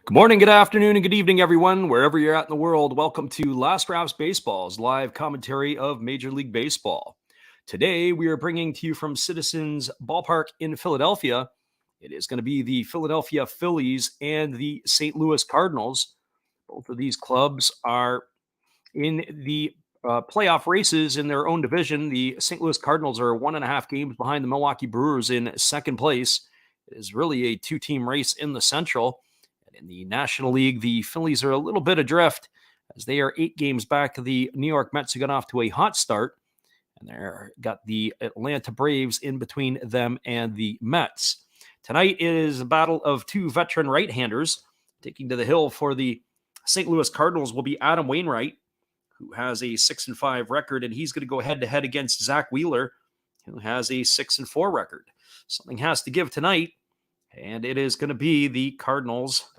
Good morning, good afternoon, and good evening, everyone. Wherever you're at in the world, welcome to Last Raps Baseball's live commentary of Major League Baseball. Today, we are bringing to you from Citizens Ballpark in Philadelphia. It is going to be the Philadelphia Phillies and the St. Louis Cardinals. Both of these clubs are in the playoff races in their own division. The St. Louis Cardinals are 1.5 games behind the Milwaukee Brewers in second place. It is really a two-team race in the Central. In the National League, the Phillies are a little bit adrift as they are 8 games back of the New York Mets, who got off to a hot start. And they've got the Atlanta Braves in between them and the Mets. Tonight is a battle of two veteran right-handers. Taking to the hill for the St. Louis Cardinals will be Adam Wainwright, who has a 6-5 record, and he's going to go head-to-head against Zach Wheeler, who has a 6-4 record. Something has to give tonight, and it is going to be the Cardinals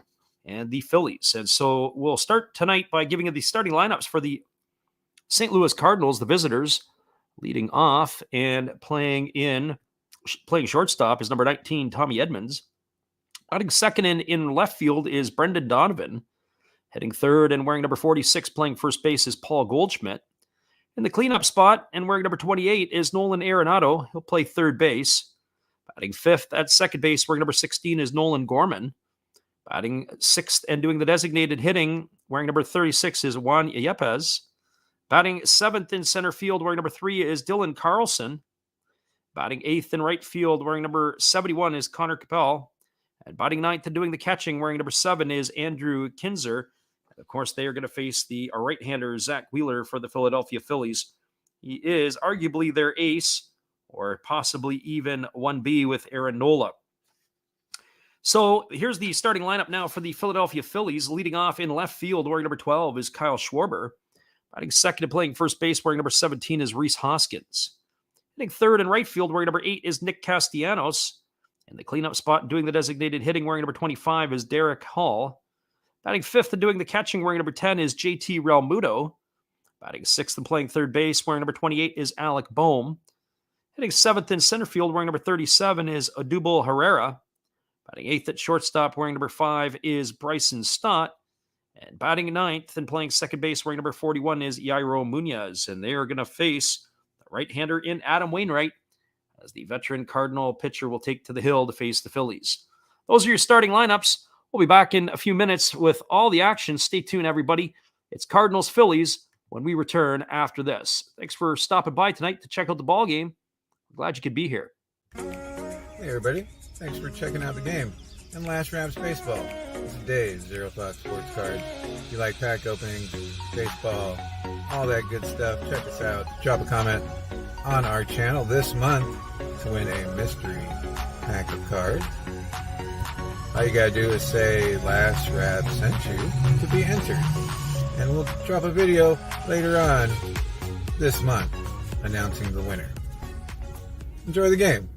and the Phillies. And so we'll start tonight by giving you the starting lineups for the St. Louis Cardinals, the visitors, leading off and playing shortstop is number 19, Tommy Edmonds. Batting second in left field is Brendan Donovan. Hitting third and wearing number 46, playing first base, is Paul Goldschmidt. In the cleanup spot and wearing number 28 is Nolan Arenado. He'll play third base. Batting fifth at second base, wearing number 16, is Nolan Gorman. Batting sixth and doing the designated hitting, wearing number 36, is Juan Yepes. Batting seventh in center field, wearing number 3, is Dylan Carlson. Batting eighth in right field, wearing number 71, is Connor Capel. And batting ninth and doing the catching, wearing number 7, is Andrew Kinzer. And of course, they are going to face the right-hander Zach Wheeler for the Philadelphia Phillies. He is arguably their ace, or possibly even 1B with Aaron Nola. So here's the starting lineup now for the Philadelphia Phillies. Leading off in left field, wearing number 12, is Kyle Schwarber. Batting second and playing first base, wearing number 17, is Rhys Hoskins. Hitting third and right field, wearing number 8, is Nick Castellanos. In the cleanup spot, doing the designated hitting, wearing number 25, is Derek Hall. Batting fifth and doing the catching, wearing number 10, is JT Realmuto. Batting sixth and playing third base, wearing number 28, is Alec Boehm. Hitting seventh in center field, wearing number 37, is Odubel Herrera. Batting eighth at shortstop, wearing number 5, is Bryson Stott. And batting ninth and playing second base, wearing number 41, is Yairo Munoz. And they are going to face the right-hander in Adam Wainwright, as the veteran Cardinal pitcher will take to the hill to face the Phillies. Those are your starting lineups. We'll be back in a few minutes with all the action. Stay tuned, everybody. It's Cardinals-Phillies when we return after this. Thanks for stopping by tonight to check out the ball game. We're glad you could be here. Hey, everybody. Thanks for checking out the game and Last Raps Baseball. This is Dave, Zero Thought Sports Cards. If you like pack openings, baseball, all that good stuff, check us out. Drop a comment on our channel this month to win a mystery pack of cards. All you gotta do is say Last Rap sent you to be entered. And we'll drop a video later on this month announcing the winner. Enjoy the game.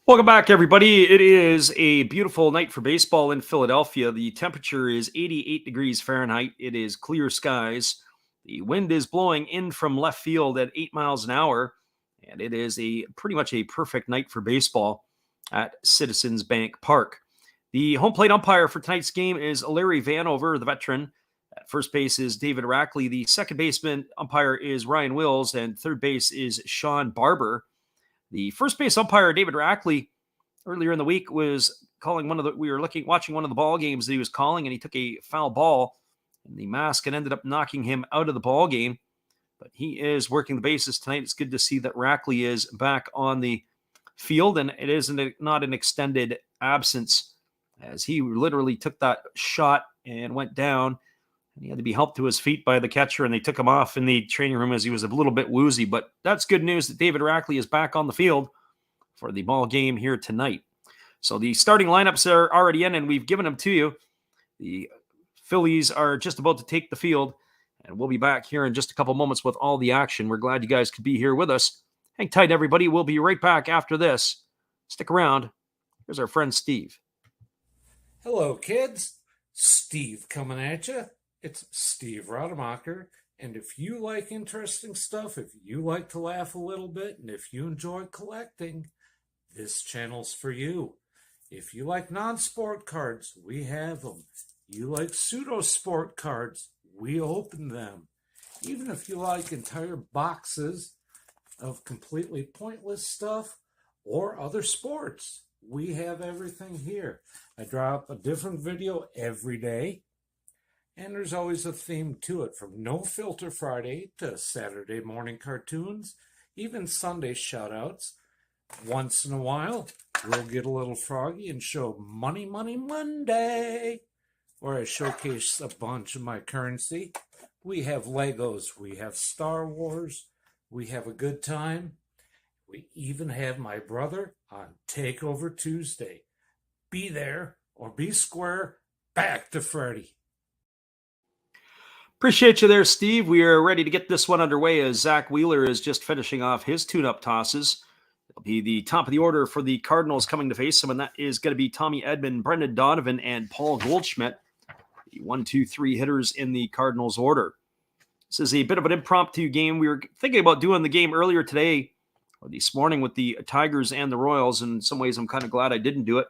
Welcome back, everybody. It is a beautiful night for baseball in Philadelphia. The temperature is 88 degrees Fahrenheit. It is clear skies. The wind is blowing in from left field at 8 miles an hour, and it is pretty much a perfect night for baseball at Citizens Bank Park. The home plate umpire for tonight's game is Larry Vanover, the veteran. At first base is David Rackley. The second baseman umpire is Ryan Wills, and third base is Sean Barber. The first base umpire, David Rackley, earlier in the week was calling watching one of the ball games that he was calling, and he took a foul ball in the mask and ended up knocking him out of the ball game. But he is working the bases tonight. It's good to see that Rackley is back on the field, and it is not an extended absence as he literally took that shot and went down. And he had to be helped to his feet by the catcher, and they took him off in the training room as he was a little bit woozy. But that's good news that David Rackley is back on the field for the ball game here tonight. So the starting lineups are already in, and we've given them to you. The Phillies are just about to take the field, and we'll be back here in just a couple moments with all the action. We're glad you guys could be here with us. Hang tight, everybody. We'll be right back after this. Stick around. Here's our friend Steve. Hello, kids. Steve coming at you. It's Steve Rademacher, and if you like interesting stuff, if you like to laugh a little bit, and if you enjoy collecting, this channel's for you. If you like non-sport cards, we have them. You like pseudo-sport cards, we open them. Even if you like entire boxes of completely pointless stuff or other sports, we have everything here. I drop a different video every day. And there's always a theme to it, from No Filter Friday to Saturday morning cartoons, even Sunday shoutouts. Once in a while, we'll get a little froggy and show Money Money Monday, where I showcase a bunch of my currency. We have Legos, we have Star Wars, we have a good time. We even have my brother on Takeover Tuesday. Be there or be square. Back to Freddy. Appreciate you there, Steve. We are ready to get this one underway as Zach Wheeler is just finishing off his tune-up tosses. It'll be the top of the order for the Cardinals coming to face him, and that is going to be Tommy Edman, Brendan Donovan, and Paul Goldschmidt, the 1, 2, 3 hitters in the Cardinals order. This is a bit of an impromptu game. We were thinking about doing the game earlier today or this morning with the Tigers and the Royals. In some ways, I'm kind of glad I didn't do it.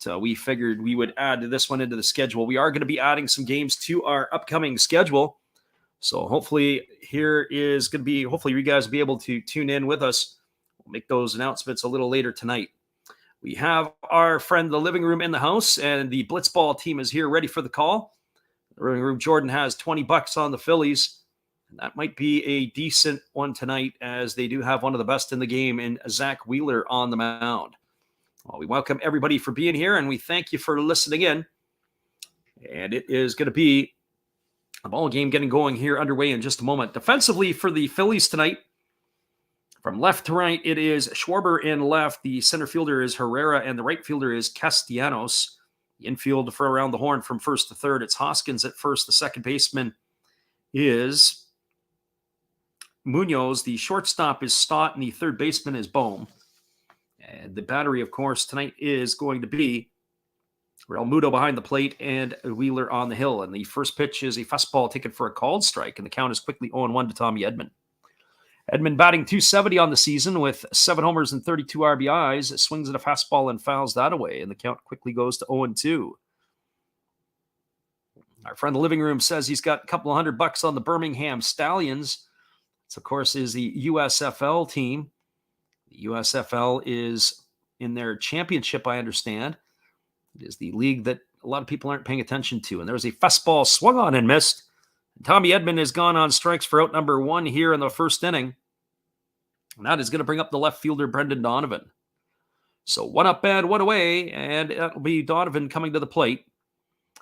But we figured we would add this one into the schedule. We are going to be adding some games to our upcoming schedule. So hopefully hopefully you guys will be able to tune in with us. We'll make those announcements a little later tonight. We have our friend, the living room in the house, and the Blitzball team is here ready for the call. The living room, Jordan has $20 on the Phillies. And that might be a decent one tonight, as they do have one of the best in the game in Zach Wheeler on the mound. Well, we welcome everybody for being here, and we thank you for listening in. And it is going to be a ball game getting going here underway in just a moment. Defensively for the Phillies tonight, from left to right, it is Schwarber in left. The center fielder is Herrera, and the right fielder is Castellanos. The infield for around the horn from first to third, it's Hoskins at first. The second baseman is Munoz. The shortstop is Stott, and the third baseman is Bohm. And the battery, of course, tonight is going to be Real Muto behind the plate and Wheeler on the hill. And the first pitch is a fastball taken for a called strike, and the count is quickly 0-1 to Tommy Edman. Edman batting .270 on the season with 7 homers and 32 RBIs. Swings at a fastball and fouls that away, and the count quickly goes to 0-2. Our friend in the living room says he's got a couple of $100 on the Birmingham Stallions. This, of course, is the USFL team. The USFL is in their championship, I understand. It is the league that a lot of people aren't paying attention to. And there was a fastball swung on and missed. Tommy Edman has gone on strikes for out number 1 here in the first inning. And that is going to bring up the left fielder, Brendan Donovan. So 1 up and 1 away, and that'll be Donovan coming to the plate.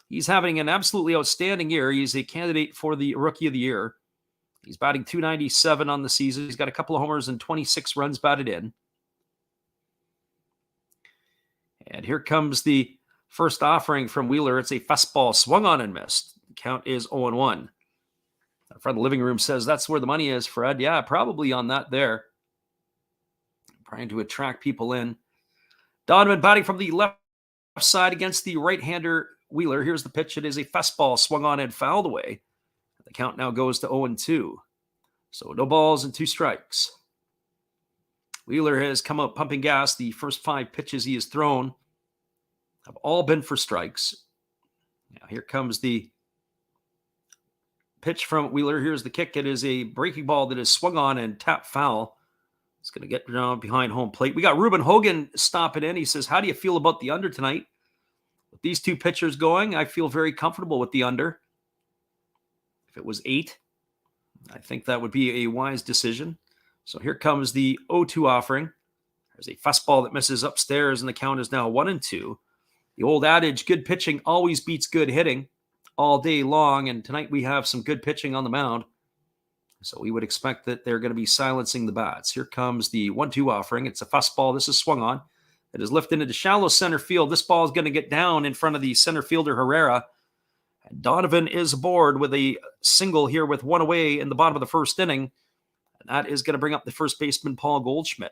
He's having an absolutely outstanding year. He's a candidate for the Rookie of the Year. He's batting .297 on the season. He's got a couple of homers and 26 runs batted in. And here comes the first offering from Wheeler. It's a fastball swung on and missed. The count is 0-1. Our friend in the living room says that's where the money is, Fred. Yeah, probably on that there. Trying to attract people in. Donovan batting from the left side against the right-hander Wheeler. Here's the pitch. It is a fastball swung on and fouled away. The count now goes to 0-2. So no balls and 2 strikes. Wheeler has come out pumping gas. The first 5 pitches he has thrown have all been for strikes. Now here comes the pitch from Wheeler. Here's the kick. It is a breaking ball that is swung on and tapped foul. It's going to get down behind home plate. We got Ruben Hogan stopping in. He says, how do you feel about the under tonight? With these 2 pitchers going, I feel very comfortable with the under. If it was 8, I think that would be a wise decision. So here comes the 0-2 offering. There's a fastball that misses upstairs, and the count is now 1-2. The old adage, good pitching always beats good hitting all day long. And tonight we have some good pitching on the mound. So we would expect that they're going to be silencing the bats. Here comes the 1-2 offering. It's a fastball. This is swung on. It is lifted into shallow center field. This ball is going to get down in front of the center fielder, Herrera. And Donovan is aboard with a single here with one away in the bottom of the first inning. And that is going to bring up the first baseman, Paul Goldschmidt.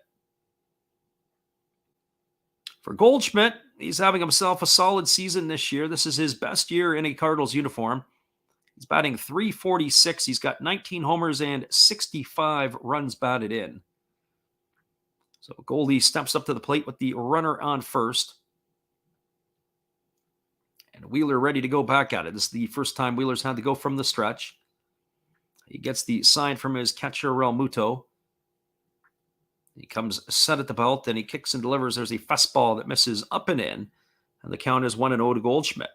For Goldschmidt, he's having himself a solid season this year. This is his best year in a Cardinals uniform. He's batting .346. He's got 19 homers and 65 runs batted in. So Goldie steps up to the plate with the runner on first. And Wheeler ready to go back at it. This is the first time Wheeler's had to go from the stretch. He gets the sign from his catcher, Realmuto. He comes set at the belt, and he kicks and delivers. There's a fastball that misses up and in. And the count is 1-0 to Goldschmidt.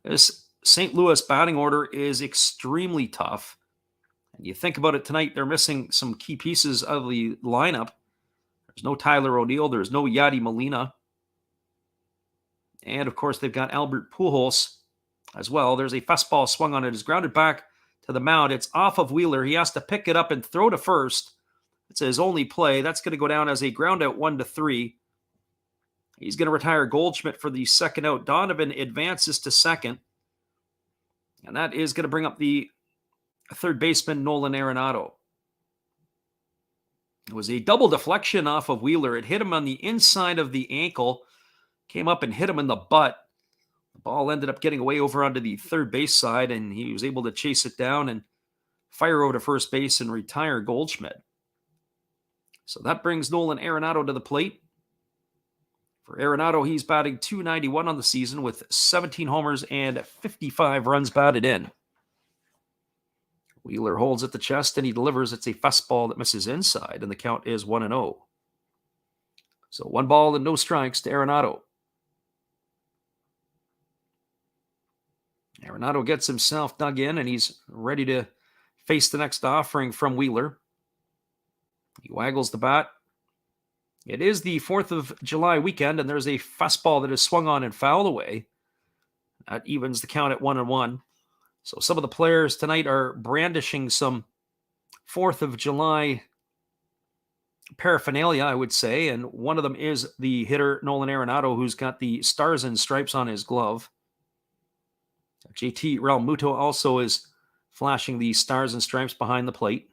This St. Louis batting order is extremely tough. And you think about it tonight, they're missing some key pieces of the lineup. There's no Tyler O'Neill. There's no Yadi Molina. And, of course, they've got Albert Pujols as well. There's a fastball swung on it. It's grounded back to the mound. It's off of Wheeler. He has to pick it up and throw to first. It's his only play. That's going to go down as a ground out 1-3. He's going to retire Goldschmidt for the second out. Donovan advances to second. And that is going to bring up the third baseman, Nolan Arenado. It was a double deflection off of Wheeler. It hit him on the inside of the ankle, came up and hit him in the butt. The ball ended up getting away over onto the third base side, and he was able to chase it down and fire over to first base and retire Goldschmidt. So that brings Nolan Arenado to the plate. For Arenado, he's batting .291 on the season with 17 homers and 55 runs batted in. Wheeler holds at the chest and he delivers. It's a fastball that misses inside, and the count is 1-0. So 1 ball and no strikes to Arenado. Arenado gets himself dug in, and he's ready to face the next offering from Wheeler. He waggles the bat. It is the 4th of July weekend, and there's a fastball that is swung on and fouled away. That evens the count at 1-1. So some of the players tonight are brandishing some 4th of July paraphernalia, I would say, and one of them is the hitter, Nolan Arenado, who's got the stars and stripes on his glove. JT Realmuto also is flashing the stars and stripes behind the plate.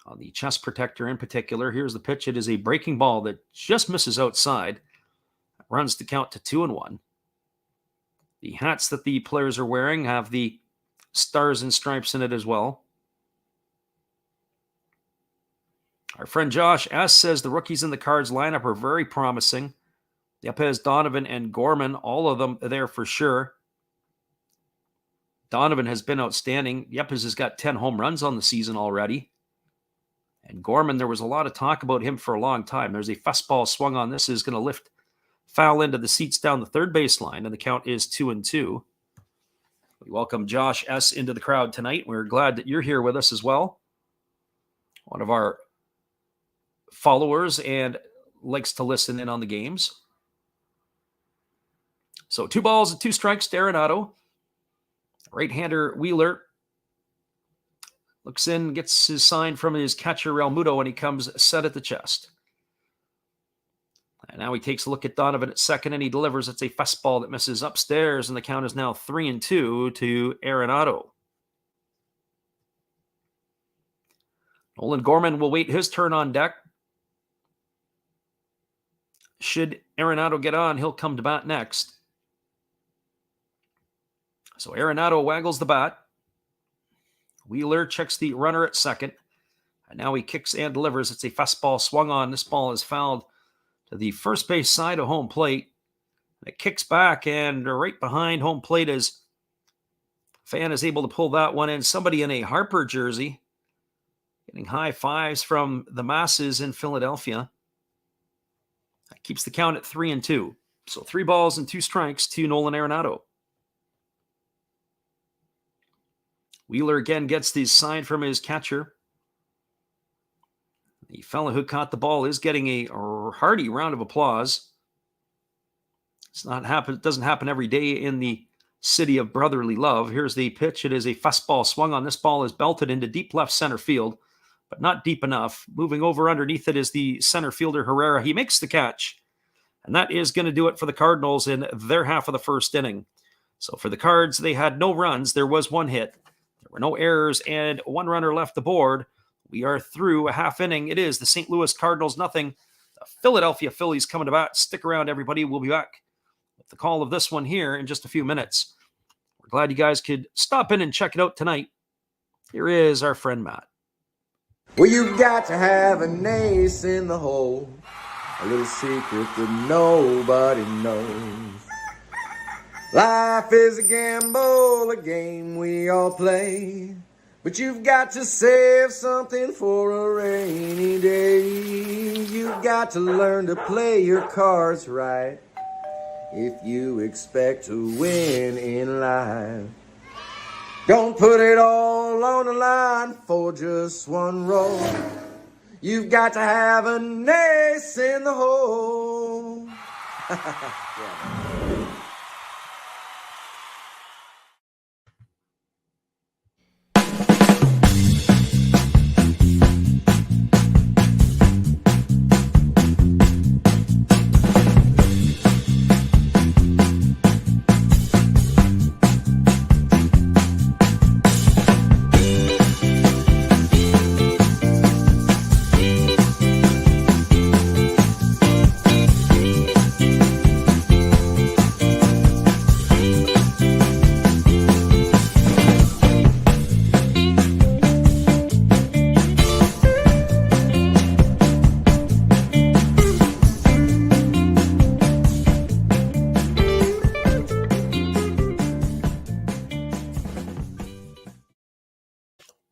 On the chest protector in particular, here's the pitch. It is a breaking ball that just misses outside. Runs the count to 2-1. The hats that the players are wearing have the stars and stripes in it as well. Our friend Josh S. says the rookies in the Cards lineup are very promising. Yepez, Donovan, and Gorman, all of them there for sure. Donovan has been outstanding. Yepez has got 10 home runs on the season already. And Gorman, there was a lot of talk about him for a long time. There's a fastball swung on. This is going to lift foul into the seats down the third baseline, and the count is 2-2. We welcome Josh S. into the crowd tonight. We're glad that you're here with us as well. One of our followers and likes to listen in on the games. So 2 balls and 2 strikes to Arenado. Right-hander Wheeler looks in, gets his sign from his catcher, Realmuto, and he comes set at the chest. And now he takes a look at Donovan at second, and he delivers. It's a fastball that misses upstairs, and the count is now 3-2 to Arenado. Nolan Gorman will wait his turn on deck. Should Arenado get on, he'll come to bat next. So Arenado waggles the bat. Wheeler checks the runner at second. And now he kicks and delivers. It's a fastball swung on. This ball is fouled to the first base side of home plate. It kicks back, and right behind home plate is fan is able to pull that one in. Somebody in a Harper jersey getting high fives from the masses in Philadelphia. That keeps the count at 3-2. So 3 balls and 2 strikes to Nolan Arenado. Wheeler again gets the sign from his catcher. The fellow who caught the ball is getting a hearty round of applause. It doesn't happen every day in the city of brotherly love. Here's the pitch. It is a fastball swung on. This ball is belted into deep left center field, but not deep enough. Moving over underneath it is the center fielder Herrera. He makes the catch, and that is going to do it for the Cardinals in their half of the first inning. So for the Cards, they had no runs. There was one hit. There were no errors, and one runner left the board. We are through a half inning. It is the St. Louis Cardinals nothing. The Philadelphia Phillies coming to bat. Stick around, everybody. We'll be back with the call of this one here in just a few minutes. We're glad you guys could stop in and check it out tonight. Here is our friend Matt. Well, you've got to have an ace in the hole, a little secret that nobody knows. Life is a gamble, a game we all play, but you've got to save something for a rainy day. You've got to learn to play your cards right if you expect to win in life. Don't put it all on the line for just one roll. You've got to have an ace in the hole. Yeah.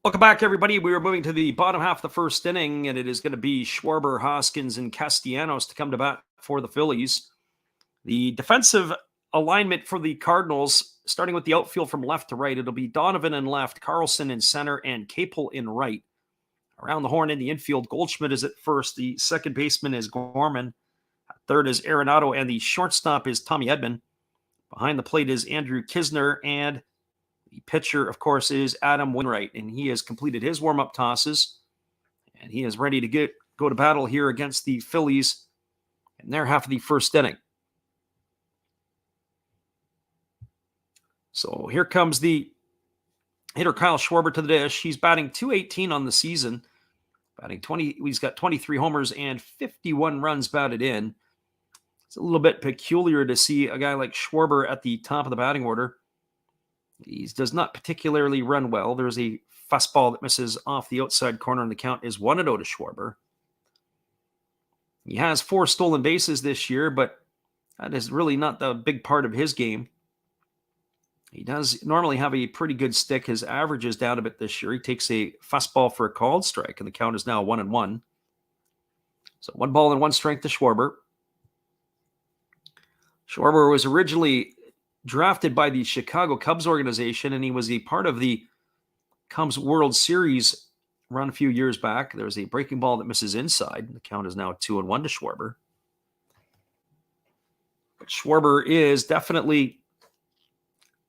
Welcome back, everybody. We are moving to the bottom half of the first inning, and it is going to be Schwarber, Hoskins, and Castellanos to come to bat for the Phillies. The defensive alignment for the Cardinals, starting with the outfield from left to right, it'll be Donovan in left, Carlson in center, and Capel in right. Around the horn in the infield, Goldschmidt is at first. The second baseman is Gorman. Third is Arenado, and the shortstop is Tommy Edman. Behind the plate is Andrew Kisner, and the pitcher, of course, is Adam Wainwright, and he has completed his warm-up tosses, and he is ready to go to battle here against the Phillies in their half of the first inning. So here comes the hitter Kyle Schwarber to the dish. He's batting .218 on the season, he's got 23 homers and 51 runs batted in. It's a little bit peculiar to see a guy like Schwarber at the top of the batting order. He does not particularly run well. There's a fastball that misses off the outside corner, and the count is 1-0 to Schwarber. He has 4 stolen bases this year, but that is really not the big part of his game. He does normally have a pretty good stick. His average is down a bit this year. He takes a fastball for a called strike, and the count is now 1-1. So 1 ball and 1 strike to Schwarber. Schwarber was originally drafted by the Chicago Cubs organization, and he was a part of the Cubs World Series run a few years back. There's a breaking ball that misses inside. The count is now 2-1 to Schwarber. But Schwarber is definitely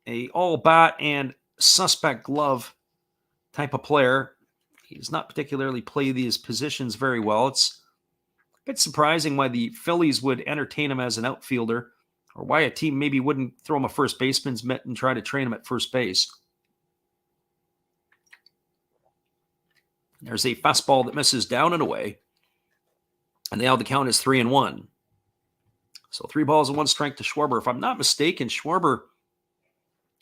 a all-bat and suspect glove type of player. He does not particularly play these positions very well. It's a bit surprising why the Phillies would entertain him as an outfielder, or why a team maybe wouldn't throw him a first baseman's mitt and try to train him at first base. There's a fastball that misses down and away. And now the count is 3-1. So 3 balls and 1 strike to Schwarber. If I'm not mistaken, Schwarber,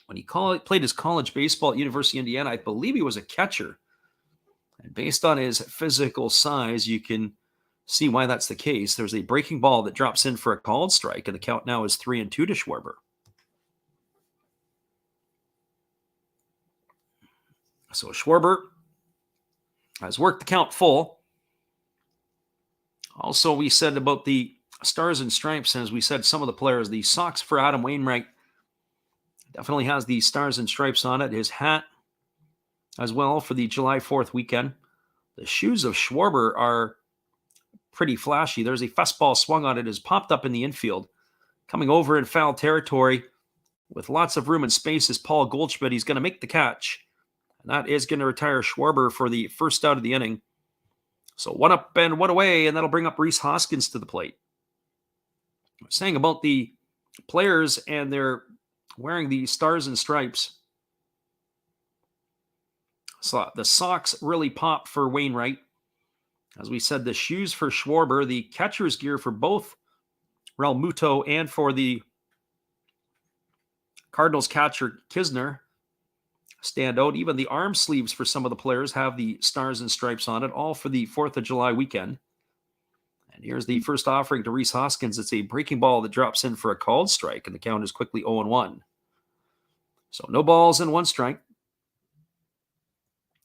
when he played his college baseball at University of Indiana, I believe he was a catcher. And based on his physical size, you can see why that's the case. There's a breaking ball that drops in for a called strike, and the count now is 3-2 to Schwarber. So Schwarber has worked the count full. Also, we said about the Stars and Stripes, as we said, some of the players, the socks for Adam Wainwright definitely has the Stars and Stripes on it. His hat as well for the July 4th weekend. The shoes of Schwarber are pretty flashy. There's a fastball swung on it, has popped up in the infield. Coming over in foul territory with lots of room and space is Paul Goldschmidt. He's going to make the catch. And that is going to retire Schwarber for the first out of the inning. So one up and one away, and that'll bring up Rhys Hoskins to the plate. I was saying about the players and they're wearing the stars and stripes. So the socks really pop for Wainwright. As we said, the shoes for Schwarber, the catcher's gear for both Real Muto and for the Cardinals catcher Kisner stand out. Even the arm sleeves for some of the players have the stars and stripes on it, all for the 4th of July weekend. And here's the first offering to Rhys Hoskins. It's a breaking ball that drops in for a called strike, and the count is quickly 0-1. So no balls and one strike.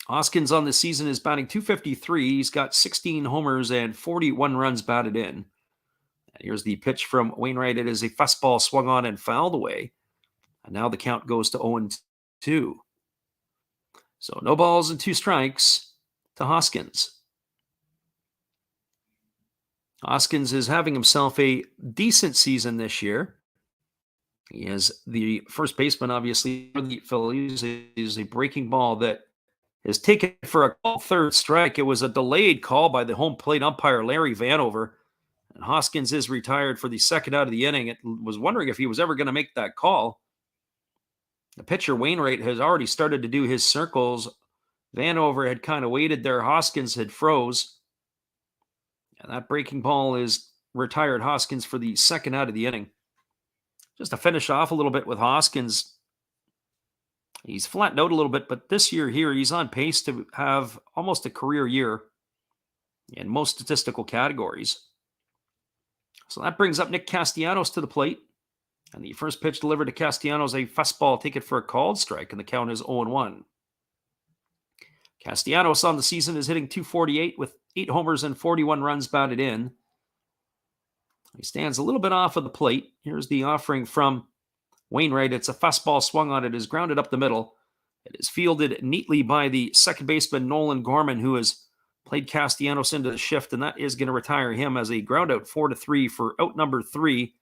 Hoskins on the season is batting .253. He's got 16 homers and 41 runs batted in. And here's the pitch from Wainwright. It is a fastball swung on and fouled away. And now the count goes to 0-2. So no balls and 2 strikes to Hoskins. Hoskins is having himself a decent season this year. He is the first baseman, obviously, for the Phillies. It is a breaking ball that is taken for a called third strike. It was a delayed call by the home plate umpire, Larry Vanover. And Hoskins is retired for the second out of the inning. It was wondering if he was ever going to make that call. The pitcher, Wainwright, has already started to do his circles. Vanover had kind of waited there. Hoskins had froze. And that breaking ball is retired Hoskins for the second out of the inning. Just to finish off a little bit with Hoskins, he's flattened out a little bit, but this year here, he's on pace to have almost a career year in most statistical categories. So that brings up Nick Castellanos to the plate. And the first pitch delivered to Castellanos, a fastball taken for a called strike, and the count is 0-1. Castellanos on the season is hitting .248 with 8 homers and 41 runs batted in. He stands a little bit off of the plate. Here's the offering from Wainwright. It's a fastball swung on. It is grounded up the middle. It is fielded neatly by the second baseman, Nolan Gorman, who has played Castellanos into the shift, and that is going to retire him as a ground out 4-3 for out number 3.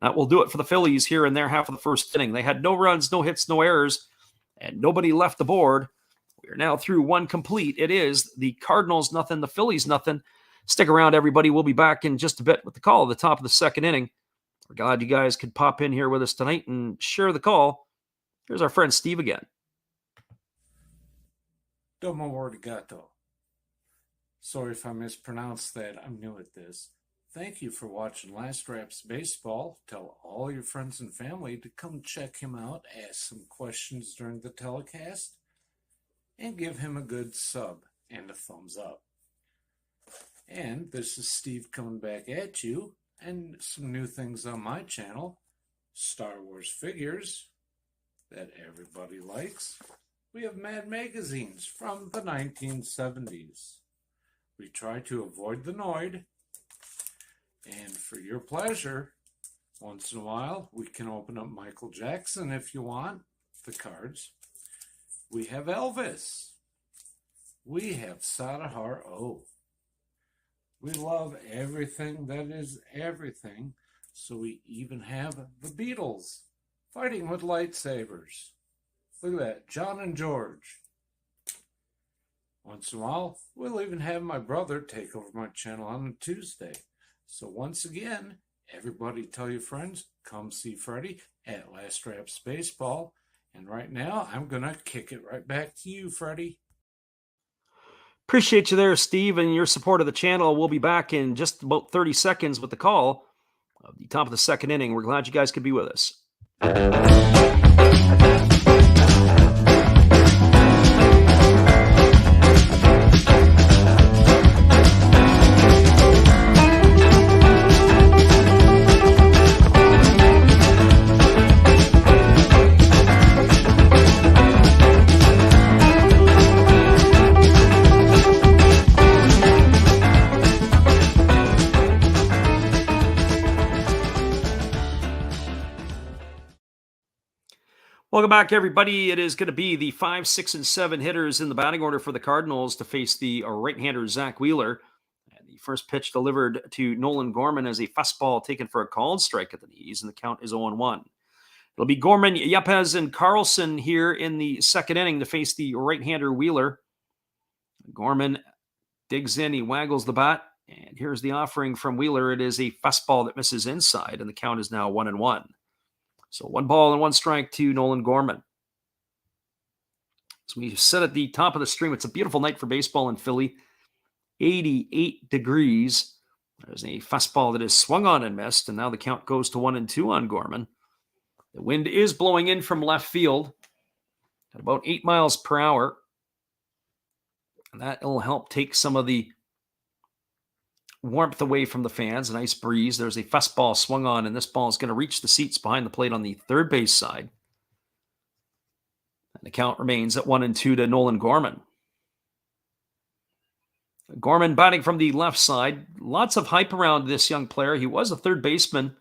That will do it for the Phillies here in their half of the first inning. They had no runs, no hits, no errors, and nobody left the board. We are now through one complete. It is the Cardinals nothing, the Phillies nothing. Stick around, everybody. We'll be back in just a bit with the call at the top of the second inning. We're glad you guys could pop in here with us tonight and share the call. Here's our friend Steve again. Domo arigato. Sorry if I mispronounced that. I'm new at this. Thank you for watching Last Raps Baseball. Tell all your friends and family to come check him out, ask some questions during the telecast, and give him a good sub and a thumbs up. And this is Steve coming back at you, and some new things on my channel. Star Wars figures that everybody likes. We have Mad magazines from the 1970s. We try to avoid the Noid. And for your pleasure, once in a while, we can open up Michael Jackson if you want, the cards. We have Elvis. We have Sadahar O. We love everything that is everything, so we even have the Beatles fighting with lightsabers. Look at that, John and George. Once in a while, we'll even have my brother take over my channel on a Tuesday. So once again, everybody tell your friends, come see Freddie at Last Raps Baseball. And right now, I'm going to kick it right back to you, Freddie. Appreciate you there, Steve, and your support of the channel. We'll be back in just about 30 seconds with the call of the top of the second inning. We're glad you guys could be with us. Welcome back, everybody. It is going to be the 5, 6, and 7 hitters in the batting order for the Cardinals to face the right-hander Zach Wheeler. And the first pitch delivered to Nolan Gorman as a fastball taken for a called strike at the knees, and the count is 0-1. It'll be Gorman, Yepez, and Carlson here in the second inning to face the right-hander Wheeler. Gorman digs in, he waggles the bat, and here's the offering from Wheeler. It is a fastball that misses inside, and the count is now 1-1. So 1 ball and 1 strike to Nolan Gorman. As we sit at the top of the stream, it's a beautiful night for baseball in Philly. 88 degrees. There's a fastball that is swung on and missed, and now the count goes to 1-2 on Gorman. The wind is blowing in from left field at about 8 miles per hour. And that will help take some of the warmth away from the fans. A nice breeze. There's a fastball swung on, and this ball is going to reach the seats behind the plate on the third base side. And the count remains at 1-2 to Nolan Gorman. Gorman batting from the left side. Lots of hype around this young player. He was a third baseman.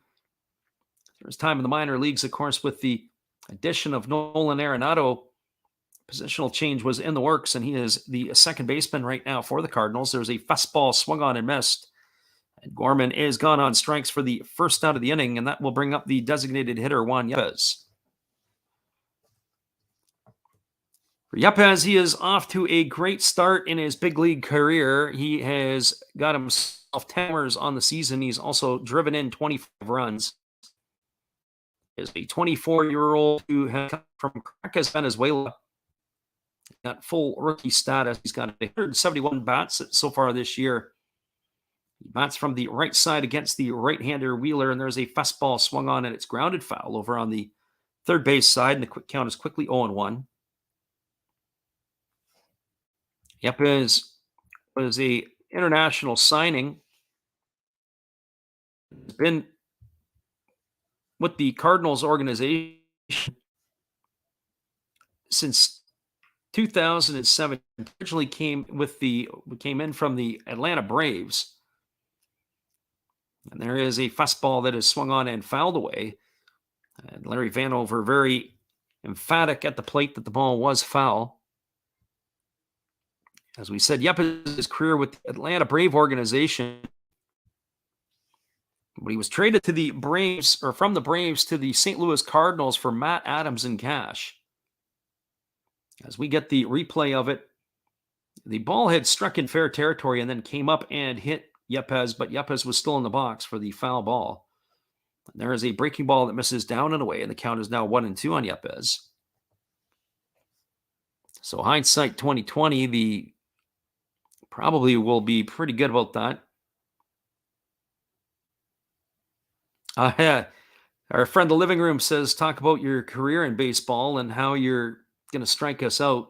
There was time in the minor leagues, of course, with the addition of Nolan Arenado. Positional change was in the works, and he is the second baseman right now for the Cardinals. There's a fastball swung on and missed. And Gorman is gone on strikes for the first out of the inning, and that will bring up the designated hitter, Juan Yepez. For Yepez, he is off to a great start in his big league career. He has got himself 10 homers on the season. He's also driven in 25 runs. He is a 24-year-old who has come from Caracas, Venezuela. Got full rookie status. He's got 171 bats so far this year. He bats from the right side against the right-hander Wheeler, and there's a fastball swung on, and it's grounded foul over on the third base side, and the quick count is quickly 0-1. Yepez was a international signing. He's been with the Cardinals organization since 2007. Originally came in from the Atlanta Braves. And there is a fastball that is swung on and fouled away. And Larry Vanover very emphatic at the plate that the ball was foul. As we said, Yepez's career with the Atlanta Brave organization, but he was traded to the Braves, or from the Braves to the St. Louis Cardinals for Matt Adams and cash. As we get the replay of it, the ball had struck in fair territory and then came up and hit Yepez, but Yepez was still in the box for the foul ball. And there is a breaking ball that misses down and away, and the count is now 1-2 on Yepez. So hindsight 2020, the probably will be pretty good about that. Our friend the living room says, talk about your career in baseball and how you're going to strike us out.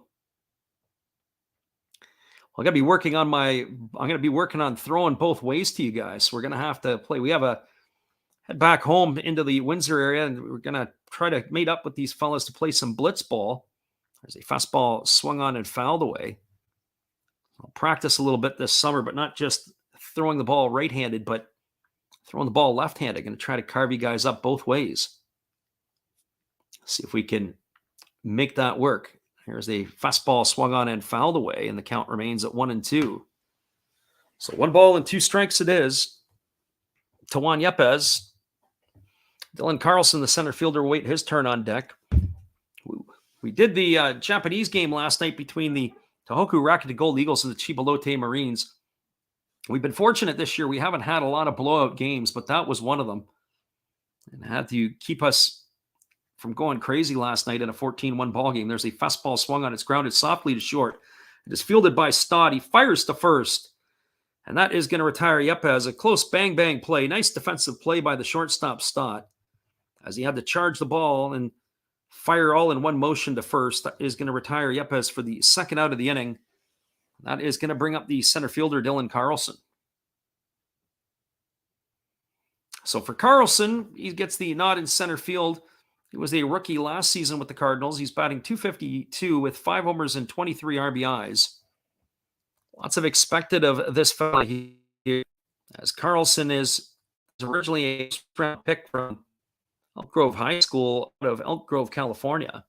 Well, I'm going to be working on throwing both ways to you guys. So we're going to have to play. We have a head back home into the Windsor area, and we're going to try to mate up with these fellas to play some blitz ball. There's a fastball swung on and fouled away. I'll practice a little bit this summer, but not just throwing the ball right-handed, but throwing the ball left-handed. Going to try to carve you guys up both ways. See if we can make that work. Here's a fastball swung on and fouled away, and the count remains at 1-2. So 1 ball and 2 strikes it is to Juan Yepez. Dylan Carlson, the center fielder, will wait his turn on deck. We did the Japanese game last night between the Tohoku Rakuten Gold Eagles and the Chibalote Marines. We've been fortunate this year. We haven't had a lot of blowout games, but that was one of them. And had to keep us from going crazy last night in a 14-1 ball game. There's a fastball swung on. It's grounded softly to short. It is fielded by Stott. He fires to first. And that is going to retire Yepez. A close bang-bang play. Nice defensive play by the shortstop Stott, as he had to charge the ball and fire all in one motion to first. That is going to retire Yepez for the second out of the inning. That is going to bring up the center fielder, Dylan Carlson. So for Carlson, he gets the nod in center field. He was a rookie last season with the Cardinals. He's batting .252 with 5 homers and 23 RBIs. Lots of expected of this fella here, as Carlson is originally a first-round pick from Elk Grove High School out of Elk Grove, California.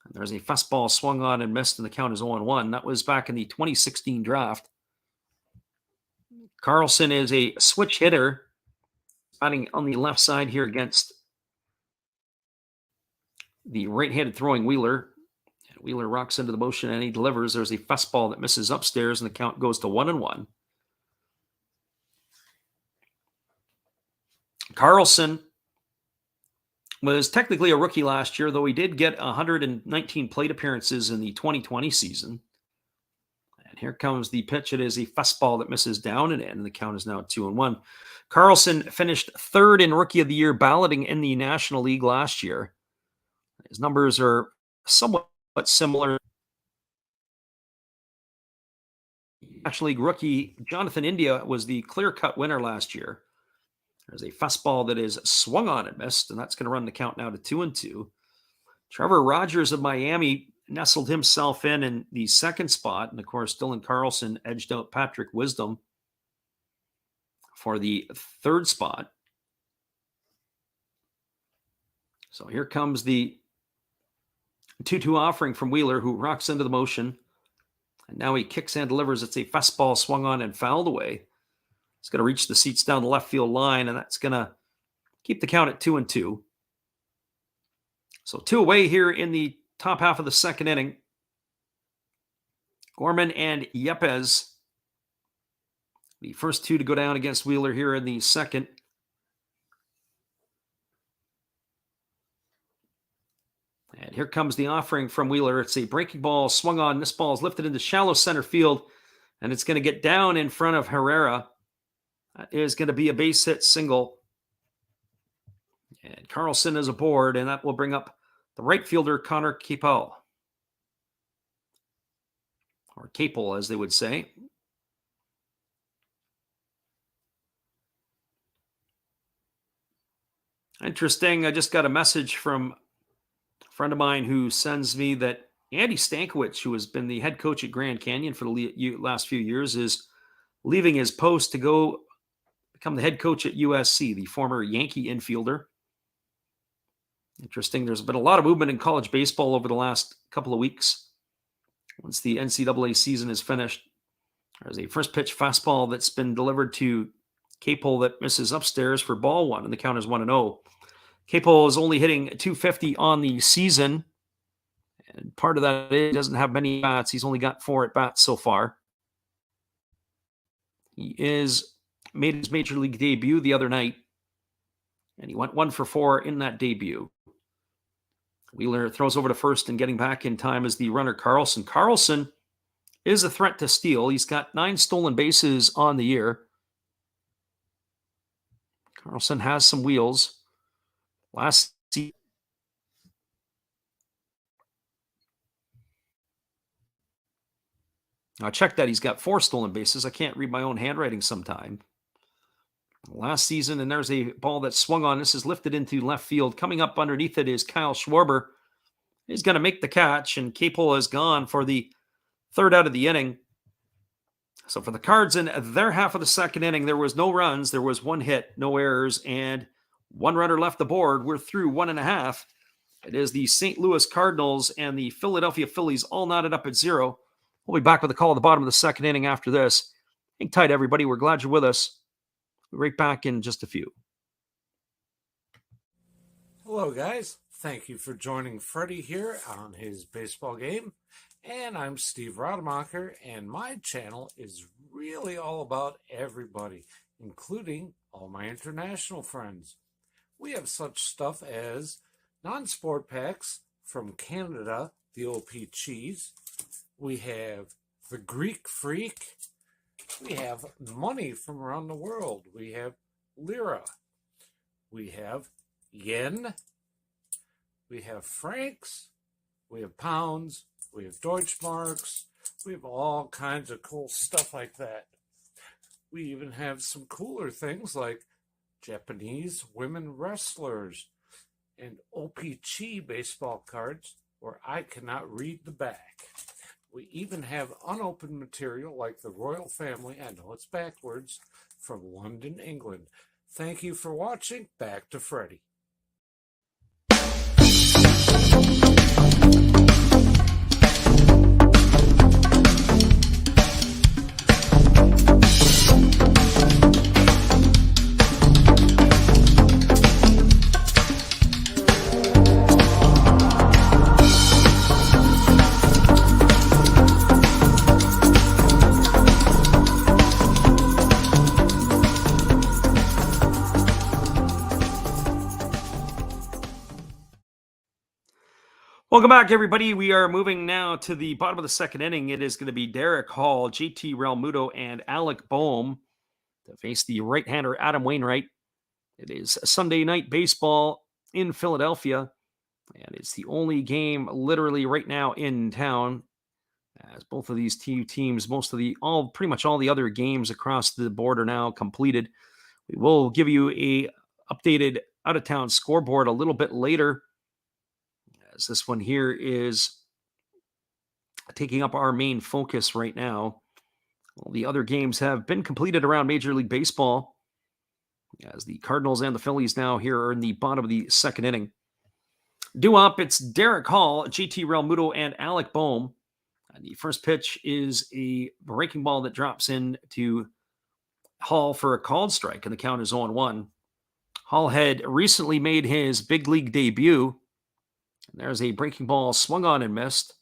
And there's a fastball swung on and missed, and the count is 0-1. That was back in the 2016 draft. Carlson is a switch hitter, batting on the left side here against the right-handed throwing Wheeler. And Wheeler rocks into the motion and he delivers. There's a fastball that misses upstairs, and the count goes to 1-1. Carlson was technically a rookie last year, though he did get 119 plate appearances in the 2020 season. And here comes the pitch. It is a fastball that misses down and in, and the count is now 2-1. Carlson finished third in Rookie of the Year balloting in the National League last year. His numbers are somewhat similar. National League rookie Jonathan India was the clear-cut winner last year. There's a fastball that is swung on and missed, and that's going to run the count now to 2-2. Trevor Rogers of Miami nestled himself in the second spot, and of course, Dylan Carlson edged out Patrick Wisdom for the third spot. So here comes the 2-2 offering from Wheeler, who rocks into the motion, and now he kicks and delivers. It's a fastball swung on and fouled away. It's going to reach the seats down the left field line, and that's going to keep the count at 2-2. So 2 away here in the top half of the second inning. Gorman and Yepes, the first 2 to go down against Wheeler here in the second. And here comes the offering from Wheeler. It's a breaking ball swung on. This ball is lifted into shallow center field, and it's going to get down in front of Herrera. That is going to be a base hit single. And Carlson is aboard, and that will bring up the right fielder, Connor Capel. Or Capel, as they would say. Interesting. I just got a message from a friend of mine who sends me that Andy Stankiewicz, who has been the head coach at Grand Canyon for the last few years, is leaving his post to go become the head coach at USC, the former Yankee infielder. Interesting. There's been a lot of movement in college baseball over the last couple of weeks. Once the NCAA season is finished, there's a first pitch fastball that's been delivered to Capel that misses upstairs for ball 1, and the count is 1-0. Capel is only hitting .250 on the season, and part of that is he doesn't have many bats. He's only got 4 at bats so far. He made his major league debut the other night, and he went 1 for 4 in that debut. Wheeler throws over to first, and getting back in time is the runner Carlson. Carlson is a threat to steal. He's got 9 stolen bases on the year. Carlson has some wheels. Last season, I checked that. He's got 4 stolen bases. I can't read my own handwriting sometime. Last season, and there's a ball that swung on. This is lifted into left field. Coming up underneath it is Kyle Schwarber. He's going to make the catch, and Capel is gone for the third out of the inning. So for the Cards in their half of the second inning, there was no runs. There was 1 hit, no errors, and 1 runner left the board. We're through 1.5. It is the St. Louis Cardinals and the Philadelphia Phillies all knotted up at 0. We'll be back with a call at the bottom of the second inning after this. Hang tight, everybody. We're glad you're with us. We'll be right back in just a few. Hello, guys. Thank you for joining Freddie here on his baseball game. And I'm Steve Rademacher, and my channel is really all about everybody, including all my international friends. We have such stuff as non-sport packs from Canada, the OP Cheese. We have the Greek Freak. We have money from around the world. We have lira. We have yen. We have francs. We have pounds. We have Deutschmarks. We have all kinds of cool stuff like that. We even have some cooler things like Japanese women wrestlers and OP-Chi baseball cards where I cannot read the back. We even have unopened material like the royal family, I know it's backwards, from London, England. Thank you for watching. Back to Freddie. Welcome back, everybody. We are moving now to the bottom of the second inning. It is going to be Derek Hall, JT Realmuto, and Alec Boehm to face the right-hander Adam Wainwright. It is Sunday night baseball in Philadelphia, and it's the only game literally right now in town, as both of these two teams, pretty much all the other games across the board are now completed. We will give you a updated out-of-town scoreboard a little bit later, as this one here is taking up our main focus right now. All the other games have been completed around Major League Baseball, as the Cardinals and the Phillies now here are in the bottom of the second inning. Due up, it's Derek Hall, JT Realmuto, and Alec Boehm. And the first pitch is a breaking ball that drops in to Hall for a called strike, and the count is 0-1. Hall had recently made his big league debut. And there's a breaking ball swung on and missed.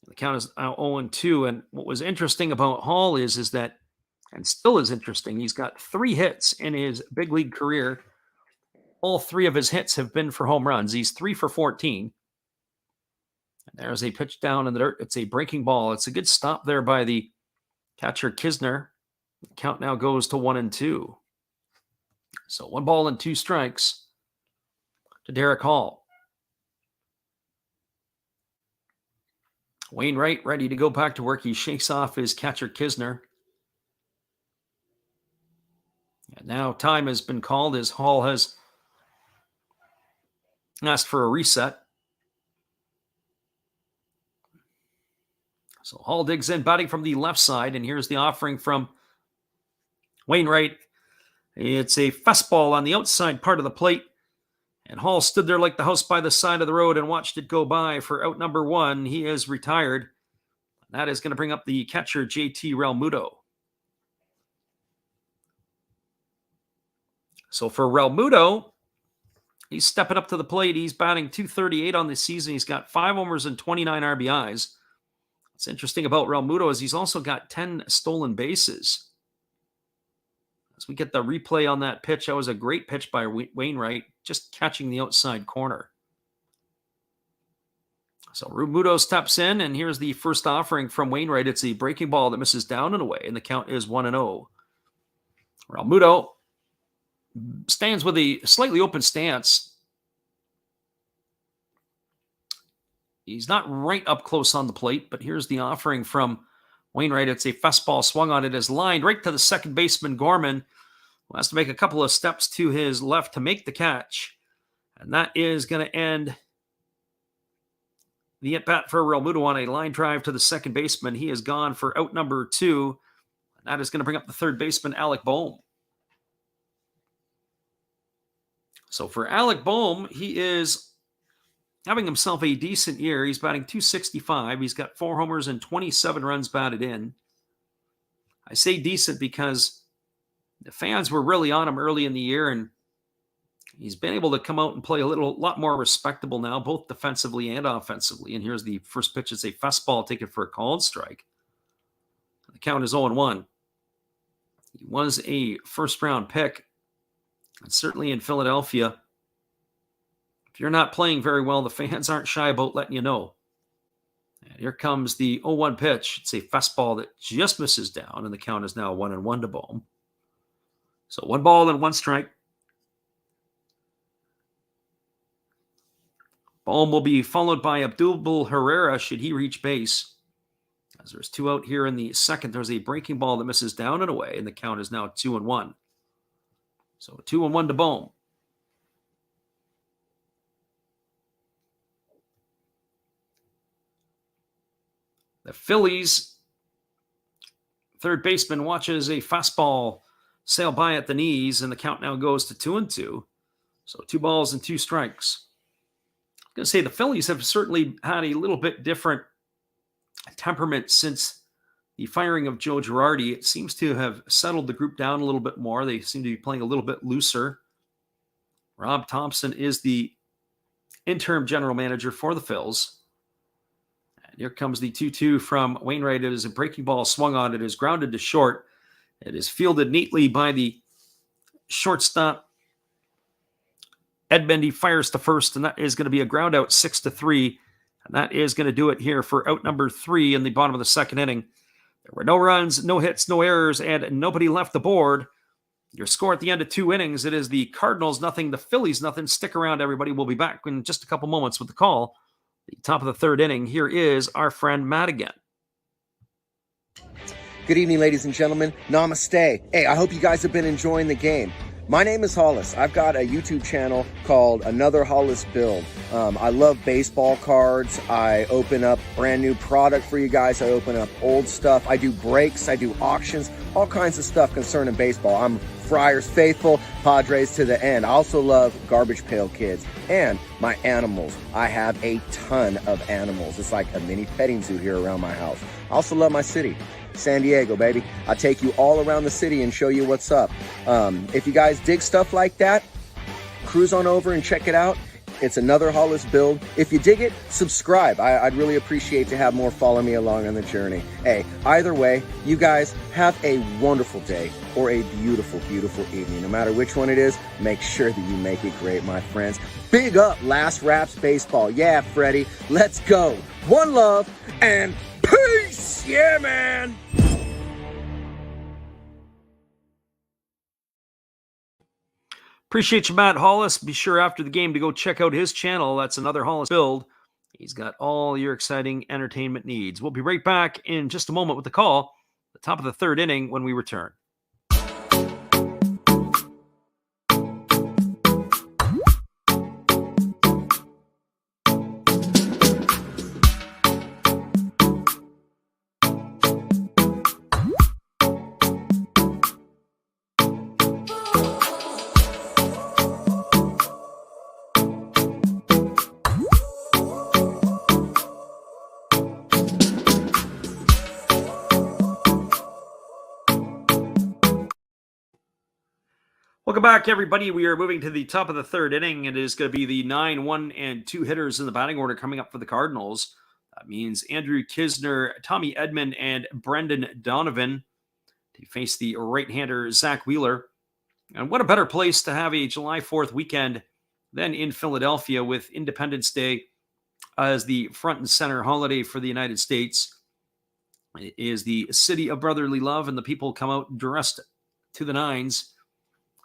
The count is now 0-2. And what was interesting about Hall is that, and still is interesting, he's got 3 hits in his big league career. All 3 of his hits have been for home runs. He's 3 for 14. And there's a pitch down in the dirt. It's a breaking ball. It's a good stop there by the catcher Kisner. The count now goes to 1-2. So 1 ball and 2 strikes to Derek Hall. Wainwright ready to go back to work. He shakes off his catcher Kisner. And now time has been called as Hall has asked for a reset. So Hall digs in, batting from the left side, and here's the offering from Wainwright. It's a fastball on the outside part of the plate. And Hall stood there like the house by the side of the road and watched it go by for out number 1. He is retired. That is going to bring up the catcher, JT Realmuto. So for Realmuto, he's stepping up to the plate. He's batting .238 on the season. He's got 5 homers and 29 RBIs. What's interesting about Realmuto is he's also got 10 stolen bases. As we get the replay on that pitch, that was a great pitch by Wainwright, just catching the outside corner. So Realmuto steps in, and here's the first offering from Wainwright. It's a breaking ball that misses down and away, and the count is 1-0. Realmuto stands with a slightly open stance. He's not right up close on the plate, but here's the offering from Wainwright. It's a fastball swung on it, is lined right to the second baseman, Gorman, who has to make a couple of steps to his left to make the catch. And that is going to end the at-bat for Realmuto on a line drive to the second baseman. He is gone for out number 2. And that is going to bring up the third baseman, Alec Boehm. So for Alec Boehm, he is having himself a decent year. He's batting .265. He's got 4 homers and 27 runs batted in. I say decent because the fans were really on him early in the year, and he's been able to come out and play a lot more respectable now, both defensively and offensively. And here's the first pitch. It's a fastball taken for a called strike. The count is 0-1. He was a first-round pick, and certainly in Philadelphia, if you're not playing very well, the fans aren't shy about letting you know. And here comes the 0-1 pitch. It's a fastball that just misses down, and the count is now 1-1 to Boehm. So 1 ball and 1 strike. Boehm will be followed by Abdul Herrera should he reach base. As there's 2 out here in the second, there's a breaking ball that misses down and away, and the count is now 2-1. So 2-1 to Boehm. The Phillies, third baseman watches a fastball sail by at the knees, and the count now goes to 2-2. So 2 balls and 2 strikes. I'm going to say the Phillies have certainly had a little bit different temperament since the firing of Joe Girardi. It seems to have settled the group down a little bit more. They seem to be playing a little bit looser. Rob Thompson is the interim general manager for the Phils. And here comes the 2-2 from Wainwright. It is a breaking ball swung on. It is grounded to short. It is fielded neatly by the shortstop, Edmund, he fires to first, and that is going to be a ground out 6-3. And that is going to do it here for out number 3 in the bottom of the second inning. There were no runs, no hits, no errors, and nobody left the board. Your score at the end of 2 innings, it is the Cardinals nothing, the Phillies nothing. Stick around, everybody. We'll be back in just a couple moments with the call. The top of the 3rd inning, here is our friend Matt again. Good evening, ladies and gentlemen. Namaste. Hey, I hope you guys have been enjoying the game. My name is Hollis. I've got a YouTube channel called Another Hollis Build. I love baseball cards. I open up brand new product for you guys. I open up old stuff. I do breaks. I do auctions. All kinds of stuff concerning baseball. I'm Friars faithful, Padres to the end. I also love Garbage Pail Kids and my animals. I have a ton of animals. It's like a mini petting zoo here around my house. I also love my city, San Diego, baby. I take you all around the city and show you what's up. If you guys dig stuff like that, cruise on over and check it out. It's Another Hollis Build. If you dig it, subscribe. I'd really appreciate to have more follow me along on the journey. Hey, either way, you guys have a wonderful day or a beautiful, beautiful evening. No matter which one it is, make sure that you make it great, my friends. Big up Last Raps Baseball. Yeah, Freddie, let's go. One love and peace. Yeah, man. Appreciate you, Matt Hollis. Be sure after the game to go check out his channel. That's Another Hollis Build. He's got all your exciting entertainment needs. We'll be right back in just a moment with the call, the top of the 3rd inning, when we return. Welcome back, everybody. We are moving to the top of the 3rd inning. It is going to be the 9, 1, and 2 hitters in the batting order coming up for the Cardinals. That means Andrew Kisner, Tommy Edman, and Brendan Donovan to face the right-hander Zach Wheeler. And what a better place to have a July 4th weekend than in Philadelphia, with Independence Day as the front and center holiday for the United States. It is the city of brotherly love, and the people come out dressed to the nines.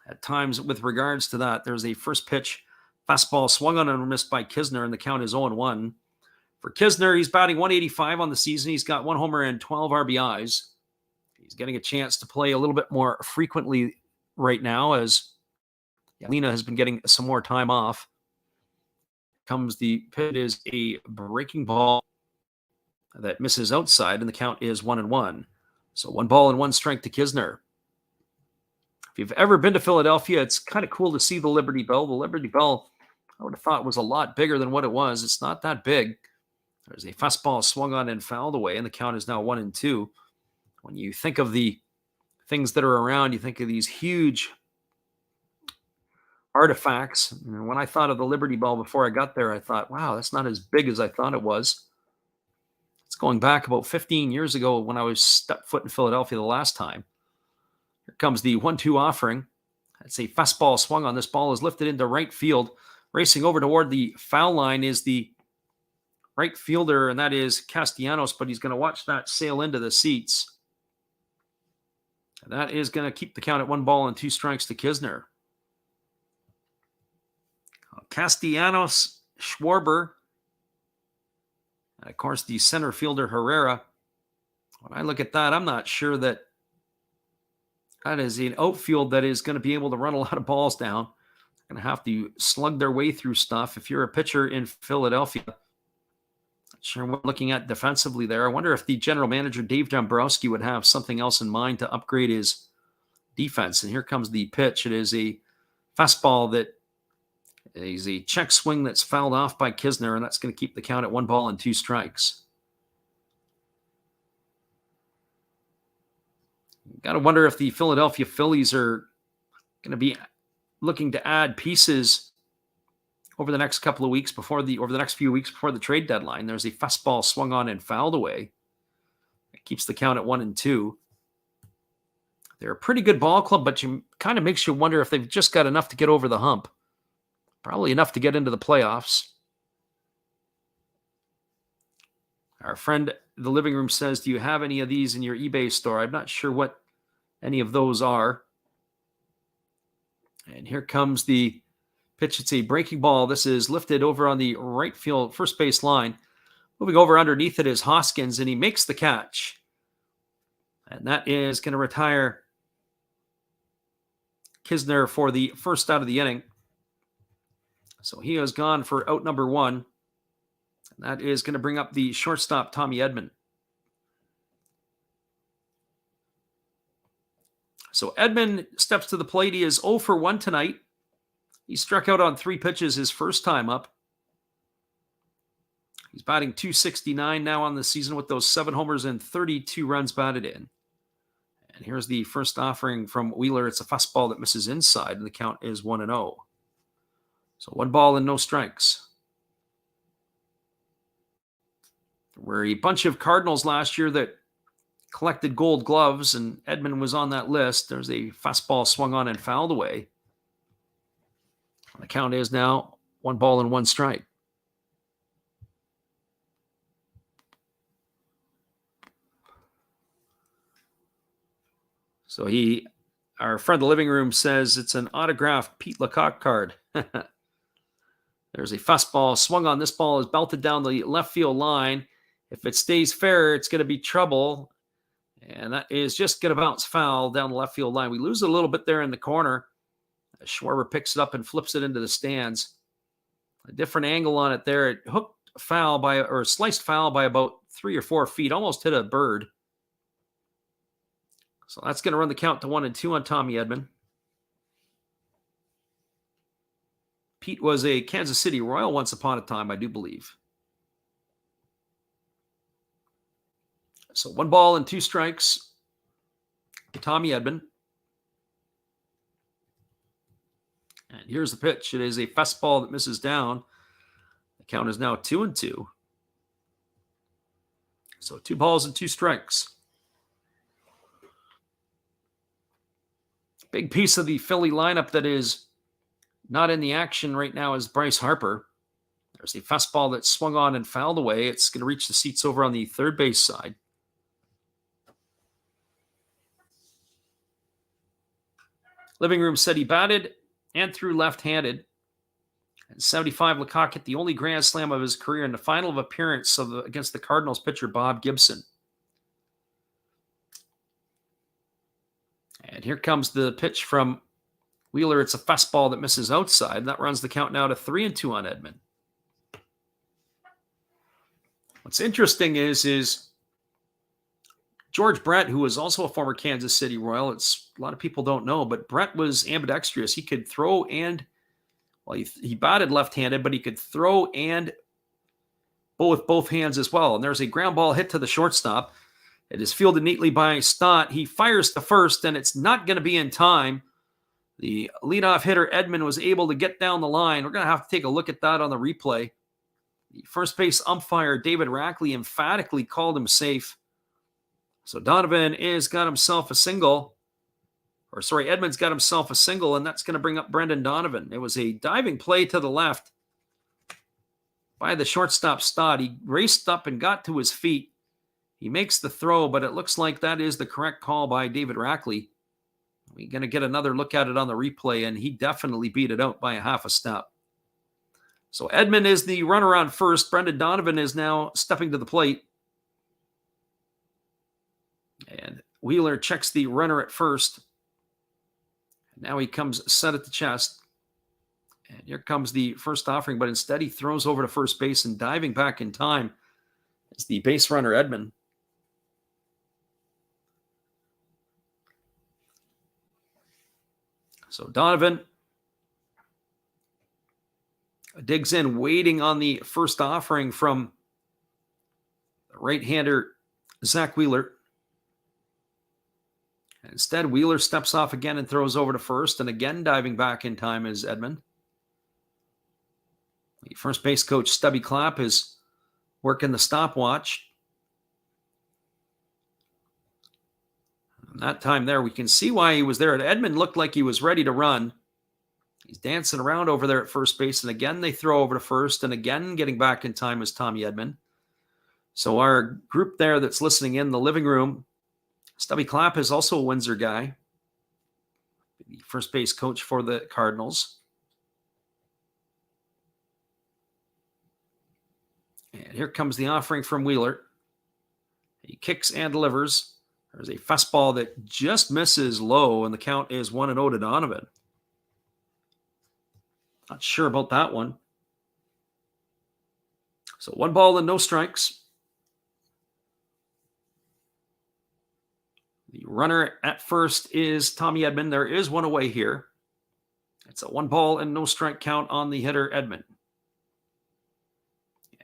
At times, with regards to that, there's a first pitch fastball swung on and missed by Kisner, and the count is 0-1. For Kisner, he's batting 185 on the season. He's got 1 homer and 12 RBIs. He's getting a chance to play a little bit more frequently right now, as Lena has been getting some more time off. Comes the pitch is a breaking ball that misses outside, and the count is 1-1. So 1 ball and 1 strike to Kisner. If you've ever been to Philadelphia, it's kind of cool to see the Liberty Bell. The Liberty Bell, I would have thought, was a lot bigger than what it was. It's not that big. There's a fastball swung on and fouled away, and the count is now 1-2. When you think of the things that are around, you think of these huge artifacts. And when I thought of the Liberty Bell before I got there, I thought, wow, that's not as big as I thought it was. It's going back about 15 years ago when I was stepped foot in Philadelphia the last time. Here comes the 1-2 offering. That's a fastball swung on. This ball is lifted into right field. Racing over toward the foul line is the right fielder, and that is Castellanos, but he's going to watch that sail into the seats. And that is going to keep the count at 1 ball and 2 strikes to Kisner. Castellanos, Schwarber, and of course the center fielder Herrera. When I look at that, I'm not sure that is an outfield that is going to be able to run a lot of balls down. They're going to have to slug their way through stuff. If you're a pitcher in Philadelphia, not sure what we're looking at defensively there. I wonder if the general manager, Dave Dombrowski, would have something else in mind to upgrade his defense. And here comes the pitch. It is a fastball that is a check swing that's fouled off by Kisner, and that's going to keep the count at 1 ball and 2 strikes. Got to wonder if the Philadelphia Phillies are going to be looking to add pieces over the next couple of weeks over the next few weeks before the trade deadline. There's a fastball swung on and fouled away. It keeps the count at 1-2. They're a pretty good ball club, but you kind of makes you wonder if they've just got enough to get over the hump. Probably enough to get into the playoffs. Our friend in the living room says, do you have any of these in your eBay store? I'm not sure what any of those are. And here comes the pitch. It's a breaking ball. This is lifted over on the right field first base line. Moving over underneath it is Hoskins, and he makes the catch. And that is going to retire Kisner for the first out of the inning. So he has gone for out number one. And that is going to bring up the shortstop, Tommy Edman. So Edman steps to the plate. He is 0 for 1 tonight. He struck out on 3 pitches his first time up. He's batting .269 now on the season with those 7 homers and 32 runs batted in. And here's the first offering from Wheeler. It's a fastball that misses inside, and the count is 1-0. So 1 ball and no strikes. There were a bunch of Cardinals last year that collected gold gloves, and Edman was on that list. There's a fastball swung on and fouled away. And the count is now 1 ball and 1 strike. So our friend in the living room says it's an autographed Pete Lecoq card. There's a fastball swung on. This ball is belted down the left field line. If it stays fair, it's going to be trouble. And that is just going to bounce foul down the left field line. We lose it a little bit there in the corner. Schwarber picks it up and flips it into the stands. A different angle on it there. It hooked foul or sliced foul by about 3 or 4 feet. Almost hit a bird. So that's going to run the count to 1-2 on Tommy Edman. Pete was a Kansas City Royal once upon a time, I do believe. So 1 ball and 2 strikes to Tommy Edman. And here's the pitch. It is a fastball that misses down. The count is now 2-2. So 2 balls and 2 strikes. Big piece of the Philly lineup that is not in the action right now is Bryce Harper. There's a fastball that swung on and fouled away. It's going to reach the seats over on the third base side. Living room said he batted and threw left-handed. And 75, Lecoq hit the only grand slam of his career in the final appearance against the Cardinals pitcher Bob Gibson. And here comes the pitch from Wheeler. It's a fastball that misses outside. That runs the count now to 3-2 on Edman. What's interesting is George Brett, who was also a former Kansas City Royal. A lot of people don't know, but Brett was ambidextrous. He could throw and, he batted left-handed, but he could throw and with both hands as well. And there's a ground ball hit to the shortstop. It is fielded neatly by Stott. He fires to first, and it's not going to be in time. The leadoff hitter, Edman, was able to get down the line. We're going to have to take a look at that on the replay. The first base umpire, David Rackley, emphatically called him safe. So Donovan got himself a single. Edman's got himself a single, and that's going to bring up Brendan Donovan. It was a diving play to the left by the shortstop Stott. He raced up and got to his feet. He makes the throw, but it looks like that is the correct call by David Rackley. We're going to get another look at it on the replay, and he definitely beat it out by a half a step. So Edman is the runner on first. Brendan Donovan is now stepping to the plate. And Wheeler checks the runner at first. Now he comes set at the chest. And here comes the first offering, but instead he throws over to first base, and diving back in time is the base runner, Edman. So Donovan digs in, waiting on the first offering from the right-hander, Zach Wheeler. And instead, Wheeler steps off again and throws over to first, and again diving back in time is Edman. The first base coach, Stubby Clapp, is working the stopwatch. And that time there, we can see why he was there. Edman looked like he was ready to run. He's dancing around over there at first base, and again they throw over to first, and again getting back in time is Tommy Edman. So our group there that's listening in the living room, Stubby Clapp is also a Windsor guy, the first base coach for the Cardinals. And here comes the offering from Wheeler. He kicks and delivers. There's a fastball that just misses low, and the count is 1-0 to Donovan. Not sure about that one. So 1 ball and no strikes. The runner at first is Tommy Edman. There is one away here. It's a 1 ball and no strike count on the hitter, Edman.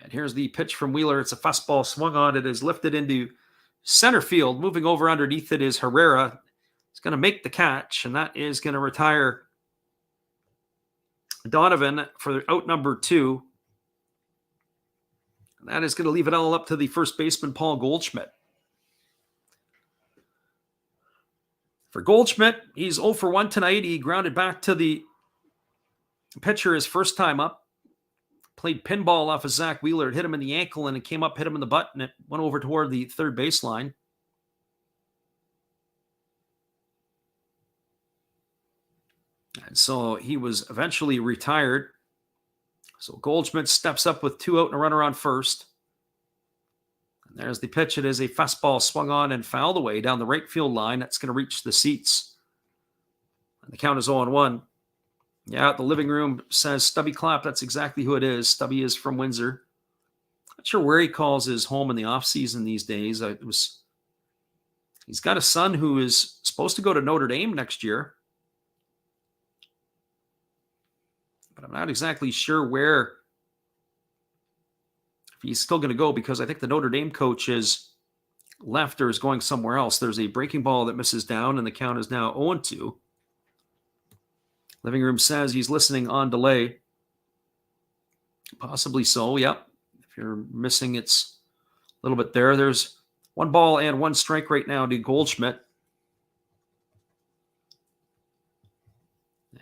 And here's the pitch from Wheeler. It's a fastball swung on. It is lifted into center field. Moving over underneath it is Herrera. He's going to make the catch, and that is going to retire Donovan for out number 2. And that is going to leave it all up to the first baseman, Paul Goldschmidt. For Goldschmidt, he's 0 for 1 tonight. He grounded back to the pitcher his first time up. Played pinball off of Zach Wheeler. It hit him in the ankle, and it came up, hit him in the butt, and it went over toward the third baseline. And so he was eventually retired. So Goldschmidt steps up with 2 out and a runner on first. And there's the pitch. It is a fastball swung on and fouled away down the right field line. That's going to reach the seats. And the count is 0-1. Yeah, the living room says Stubby Clapp. That's exactly who it is. Stubby is from Windsor. Not sure where he calls his home in the offseason these days. He's got a son who is supposed to go to Notre Dame next year. But I'm not exactly sure where, if he's still going to go, because I think the Notre Dame coach is left or is going somewhere else. There's a breaking ball that misses down, and the count is now 0-2. Living room says he's listening on delay. Possibly so, yep. If you're missing, it's a little bit there. There's 1 ball and 1 strike right now to Goldschmidt.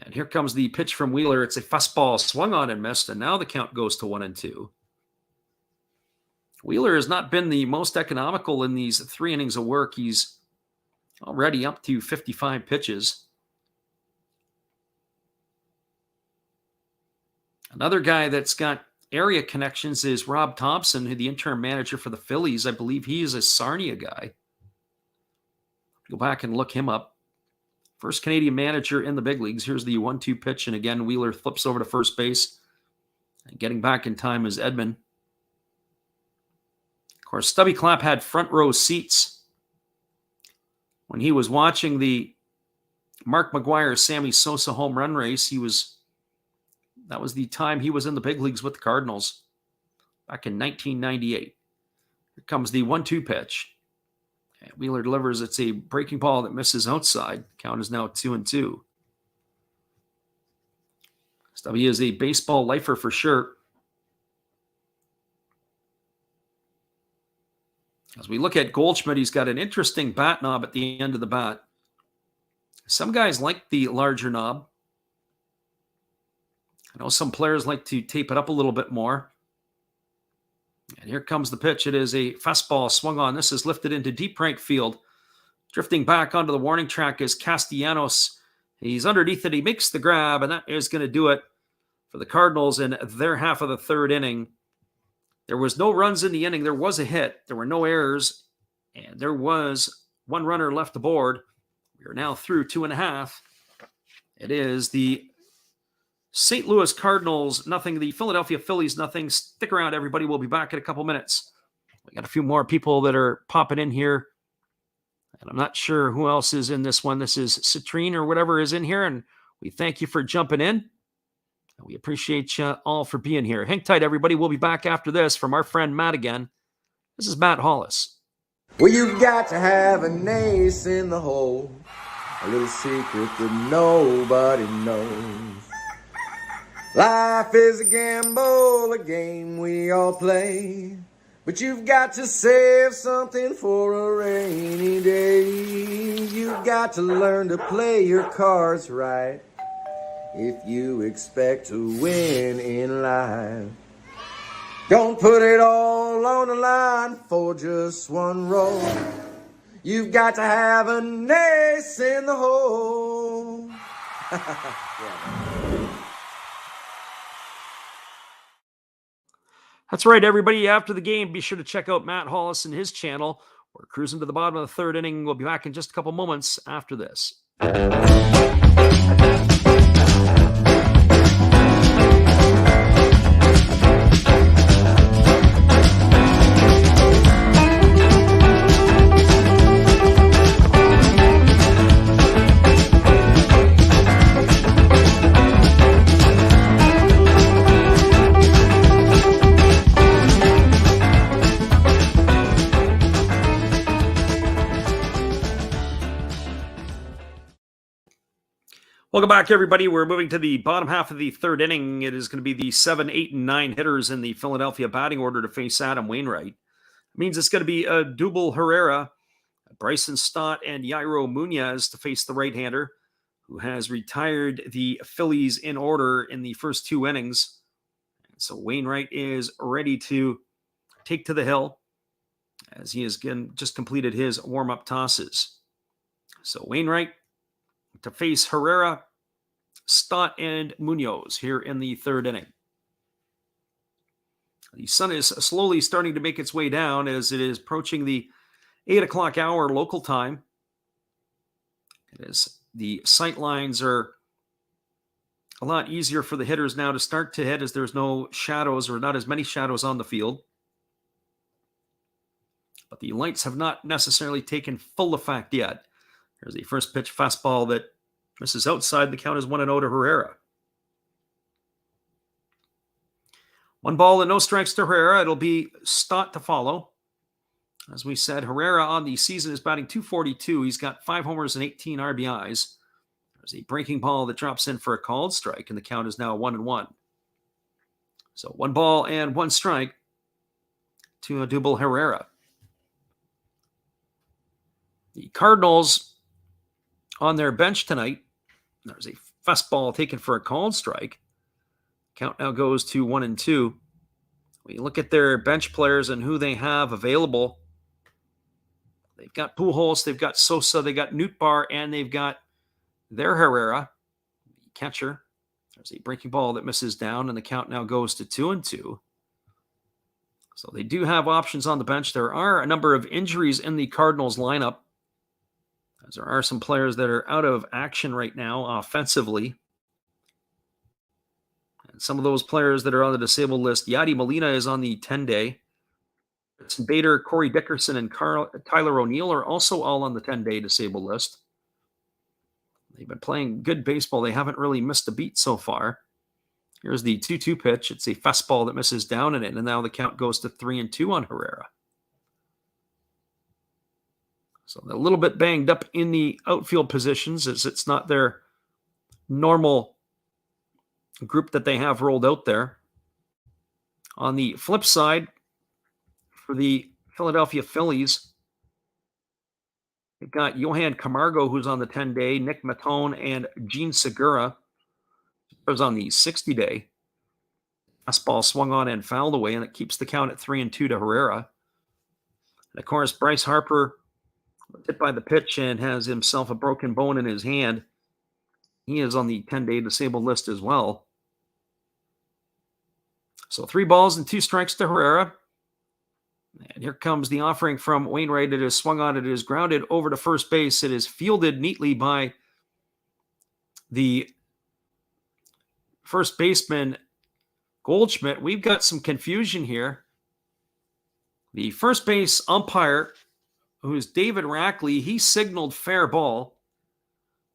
And here comes the pitch from Wheeler. It's a fastball swung on and missed, and now the count goes to 1-2. Wheeler has not been the most economical in these 3 innings of work. He's already up to 55 pitches. Another guy that's got area connections is Rob Thompson, who the interim manager for the Phillies. I believe he is a Sarnia guy. Go back and look him up. First Canadian manager in the big leagues. Here's the 1-2 pitch, and again, Wheeler flips over to first base. And getting back in time is Edman. Of course, Stubby Clapp had front row seats when he was watching the Mark McGwire, Sammy Sosa home run race. That was the time he was in the big leagues with the Cardinals back in 1998. Here comes the 1-2 pitch. And Wheeler delivers. It's a breaking ball that misses outside. Count is now 2-2. Stubby is a baseball lifer for sure. As we look at Goldschmidt, he's got an interesting bat knob at the end of the bat. Some guys like the larger knob. I know some players like to tape it up a little bit more. And here comes the pitch. It is a fastball swung on. This is lifted into deep right field. Drifting back onto the warning track is Castellanos. He's underneath it. He makes the grab, and that is going to do it for the Cardinals in their half of the 3rd inning. There was no runs in the inning. There was a hit. There were no errors, and there was 1 runner left aboard. We are now through 2.5. It is the St. Louis Cardinals, nothing. The Philadelphia Phillies, nothing. Stick around, everybody. We'll be back in a couple minutes. We got a few more people that are popping in here. And I'm not sure who else is in this one. This is Citrine or whatever is in here. And we thank you for jumping in. And we appreciate you all for being here. Hang tight, everybody. We'll be back after this from our friend Matt again. This is Matt Hollis. Well, you've got to have an ace in the hole. A little secret that nobody knows. Life is a gamble, a game we all play. But you've got to save something for a rainy day. You've got to learn to play your cards right. if you expect to win in life. Don't put it all on the line for just one roll. You've got to have an ace in the hole. That's right, everybody. After the game, be sure to check out Matt Hollis and his channel. We're cruising to the bottom of the third inning. We'll be back in just a couple moments after this. Welcome back, everybody. We're moving to the bottom half of the third inning. It is going to be the 7, 8, and 9 hitters in the Philadelphia batting order to face Adam Wainwright. It means it's going to be Dubal Herrera, Bryson Stott, and Yairo Munoz to face the right-hander, who has retired the Phillies in order in the first 2 innings. So Wainwright is ready to take to the hill as he has just completed his warm-up tosses. So Wainwright to face Herrera, Stott, and Munoz here in the third inning. The sun is slowly starting to make its way down as it is approaching the 8 o'clock hour local time. As the sight lines are a lot easier for the hitters now to start to hit as there's no shadows or not as many shadows on the field. But the lights have not necessarily taken full effect yet. There's the first pitch fastball that misses outside. The count is 1-0 to Herrera. 1 ball and no strikes to Herrera. It'll be Stott to follow. As we said, Herrera on the season is batting .242. He's got 5 homers and 18 RBIs. There's a breaking ball that drops in for a called strike, and the count is now 1-1. So 1 ball and 1 strike to Dubal Herrera. The Cardinals on their bench tonight, there's a fastball taken for a called strike. Count now goes to 1-2. When you look at their bench players and who they have available, they've got Pujols, they've got Sosa, they got Nootbaar, and they've got their Herrera, the catcher. There's a breaking ball that misses down, and the count now goes to 2-2. So they do have options on the bench. There are a number of injuries in the Cardinals lineup, as there are some players that are out of action right now offensively. And some of those players that are on the disabled list, Yadi Molina is on the 10-day. Bader, Corey Dickerson, and Tyler O'Neill are also all on the 10-day disabled list. They've been playing good baseball. They haven't really missed a beat so far. Here's the 2-2 pitch. It's a fastball that misses down in it, and now the count goes to 3-2 on Herrera. So they're a little bit banged up in the outfield positions as it's not their normal group that they have rolled out there. On the flip side, for the Philadelphia Phillies, they've got Johan Camargo, who's on the 10-day, Nick Matone, and Gene Segura, who's on the 60-day. Fastball swung on and fouled away, and it keeps the count at 3-2 to Herrera. And of course, Bryce Harper hit by the pitch and has himself a broken bone in his hand. He is on the 10-day disabled list as well. So 3 balls and 2 strikes to Herrera. And here comes the offering from Wainwright. It is swung on. It is grounded over to first base. It is fielded neatly by the first baseman, Goldschmidt. We've got some confusion here. The first base umpire, who is David Rackley, he signaled fair ball.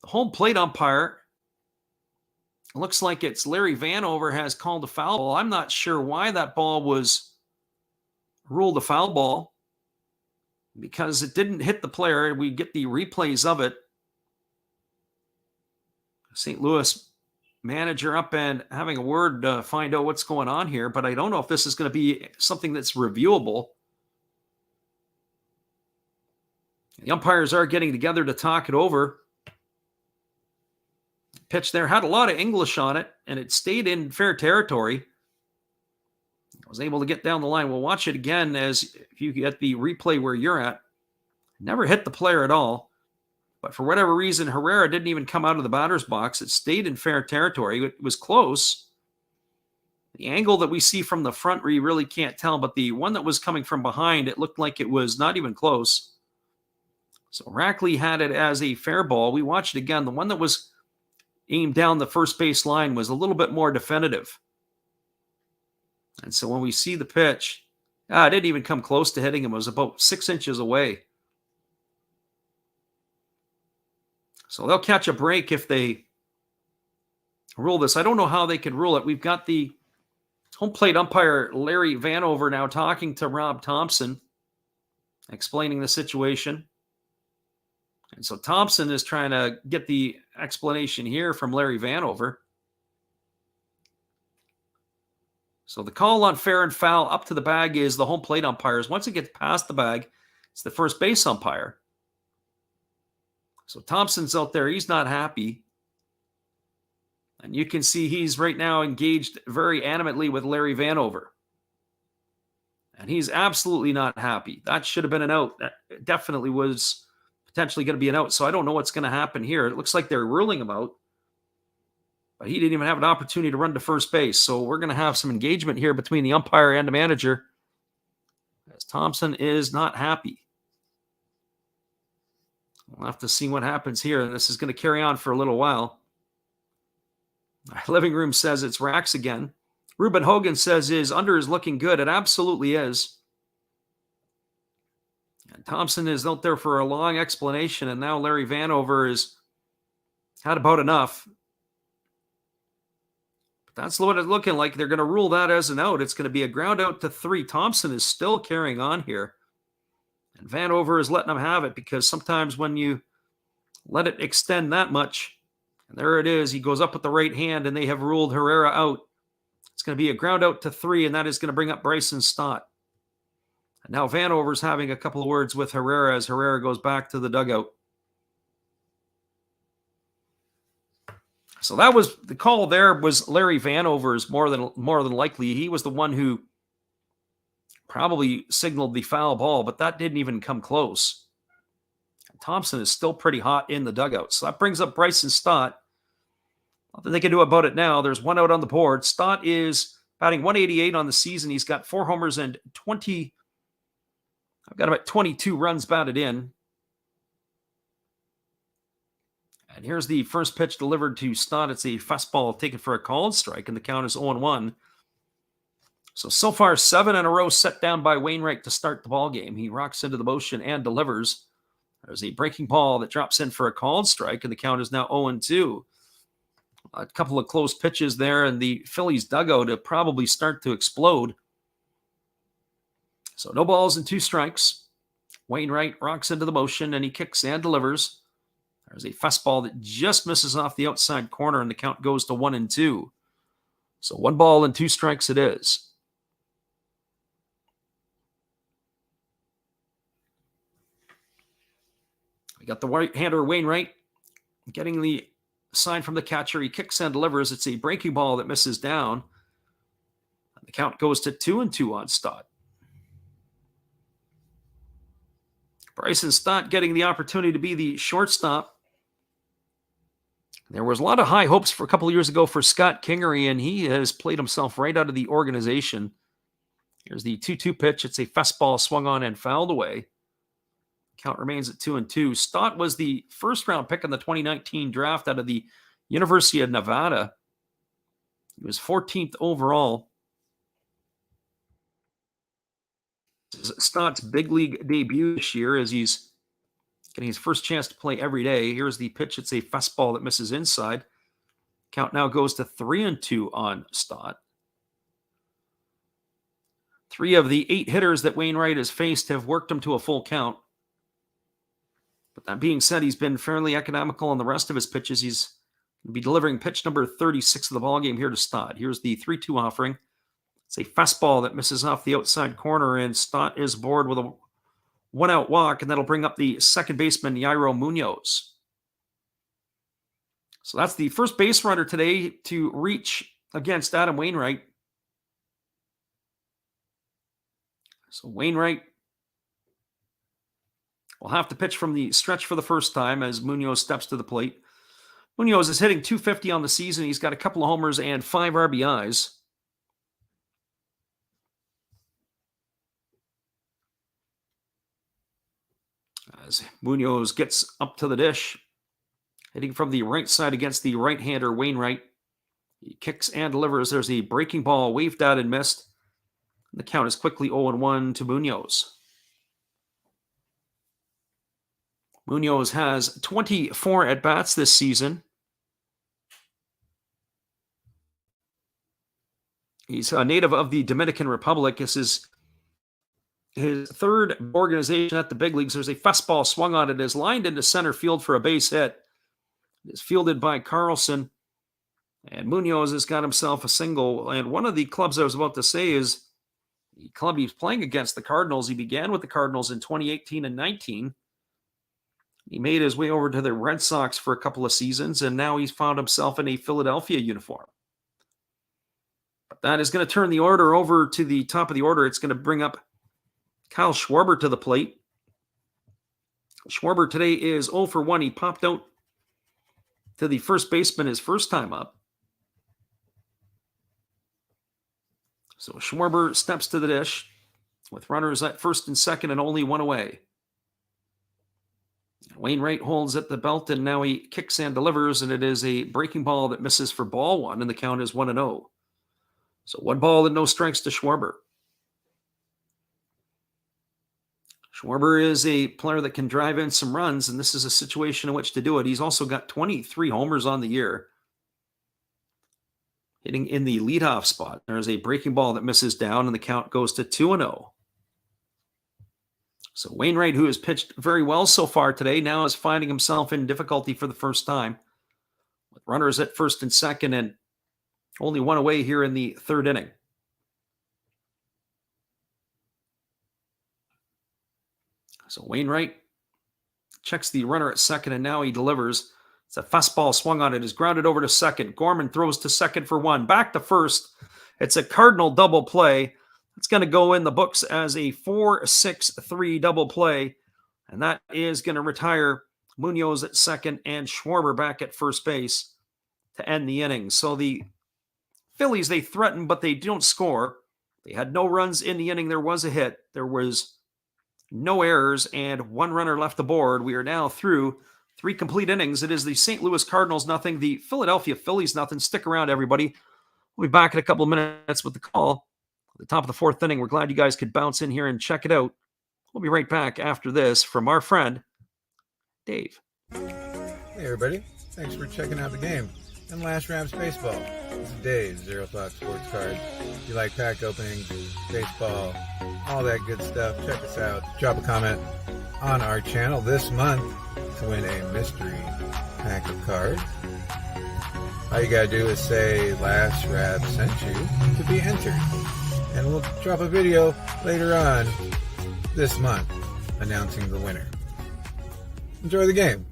The home plate umpire, looks like it's Larry Vanover, has called a foul ball. I'm not sure why that ball was ruled a foul ball, because it didn't hit the player. We get the replays of it. St. Louis manager up and having a word to find out what's going on here, but I don't know if this is going to be something that's reviewable. The umpires are getting together to talk it over. Pitch there had a lot of English on it, and it stayed in fair territory. I was able to get down the line. We'll watch it again as if you get the replay where you're at. Never hit the player at all. But for whatever reason, Herrera didn't even come out of the batter's box. It stayed in fair territory. It was close. The angle that we see from the front, where you really can't tell, but the one that was coming from behind, it looked like it was not even close. So Rackley had it as a fair ball. We watched it again. The one that was aimed down the first base line was a little bit more definitive. And so when we see the pitch, it didn't even come close to hitting him. It was about 6 inches away. So they'll catch a break if they rule this. I don't know how they could rule it. We've got the home plate umpire, Larry Vanover, now talking to Rob Thompson, explaining the situation. And so Thompson is trying to get the explanation here from Larry Vanover. So the call on fair and foul up to the bag is the home plate umpires. Once it gets past the bag, it's the first base umpire. So Thompson's out there. He's not happy. And you can see he's right now engaged very animately with Larry Vanover. And he's absolutely not happy. That should have been an out. That definitely was potentially going to be an out. So I don't know what's going to happen here. It looks like they're ruling him out. But he didn't even have an opportunity to run to first base. So we're going to have some engagement here between the umpire and the manager, as Thompson is not happy. We'll have to see what happens here. This is going to carry on for a little while. Living Room says it's Rax again. Ruben Hogan says his under is looking good. It absolutely is. And Thompson is out there for a long explanation, and now Larry Vanover has had about enough. But that's what it's looking like. They're going to rule that as an out. It's going to be a ground out to 3. Thompson is still carrying on here. And Vanover is letting him have it, because sometimes when you let it extend that much, and there it is, he goes up with the right hand, and they have ruled Herrera out. It's going to be a ground out to 3, and that is going to bring up Bryson Stott. And now Vanover's having a couple of words with Herrera as Herrera goes back to the dugout. So that was the call there, was Larry Vanover's more than likely. He was the one who probably signaled the foul ball, but that didn't even come close. And Thompson is still pretty hot in the dugout. So that brings up Bryson Stott. Nothing they can do about it now. There's one out on the board. Stott is batting 188 on the season. He's got 4 homers and 20. I've got about 22 runs batted in. And here's the first pitch delivered to Stott. It's a fastball taken for a called strike, and the count is 0-1. So far, 7 in a row set down by Wainwright to start the ball game. He rocks into the motion and delivers. There's a breaking ball that drops in for a called strike, and the count is now 0-2. A couple of close pitches there, and the Phillies dugout to probably start to explode. So no balls and 2 strikes. Wainwright rocks into the motion, and he kicks and delivers. There's a fastball that just misses off the outside corner, and the count goes to 1-2. So 1 ball and 2 strikes it is. We got the right-hander Wainwright getting the sign from the catcher. He kicks and delivers. It's a breaking ball that misses down. And the count goes to 2-2 on Stott. Bryson Stott getting the opportunity to be the shortstop. There was a lot of high hopes for a couple of years ago for Scott Kingery, and he has played himself right out of the organization. Here's the 2-2 pitch. It's a fastball swung on and fouled away. Count remains at 2-2. Stott was the first-round pick in the 2019 draft out of the University of Nevada. He was 14th overall. This is Stott's big league debut this year as he's getting his first chance to play every day. Here's the pitch. It's a fastball that misses inside. Count now goes to 3-2 on Stott. 3 of the 8 hitters that Wainwright has faced have worked him to a full count. But that being said, he's been fairly economical on the rest of his pitches. He's going to be delivering pitch number 36 of the ballgame here to Stott. Here's the 3-2 offering. It's a fastball that misses off the outside corner, and Stott is aboard with a 1-out walk, and that'll bring up the second baseman, Yairo Munoz. So that's the first base runner today to reach against Adam Wainwright. So Wainwright will have to pitch from the stretch for the first time as Munoz steps to the plate. Munoz is hitting .250 on the season. He's got a couple of homers and 5 RBIs. As Munoz gets up to the dish, hitting from the right side against the right-hander Wainwright. He kicks and delivers. There's a breaking ball waved at and missed. The count is quickly 0-1 to Munoz. Munoz has 24 at-bats this season. He's a native of the Dominican Republic. This is his third organization at the big leagues. There's a fastball swung on it. It is lined into center field for a base hit. It is fielded by Carlson. And Munoz has got himself a single. And one of the clubs I was about to say is the club he's playing against, the Cardinals. He began with the Cardinals in 2018 and 19. He made his way over to the Red Sox for a couple of seasons, and now he's found himself in a Philadelphia uniform. But that is going to turn the order over to the top of the order. It's going to bring up Kyle Schwarber to the plate. Schwarber today is 0 for 1. He popped out to the first baseman his first time up. So Schwarber steps to the dish with runners at first and second and only one away. Wainwright holds at the belt, and now he kicks and delivers, and it is a breaking ball that misses for ball one, and the count is 1-0. So 1 ball and no strikes to Schwarber. Schwarber is a player that can drive in some runs, and this is a situation in which to do it. He's also got 23 homers on the year, hitting in the leadoff spot. There's a breaking ball that misses down, and the count goes to 2-0. So Wainwright, who has pitched very well so far today, now is finding himself in difficulty for the first time, with runners at first and second and only one away here in the third inning. So Wainwright checks the runner at second, and now he delivers. It's a fastball swung on it, is grounded over to second. Gorman throws to second for 1. Back to first. It's a Cardinal double play. It's going to go in the books as a 4-6-3 double play, and that is going to retire Munoz at second and Schwarber back at first base to end the inning. So the Phillies, they threaten, but they don't score. They had no runs in the inning. There was a hit. There was no errors, and 1 runner left aboard. We are now through 3 complete innings. It is the St. Louis Cardinals nothing, the Philadelphia Phillies nothing. Stick around, everybody. We'll be back in a couple of minutes with the call. At the top of the 4th inning, we're glad you guys could bounce in here and check it out. We'll be right back after this from our friend, Dave. Hey, everybody. Thanks for checking out the game and Last Raps Baseball. This is Dave, Zero Thought Sports Cards. If you like pack openings, baseball, all that good stuff, check us out. Drop a comment on our channel this month to win a mystery pack of cards. All you gotta do is say Last Rap sent you to be entered. And we'll drop a video later on this month announcing the winner. Enjoy the game.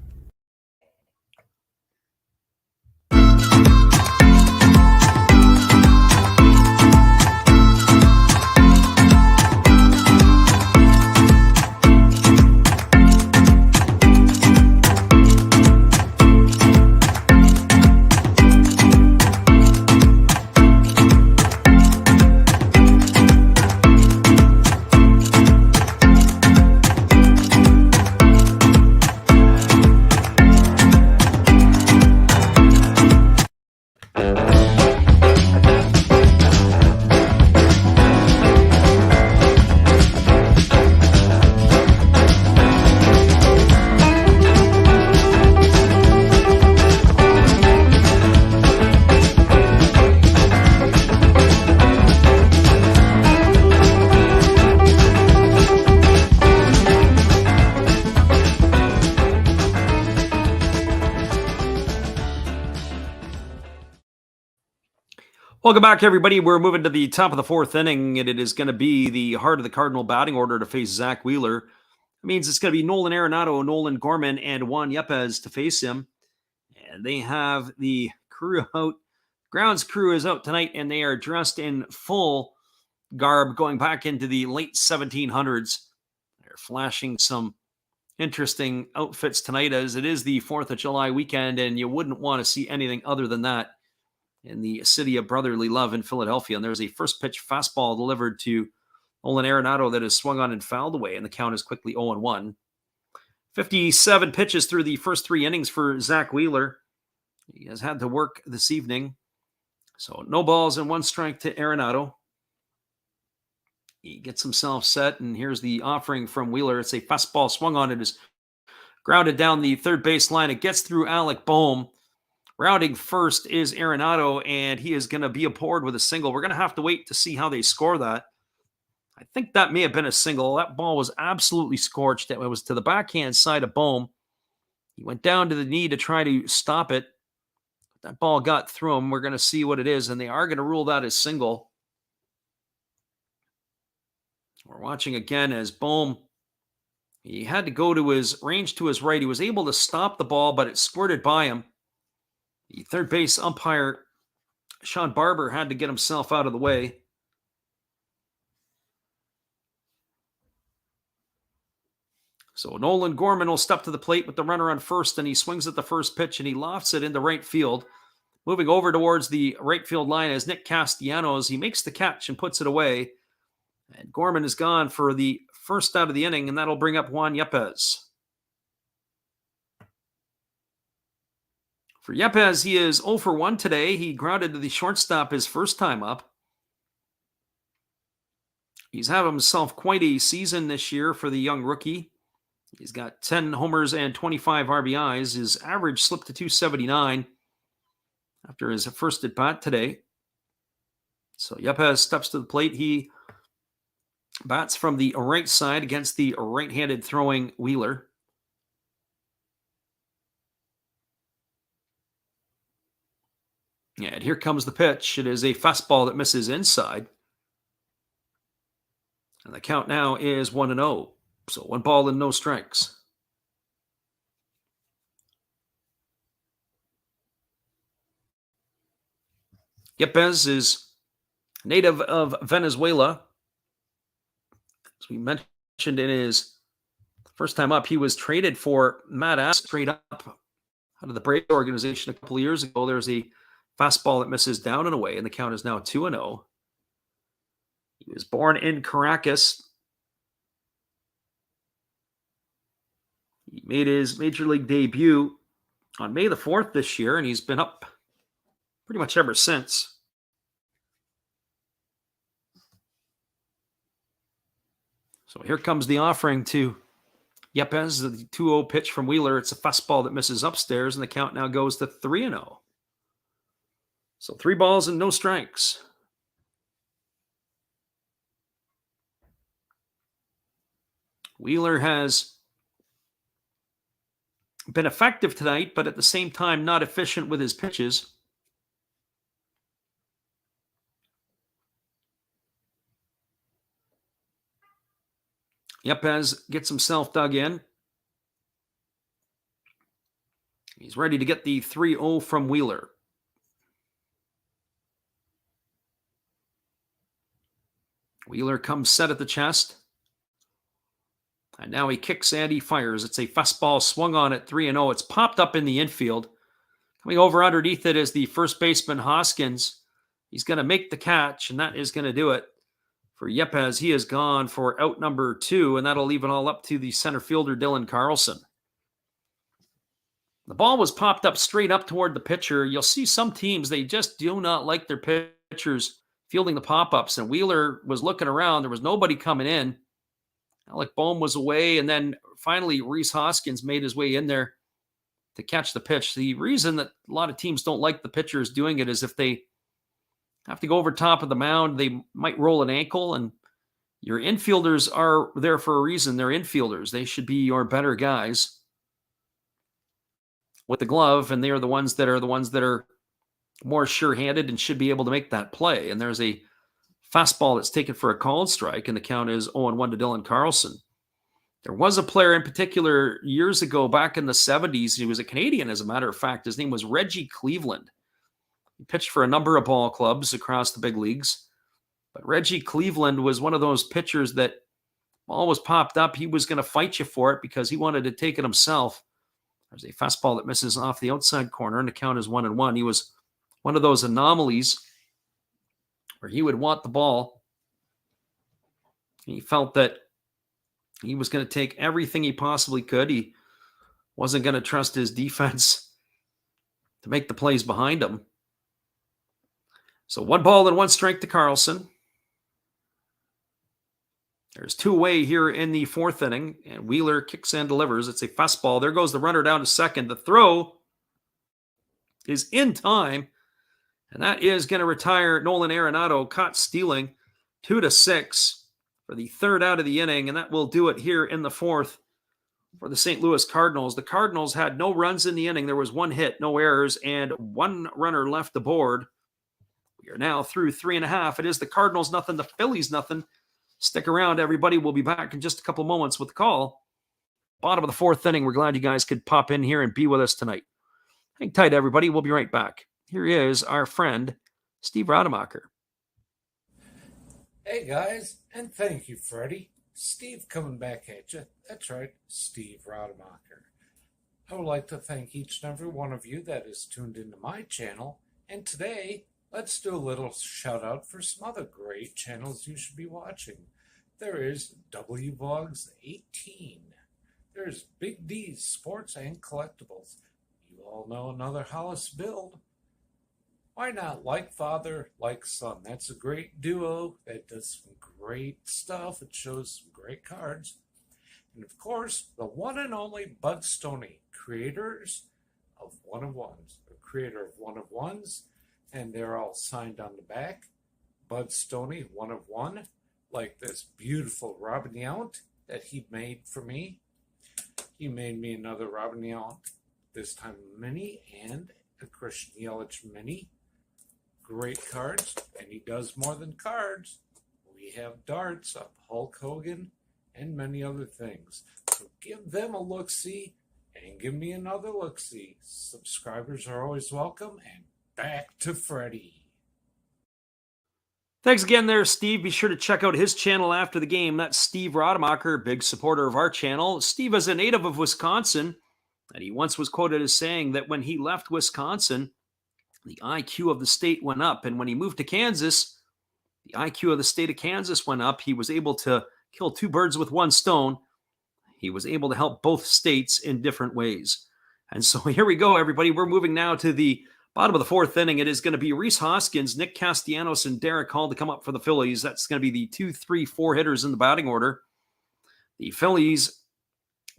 Welcome back, everybody. We're moving to the top of the 4th inning, and it is going to be the heart of the Cardinal batting order to face Zach Wheeler. It means it's going to be Nolan Arenado, Nolan Gorman, and Juan Yepes to face him. And they have the crew out. Grounds crew is out tonight, and they are dressed in full garb going back into the late 1700s. They're flashing some interesting outfits tonight, as it is the 4th of July weekend, and you wouldn't want to see anything other than that in the city of brotherly love in Philadelphia. And there's a first pitch fastball delivered to Nolan Arenado that is swung on and fouled away, and the count is quickly 0-1. 57 pitches through the first 3 innings for Zach Wheeler. He has had to work this evening. So no balls and 1 strike to Arenado. He gets himself set, and here's the offering from Wheeler. It's a fastball swung on. It is grounded down the third base line. It gets through Alec Boehm. Rounding first is Arenado, and he is going to be aboard with a single. We're going to have to wait to see how they score that. I think that may have been a single. That ball was absolutely scorched. It was to the backhand side of Boehm. He went down to the knee to try to stop it. That ball got through him. We're going to see what it is, and they are going to rule that as single. We're watching again as Boehm, he had to go to his range to his right. He was able to stop the ball, but it squirted by him. The third base umpire, Sean Barber, had to get himself out of the way. So Nolan Gorman will step to the plate with the runner on first, and he swings at the first pitch, and he lofts it into right field. Moving over towards the right field line is Nick Castellanos. He makes the catch and puts it away. And Gorman is gone for the first out of the inning, and that'll bring up Juan Yepez. For Yepez, he is 0 for 1 today. He grounded to the shortstop his first time up. He's had himself quite a season this year for the young rookie. He's got 10 homers and 25 RBIs. His average slipped to 279 after his first at bat today. So Yepez steps to the plate. He bats from the right side against the right-handed throwing Wheeler. And here comes the pitch. It is a fastball that misses inside. And the count now is 1-0. So 1 ball and no strikes. Yepez is native of Venezuela. As we mentioned in his first time up, he was traded for Matt Ass straight up out of the Braves organization a couple of years ago. There's a fastball that misses down and away, and the count is now 2-0. He was born in Caracas. He made his major league debut on May the 4th this year, and he's been up pretty much ever since. So here comes the offering to Yepez, the 2-0 pitch from Wheeler. It's a fastball that misses upstairs, and the count now goes to 3-0. So 3 balls and no strikes. Wheeler has been effective tonight, but at the same time not efficient with his pitches. Yepez gets himself dug in. He's ready to get the 3-0 from Wheeler. Wheeler comes set at the chest. And now he kicks and he fires. It's a fastball swung on at 3-0. It's popped up in the infield. Coming over underneath it is the first baseman, Hoskins. He's going to make the catch, and that is going to do it. For Yepez, he is gone for out number 2, and that'll leave it all up to the center fielder, Dylan Carlson. The ball was popped up straight up toward the pitcher. You'll see some teams, they just do not like their pitchers fielding the pop-ups, and Wheeler was looking around. There was nobody coming in. Alec Boehm was away, and then finally Rhys Hoskins made his way in there to catch the pitch. The reason that a lot of teams don't like the pitchers doing it is if they have to go over top of the mound, they might roll an ankle, and your infielders are there for a reason. They're infielders. They should be your better guys with the glove, and they are the ones that are more sure-handed and should be able to make that play. And there's a fastball that's taken for a called strike, and the count is 0-1 to Dylan Carlson. There was a player in particular years ago, back in the 70s. He was a Canadian, as a matter of fact. His name was Reggie Cleveland. He pitched for a number of ball clubs across the big leagues. But Reggie Cleveland was one of those pitchers that always popped up. He was going to fight you for it because he wanted to take it himself. There's a fastball that misses off the outside corner, and the count is 1-1. He was one of those anomalies where he would want the ball. He felt that he was going to take everything he possibly could. He wasn't going to trust his defense to make the plays behind him. So 1-1 strike to Carlson. There's 2 away here in the 4th inning, and Wheeler kicks and delivers. It's a fastball. There goes the runner down to second. The throw is in time, and that is going to retire Nolan Arenado, caught stealing, 2-6 for the 3rd out of the inning, and that will do it here in the 4th for the St. Louis Cardinals. The Cardinals had no runs in the inning. There was 1 hit, no errors, and 1 runner left aboard. We are now through 3.5. It is the Cardinals nothing, the Phillies nothing. Stick around, everybody. We'll be back in just a couple moments with the call. Bottom of the 4th inning. We're glad you guys could pop in here and be with us tonight. Hang tight, everybody. We'll be right back. Here is our friend, Steve Rademacher. Hey, guys, and thank you, Freddie. Steve coming back at you. That's right, Steve Rademacher. I would like to thank each and every one of you that is tuned into my channel. And today, let's do a little shout out for some other great channels you should be watching. There is WVogs 18. There's Big D's Sports and Collectibles. You all know another Hollis build. Why not Like Father, Like Son? That's a great duo that does some great stuff. It shows some great cards. And of course, the one and only Bud Stoney, creators of One of Ones. The creator of One of Ones. And they're all signed on the back. Bud Stoney, 1 of 1, like this beautiful Robin Yount that he made for me. He made me another Robin Yount, this time mini, and a Christian Yelich mini. Great cards, and he does more than cards. We have darts of Hulk Hogan and many other things. So give them a look-see and give me another look-see. Subscribers are always welcome, and back to Freddie. Thanks again there, Steve. Be sure to check out his channel after the game. That's Steve Rademacher, big supporter of our channel. Steve is a native of Wisconsin, and he once was quoted as saying that when he left Wisconsin, the IQ of the state went up. And when he moved to Kansas, the IQ of the state of Kansas went up. He was able to kill 2 birds with 1 stone. He was able to help both states in different ways. And so here we go, everybody. We're moving now to the bottom of the 4th inning. It is going to be Rhys Hoskins, Nick Castellanos, and Derek Hall to come up for the Phillies. That's going to be the 2, 3, 4 hitters in the batting order. The Phillies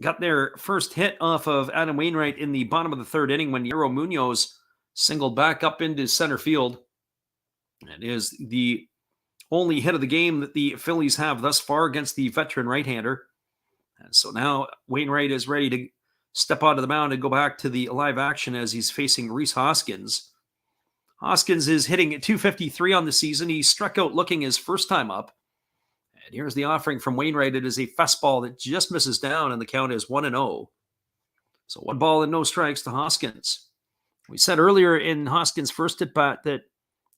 got their first hit off of Adam Wainwright in the bottom of the 3rd inning when Yero Munoz singled back up into center field. It is the only hit of the game that the Phillies have thus far against the veteran right-hander. And so now Wainwright is ready to step onto the mound and go back to the live action as he's facing Rhys Hoskins. Hoskins is hitting at .253 on the season. He struck out looking his first time up. And here's the offering from Wainwright. It is a fastball that just misses down, and the count is 1-0. So 1 ball and no strikes to Hoskins. We said earlier in Hoskins' first at-bat that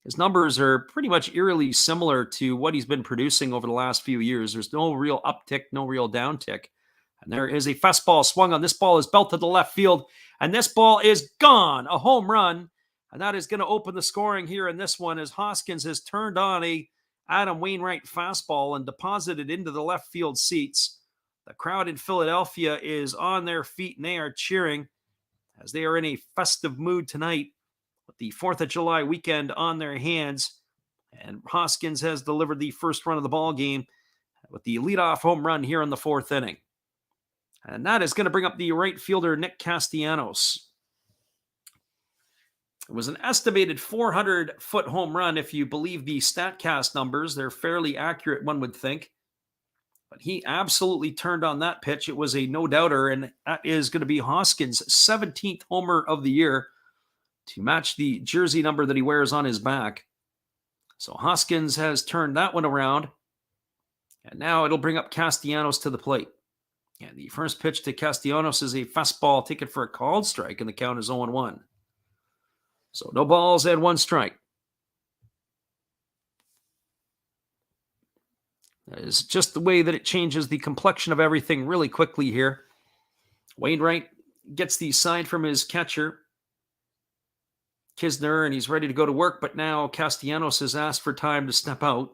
his numbers are pretty much eerily similar to what he's been producing over the last few years. There's no real uptick, no real downtick. And there is a fastball swung on. This ball is belted to left field, and this ball is gone. A home run, and that is going to open the scoring here in this one as Hoskins has turned on a Adam Wainwright fastball and deposited into the left field seats. The crowd in Philadelphia is on their feet, and they are cheering as they are in a festive mood tonight with the 4th of July weekend on their hands. And Hoskins has delivered the first run of the ball game with the leadoff home run here in the 4th inning. And that is going to bring up the right fielder, Nick Castellanos. It was an estimated 400-foot home run if you believe the StatCast numbers. They're fairly accurate, one would think. But he absolutely turned on that pitch. It was a no-doubter, and that is going to be Hoskins' 17th homer of the year to match the jersey number that he wears on his back. So Hoskins has turned that one around, and now it'll bring up Castellanos to the plate. And the first pitch to Castellanos is a fastball taken for a called strike, and the count is 0-1. So no balls and 1 strike. That is just the way that it changes the complexion of everything really quickly here. Wainwright gets the sign from his catcher, Kisner, and he's ready to go to work, but now Castellanos has asked for time to step out.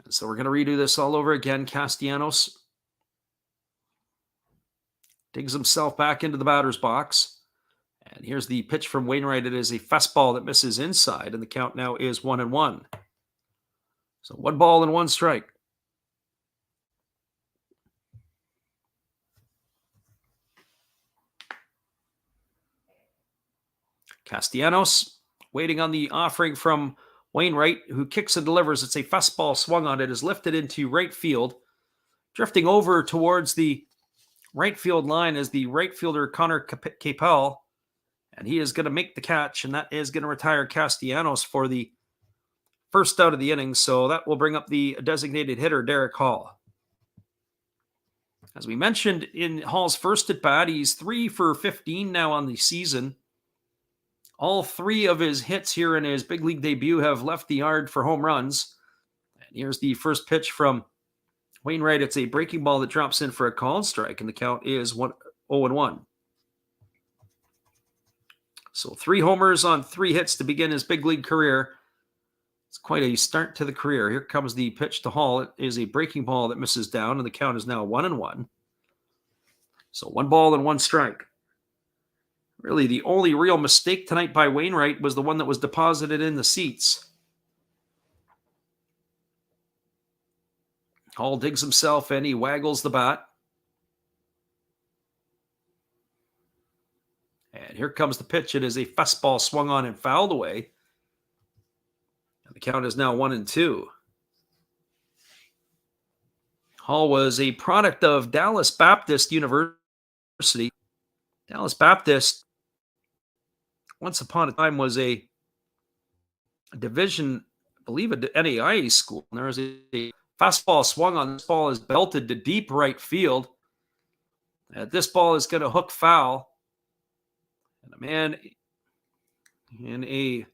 And so we're going to redo this all over again. Castellanos digs himself back into the batter's box. And here's the pitch from Wainwright. It is a fastball that misses inside, and the count now is 1-1. So 1 ball and 1 strike. Castellanos waiting on the offering from Wainwright, who kicks and delivers. It's a fastball swung on. It is lifted into right field. Drifting over towards the right field line is the right fielder Connor Capel, and he is going to make the catch, and that is going to retire Castellanos for the first out of the inning. So that will bring up the designated hitter, Derek Hall. As we mentioned in Hall's first at bat, he's 3 for 15 now on the season. All 3 of his hits here in his big league debut have left the yard for home runs. And here's the first pitch from Wainwright. It's a breaking ball that drops in for a called strike, and the count is 0-1. So 3 homers on 3 hits to begin his big league career. It's quite a start to the career. Here comes the pitch to Hall. It is a breaking ball that misses down, and the count is now 1-1. So 1 ball and 1 strike. Really, the only real mistake tonight by Wainwright was the one that was deposited in the seats. Hall digs himself in. He waggles the bat. And here comes the pitch. It is a fastball swung on and fouled away. And the count is now 1-2. Hall was a product of Dallas Baptist University. Dallas Baptist, once upon a time, was a division, I believe, an NAIA school. And there was a fastball swung on. This ball is belted to deep right field. This ball is going to hook foul. And a man in a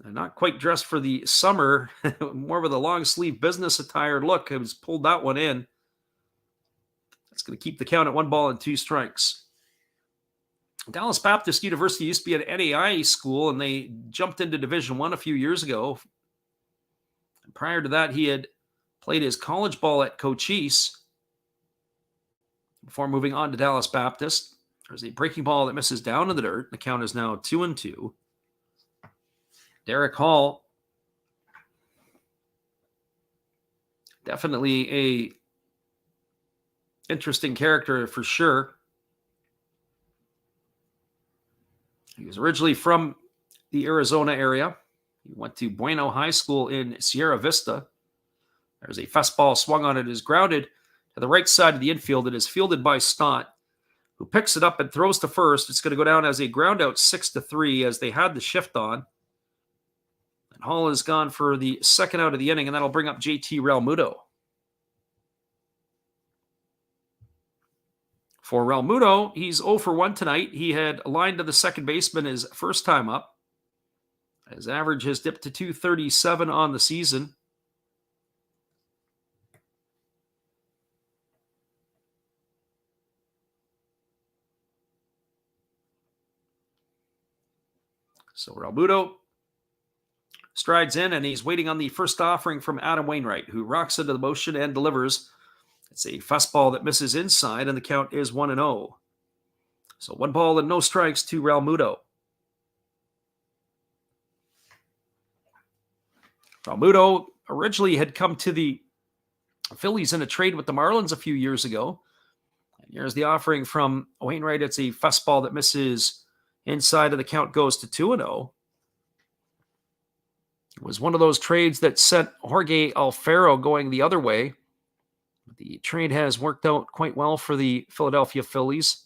not quite dressed for the summer, more with a long sleeve business attire look, has pulled that one in. That's going to keep the count at 1 ball and 2 strikes. Dallas Baptist University used to be an NAIA school, and they jumped into Division I a few years ago. And prior to that, he had played his college ball at Cochise before moving on to Dallas Baptist. There's a breaking ball that misses down in the dirt. The count is now 2-2. Derek Hall, definitely a interesting character for sure. He was originally from the Arizona area. He went to Bueno High School in Sierra Vista. There's a fastball swung on. It is grounded to the right side of the infield. It is fielded by Stott, who picks it up and throws to first. It's going to go down as a ground out 6-3 as they had the shift on. And Hall is gone for the second out of the inning, and that'll bring up JT Realmuto. For Realmuto, he's 0 for 1 tonight. He had lined to the second baseman his first time up. His average has dipped to .237 on the season. So Realmuto strides in, and he's waiting on the first offering from Adam Wainwright, who rocks into the motion and delivers. It's a fastball that misses inside, and the count is 1-0. So 1 ball and no strikes to Realmuto. Realmuto originally had come to the Phillies in a trade with the Marlins a few years ago. And here's the offering from Wainwright. It's a fastball that misses inside, and the count goes to 2-0. It was one of those trades that sent Jorge Alfaro going the other way. The trade has worked out quite well for the Philadelphia Phillies,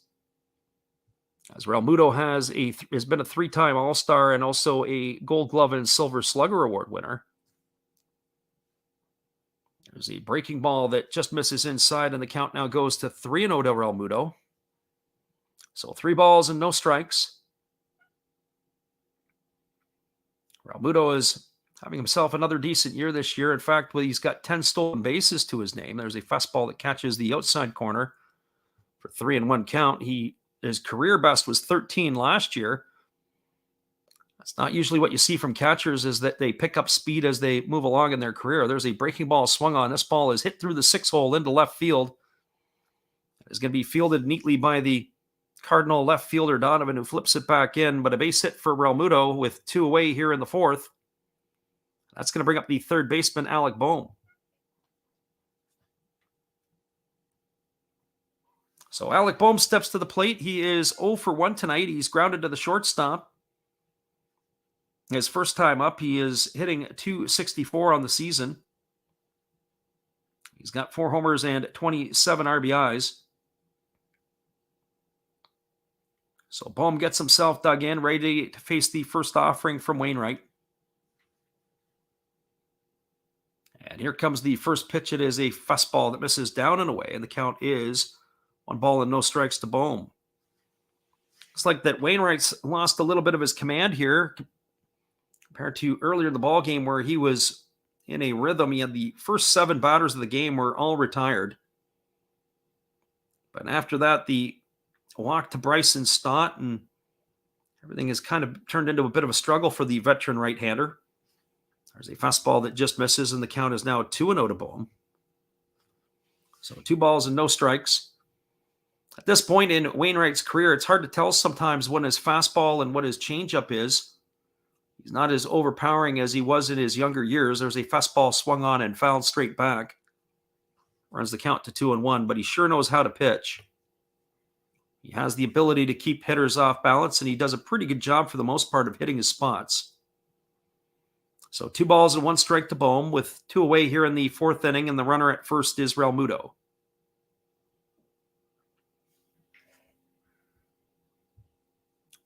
as Realmuto has been a 3-time All-Star and also a Gold Glove and Silver Slugger Award winner. There's a breaking ball that just misses inside, and the count now goes to 3-0 to Realmuto. So 3 balls and no strikes. Realmuto is having himself another decent year this year. In fact, he's got 10 stolen bases to his name. There's a fastball that catches the outside corner for 3-1 count. His career best was 13 last year. That's not usually what you see from catchers, is that they pick up speed as they move along in their career. There's a breaking ball swung on. This ball is hit through the 6-hole into left field. It's going to be fielded neatly by the Cardinal left fielder Donovan, who flips it back in, but a base hit for Realmuto with 2 away here in the 4th. That's going to bring up the third baseman, Alec Bohm. So Alec Bohm steps to the plate. He is 0 for 1 tonight. He's grounded to the shortstop. His first time up, he is hitting .264 on the season. He's got 4 homers and 27 RBIs. So Bohm gets himself dug in, ready to face the first offering from Wainwright. And here comes the first pitch. It is a fastball that misses down and away, and the count is 1 ball and no strikes to Bohm. Looks like that Wainwright's lost a little bit of his command here compared to earlier in the ball game, where he was in a rhythm. He had the first 7 batters of the game were all retired. But after that, the walk to Bryson Stott, and everything has kind of turned into a bit of a struggle for the veteran right-hander. There's a fastball that just misses, and the count is now 2-0 to Bohm. So 2 balls and no strikes. At this point in Wainwright's career, it's hard to tell sometimes when his fastball and what his changeup is. He's not as overpowering as he was in his younger years. There's a fastball swung on and fouled straight back. Runs the count to 2-1, but he sure knows how to pitch. He has the ability to keep hitters off balance, and he does a pretty good job for the most part of hitting his spots. So 2 balls and 1 strike to Bohm, with 2 away here in the 4th inning, and the runner at first is Realmuto.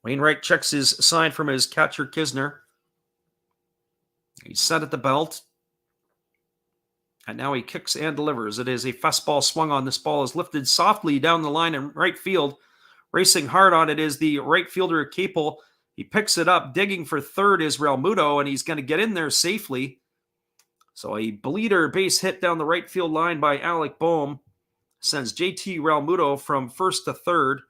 Wainwright checks his sign from his catcher, Kisner. He's set at the belt. And now he kicks and delivers. It is a fastball swung on. This ball is lifted softly down the line in right field. Racing hard on it is the right fielder, Capel. He picks it up. Digging for third is Realmuto, and he's going to get in there safely. So a bleeder base hit down the right field line by Alec Bohm sends JT Realmuto from first to third.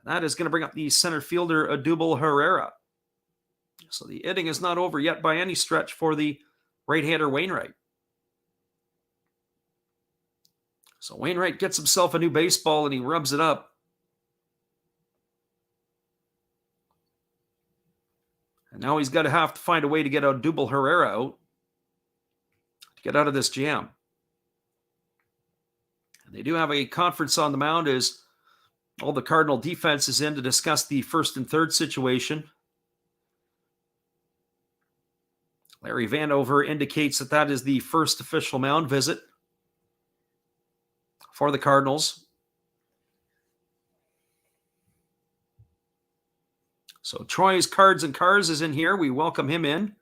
And that is going to bring up the center fielder, Odubel Herrera. So the inning is not over yet by any stretch for the right-hander Wainwright. So Wainwright gets himself a new baseball, and he rubs it up. And now he's got to have to find a way to get Odubel Herrera out, to get out of this jam. And they do have a conference on the mound as all the Cardinal defense is in to discuss the first and third situation. Larry Vanover indicates that that is the first official mound visit for the Cardinals. So Troy's Cards and Cars is in here. We welcome him in.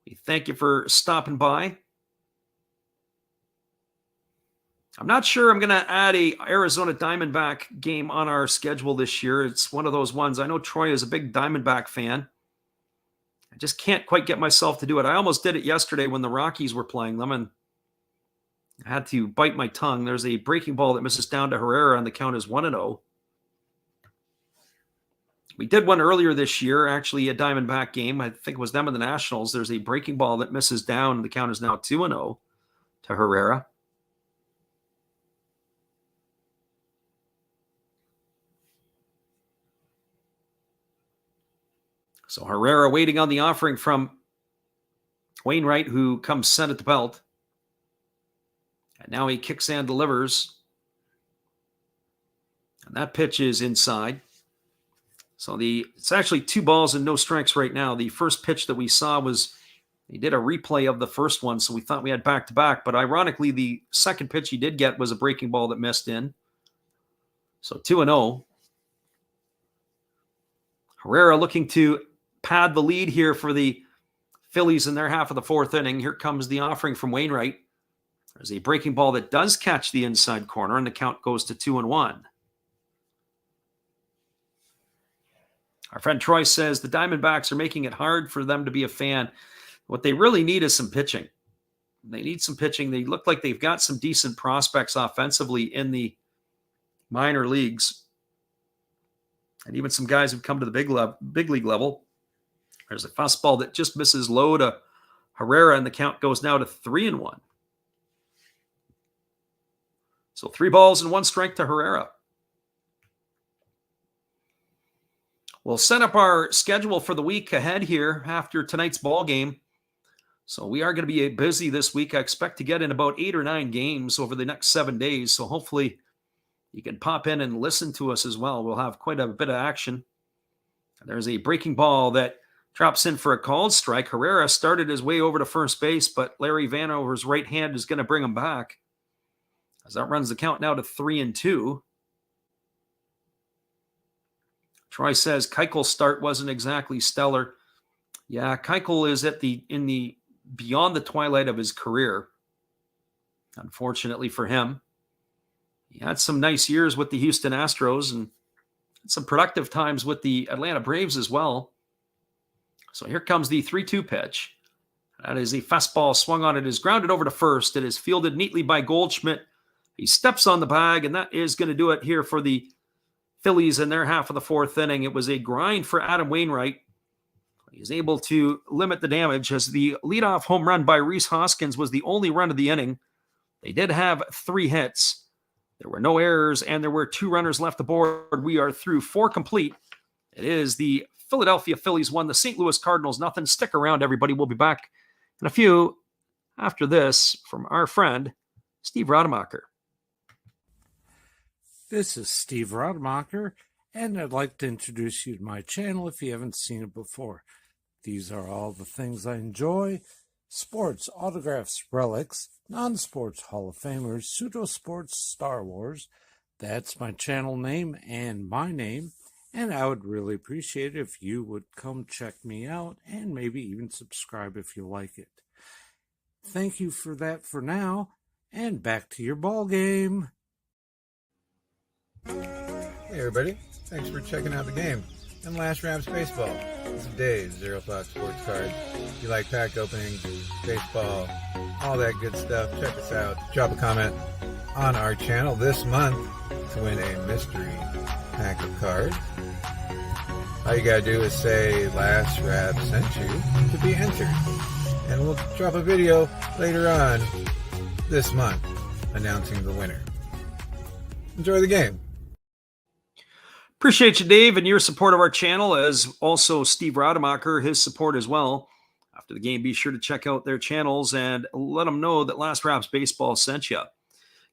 We thank you for stopping by. I'm not sure I'm going to add a Arizona Diamondback game on our schedule this year. It's one of those ones. I know Troy is a big Diamondback fan. I just can't quite get myself to do it. I almost did it yesterday when the Rockies were playing them, and I had to bite my tongue. There's a breaking ball that misses down to Herrera, and the count is 1-0. We did one earlier this year, actually a Diamondback game. I think it was them and the Nationals. There's a breaking ball that misses down, and the count is now 2-0 to Herrera. So Herrera waiting on the offering from Wainwright, who comes set at the belt. And now he kicks and delivers. And that pitch is inside. So it's actually 2 balls and no strikes right now. The first pitch that we saw he did a replay of the first one, so we thought we had back-to-back. But ironically, the second pitch he did get was a breaking ball that missed in. So 2-0. Herrera looking to pad the lead here for the Phillies in their half of the 4th inning. Here comes the offering from Wainwright. There's a breaking ball that does catch the inside corner, and the count goes to 2-1. Our friend Troy says the Diamondbacks are making it hard for them to be a fan. What they really need is some pitching. They need some pitching. They look like they've got some decent prospects offensively in the minor leagues. And even some guys who've come to the big league level. There's a fastball that just misses low to Herrera, and the count goes now to 3-1. So 3 balls and 1 strike to Herrera. We'll set up our schedule for the week ahead here after tonight's ball game. So we are going to be busy this week. I expect to get in about 8 or 9 games over the next 7 days. So hopefully you can pop in and listen to us as well. We'll have quite a bit of action. There's a breaking ball that drops in for a called strike. Herrera started his way over to first base, but Larry Vanover's right hand is going to bring him back, as that runs the count now to 3-2. Troy says Keuchel's start wasn't exactly stellar. Yeah, Keuchel is in the beyond the twilight of his career, unfortunately for him. He had some nice years with the Houston Astros and some productive times with the Atlanta Braves as well. So here comes the 3-2 pitch. That is a fastball swung on. It is grounded over to first. It is fielded neatly by Goldschmidt. He steps on the bag, and that is going to do it here for the Phillies in their half of the 4th inning. It was a grind for Adam Wainwright. He's able to limit the damage, as the leadoff home run by Rhys Hoskins was the only run of the inning. They did have 3 hits. There were no errors, and there were 2 runners left aboard. We are through 4 complete. It is the Philadelphia Phillies 1, the St. Louis Cardinals nothing. Stick around, everybody. We'll be back in a few after this from our friend Steve Rademacher. This is Steve Rademacher, and I'd like to introduce you to my channel if you haven't seen it before. These are all the things I enjoy: sports, autographs, relics, non-sports Hall of Famers, pseudo-sports, Star Wars. That's my channel name and my name, and I would really appreciate it if you would come check me out and maybe even subscribe if you like it. Thank you for that for now, and back to your ball game. Hey everybody, thanks for checking out the game and Last Raps Baseball. This is Dave's Zero Thought Sports Card. If you like pack openings, baseball, all that good stuff, check us out. Drop a comment on our channel this month to win a mystery pack of cards. All you gotta do is say Last Rap sent you to be entered. And we'll drop a video later on this month announcing the winner. Enjoy the game. Appreciate you, Dave, and your support of our channel, as also Steve Rademacher, his support as well. After the game, be sure to check out their channels and let them know that Last Raps Baseball sent you.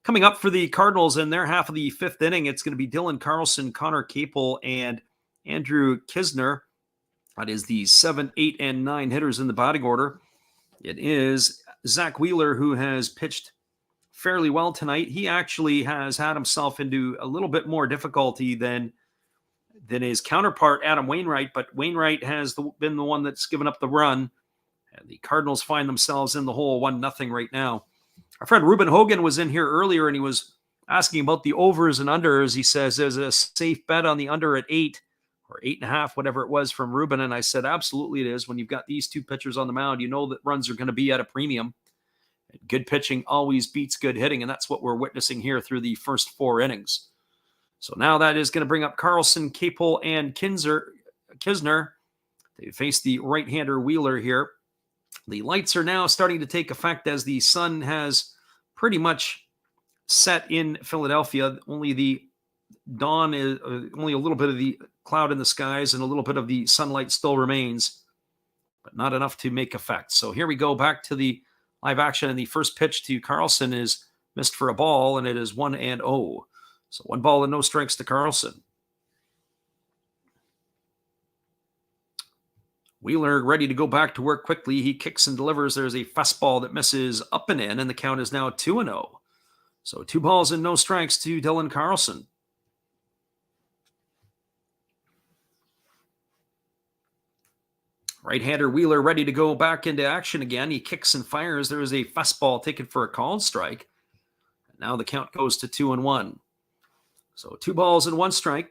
Coming up for the Cardinals in their half of the 5th inning, it's going to be Dylan Carlson, Connor Capel, and Andrew Kisner. That is the 7, 8, and 9 hitters in the batting order. It is Zach Wheeler who has pitched fairly well tonight. He actually has had himself into a little bit more difficulty than his counterpart, Adam Wainwright, but Wainwright has been the one that's given up the run, and the Cardinals find themselves in the hole 1-0 right now. Our friend Ruben Hogan was in here earlier, and he was asking about the overs and unders. He says there's a safe bet on the under at 8 or 8.5, whatever it was from Ruben, and I said absolutely it is. When you've got these 2 pitchers on the mound, you know that runs are going to be at a premium. Good pitching always beats good hitting, and that's what we're witnessing here through the first 4 innings. So now that is going to bring up Carlson, Capel, and Kisner. They face the right-hander Wheeler here. The lights are now starting to take effect as the sun has pretty much set in Philadelphia. Only the dawn is only a little bit of the cloud in the skies, and a little bit of the sunlight still remains, but not enough to make effect. So here we go back to the live action, and the first pitch to Carlson is missed for a ball, and it is 1-0. So 1 ball and no strikes to Carlson. Wheeler ready to go back to work quickly. He kicks and delivers. There's a fastball that misses up and in, and the count is now 2-0. So 2 balls and no strikes to Dylan Carlson. Right-hander Wheeler ready to go back into action again. He kicks and fires. There is a fastball taken for a called strike. Now the count goes to 2-1. So 2 balls and 1 strike.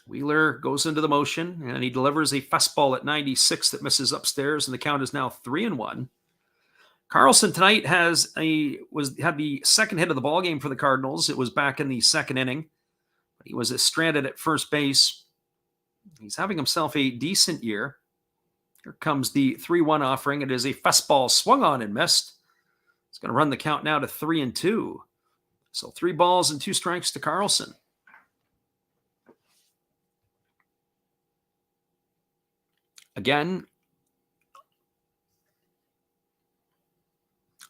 Wheeler goes into the motion, and he delivers a fastball at 96 that misses upstairs, and the count is now 3-1. Carlson tonight had the second hit of the ball game for the Cardinals. It was back in the second inning. He was stranded at first base. He's having himself a decent year. Here comes the 3-1 offering. It is a fastball swung on and missed. It's going to run the count now to 3-2. So 3 balls and 2 strikes to Carlson. Again,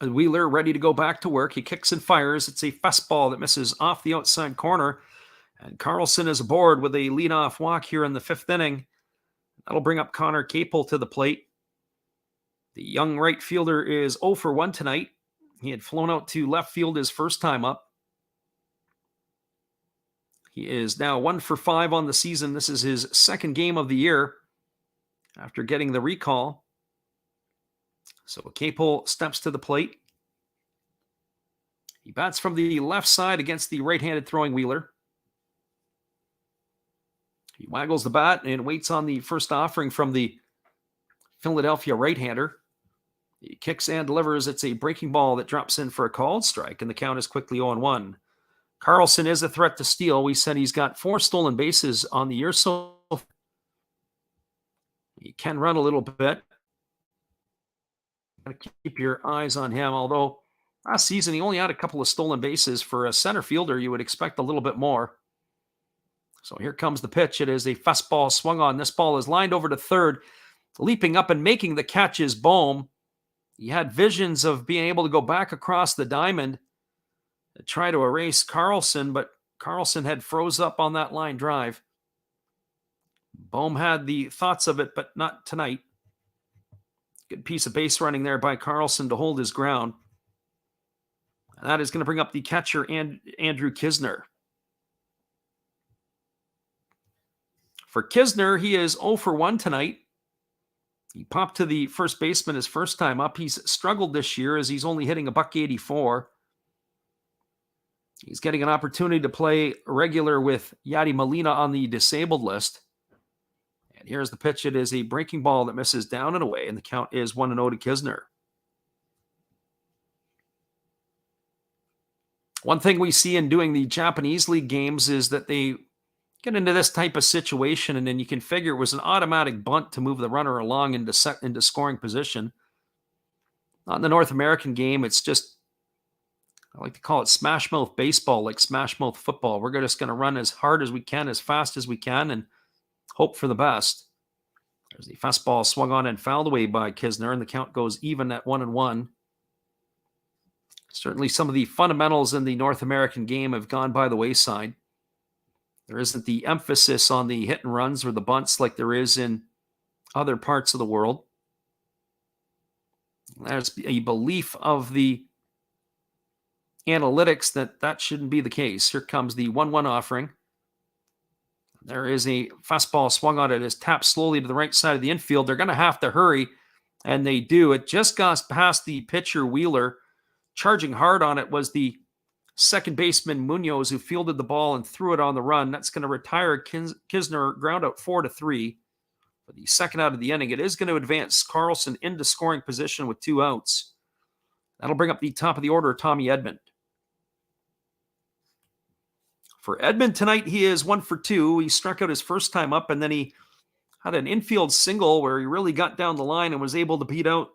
Wheeler ready to go back to work. He kicks and fires. It's a fastball that misses off the outside corner. And Carlson is aboard with a leadoff walk here in the 5th inning. That'll bring up Connor Capel to the plate. The young right fielder is 0 for 1 tonight. He had flown out to left field his first time up. He is now 1 for 5 on the season. This is his second game of the year after getting the recall. So Capel steps to the plate. He bats from the left side against the right-handed throwing Wheeler. He waggles the bat and waits on the first offering from the Philadelphia right-hander. He kicks and delivers. It's a breaking ball that drops in for a called strike, and the count is quickly 0-1. Carlson is a threat to steal. We said he's got 4 stolen bases on the year, so he can run a little bit. Keep your eyes on him, although last season he only had a couple of stolen bases. For a center fielder, you would expect a little bit more. So here comes the pitch. It is a fastball swung on. This ball is lined over to third. Leaping up and making the catch is Bohm. He had visions of being able to go back across the diamond and try to erase Carlson, but Carlson had froze up on that line drive. Bohm had the thoughts of it, but not tonight. Good piece of base running there by Carlson to hold his ground. And that is going to bring up the catcher, Andrew Kisner. For Kisner, he is 0 for 1 tonight. He popped to the first baseman his first time up. He's struggled this year as he's only hitting $184. He's getting an opportunity to play regular with Yadi Molina on the disabled list. And here's the pitch. It is a breaking ball that misses down and away, and the count is 1-0 to Kisner. One thing we see in doing the Japanese League games is that they get into this type of situation, and then you can figure it was an automatic bunt to move the runner along into scoring position. Not in the North American game. It's just, I like to call it smash mouth baseball, like smash mouth football. We're just going to run as hard as we can, as fast as we can, and hope for the best. There's the fastball swung on and fouled away by Kisner, and the count goes even at 1-1. Certainly some of the fundamentals in the North American game have gone by the wayside. There isn't the emphasis on the hit and runs or the bunts like there is in other parts of the world. There's a belief of the analytics that shouldn't be the case. Here comes the 1-1 offering. There is a fastball swung on. It is tapped slowly to the right side of the infield. They're going to have to hurry, and they do. It just got past the pitcher, Wheeler. Charging hard on it was the second baseman, Munoz, who fielded the ball and threw it on the run. That's going to retire Kisner, ground out 4-3 for the second out of the inning. It is going to advance Carlson into scoring position with 2 outs. That'll bring up the top of the order, Tommy Edman. For Edman tonight, he is 1 for 2. He struck out his first time up, and then he had an infield single where he really got down the line and was able to beat out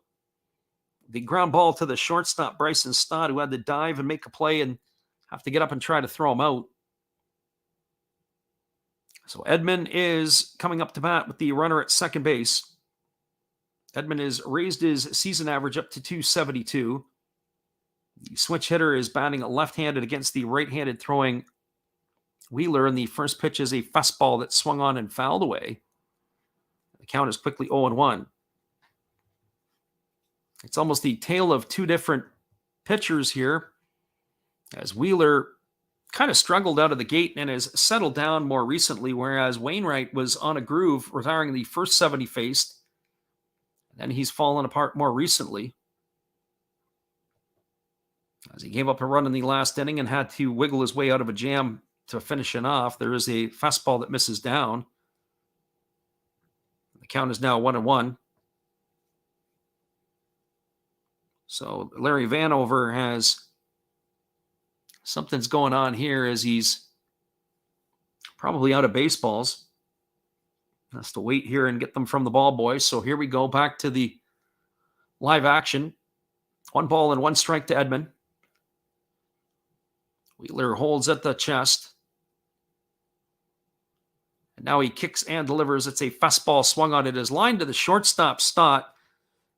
the ground ball to the shortstop, Bryson Stott, who had to dive and make a play and have to get up and try to throw him out. So Edman is coming up to bat with the runner at second base. Edman has raised his season average up to 272. The switch hitter is batting left-handed against the right-handed throwing Wheeler, and the first pitch is a fastball that swung on and fouled away. The count is quickly 0-1. It's almost the tale of 2 different pitchers here, as Wheeler kind of struggled out of the gate and has settled down more recently, whereas Wainwright was on a groove, retiring the first 7 he faced. And then he's fallen apart more recently, as he gave up a run in the last inning and had to wiggle his way out of a jam to finish it off. There is a fastball that misses down. The count is now 1-1. So Larry Vanover has something's going on here, as he's probably out of baseballs. Has to wait here and get them from the ball boys. So here we go back to the live action. 1 ball and 1 strike to Edman. Wheeler holds at the chest. And now he kicks and delivers. It's a fastball swung on. It is lined to the shortstop Stott.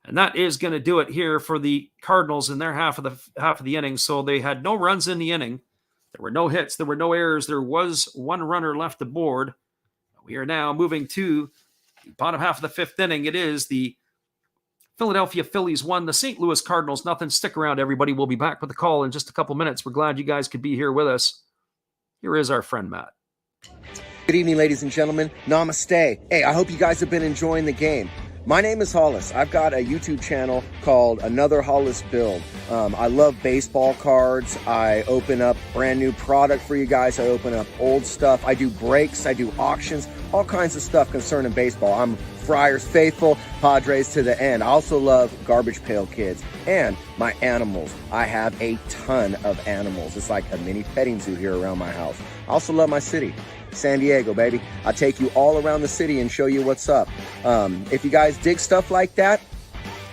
And that is going to do it here for the Cardinals in their half of the inning. So they had no runs in the inning. There were no hits. There were no errors. There was 1 runner left aboard. We are now moving to the bottom half of the 5th inning. It is the Philadelphia Phillies 1, the St. Louis Cardinals nothing. Stick around, everybody. We'll be back with the call in just a couple minutes. We're glad you guys could be here with us. Here is our friend Matt. Good evening, ladies and gentlemen. Namaste. Hey, I hope you guys have been enjoying the game. My name is Hollis. I've got a YouTube channel called Another Hollis Build. I love baseball cards. I open up brand new product for you guys. I open up old stuff. I do breaks. I do auctions. All kinds of stuff concerning baseball. I'm Friars faithful, Padres to the end. I also love Garbage Pail Kids and my animals. I have a ton of animals. It's like a mini petting zoo here around my house. I also love my city. San Diego, baby. I'll take you all around the city and show you what's up. If you guys dig stuff like that,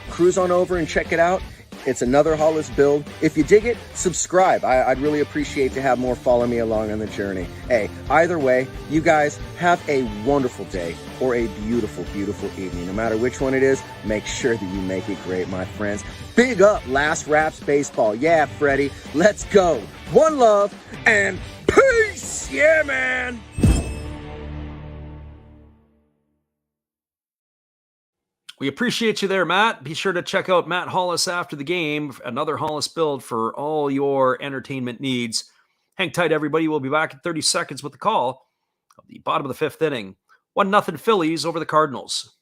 cruise on over and check it out. It's Another Hollis Build. If you dig it, subscribe. I'd really appreciate to have more follow me along on the journey. Hey, either way, you guys have a wonderful day or a beautiful, beautiful evening. No matter which one it is, make sure that you make it great, my friends. Big up Last Raps Baseball. Yeah, Freddie, let's go. One love and peace. Yeah, man. We appreciate you there, Matt. Be sure to check out Matt Hollis after the game. Another Hollis Build for all your entertainment needs. Hang tight, everybody. We'll be back in 30 seconds with the call of the bottom of the 5th inning. 1-0 Phillies over the Cardinals.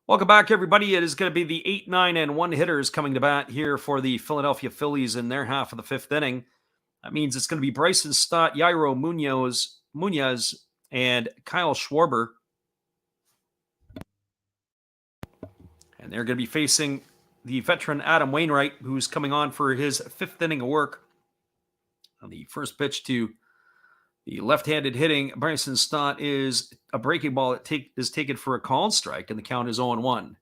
Welcome back, everybody. It is going to be the 8, 9, and 1 hitters coming to bat here for the Philadelphia Phillies in their half of the 5th inning. That means it's going to be Bryson Stott, Yairo Munoz, and Kyle Schwarber. And they're going to be facing the veteran Adam Wainwright, who's coming on for his 5th inning of work. On the first pitch to the left-handed hitting Bryson Stott is a breaking ball that is taken for a called strike, and the count is 0-1.